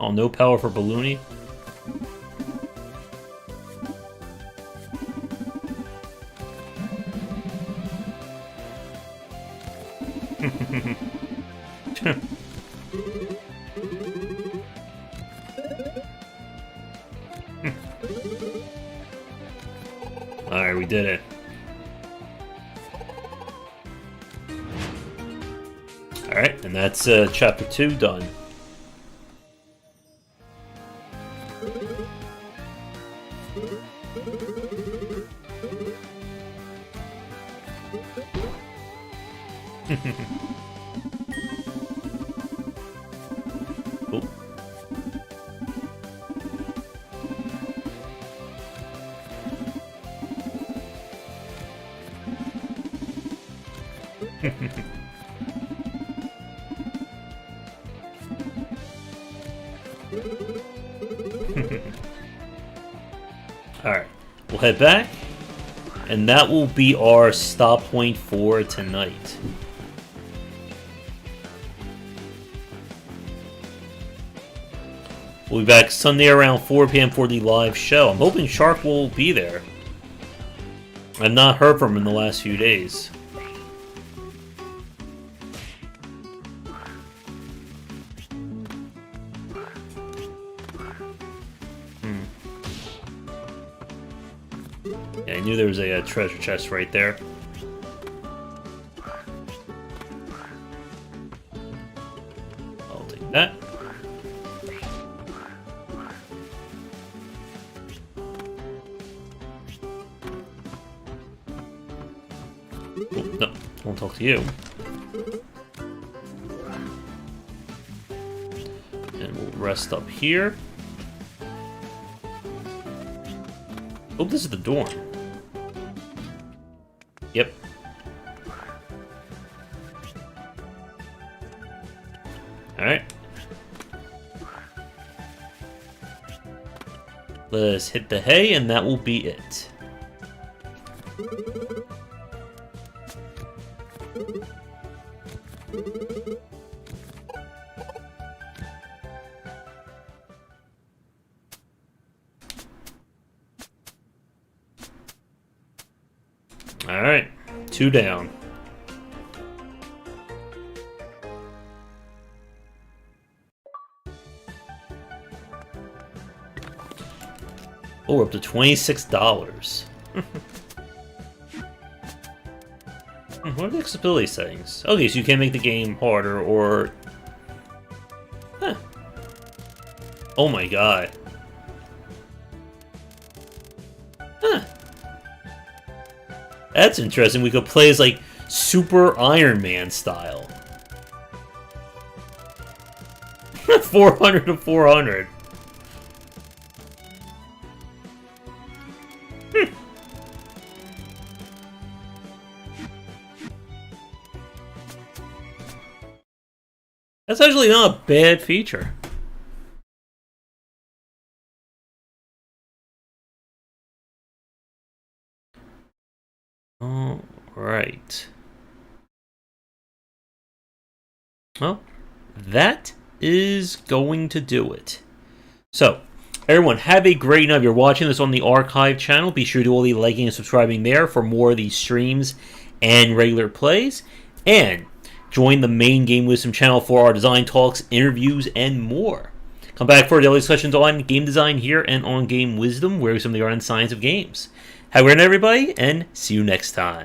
Oh, no power for Balloony? Alright, we did it. Alright, and that's chapter 2 done. Cool. Alright, we'll head back, and that will be our stop point for tonight. We'll be back Sunday around 4 p.m. for the live show. I'm hoping Shark will be there. I've not heard from him in the last few days. Yeah, I knew there was a treasure chest right there. I'll take that. Oh, no, I won't talk to you. And we'll rest up here. Oh, this is the dorm. Yep. Alright. Let's hit the hay, and that will be it. Alright, 2 down. Oh, we're up to $26. What are the accessibility settings? Okay, so you can make the game harder or... Huh. Oh my god. Huh. That's interesting. We could play as, like, Super Iron Man style. 400 to 400. That's actually not a bad feature. All right. Well, that is going to do it. So, everyone, have a great night. If you're watching this on the archive channel, be sure to do all the liking and subscribing there for more of these streams and regular plays. And join the main Game Wisdom channel for our design talks, interviews, and more. Come back for daily discussions on game design here and on Game Wisdom, where some of the art and science of games. Have a great night, everybody, and see you next time.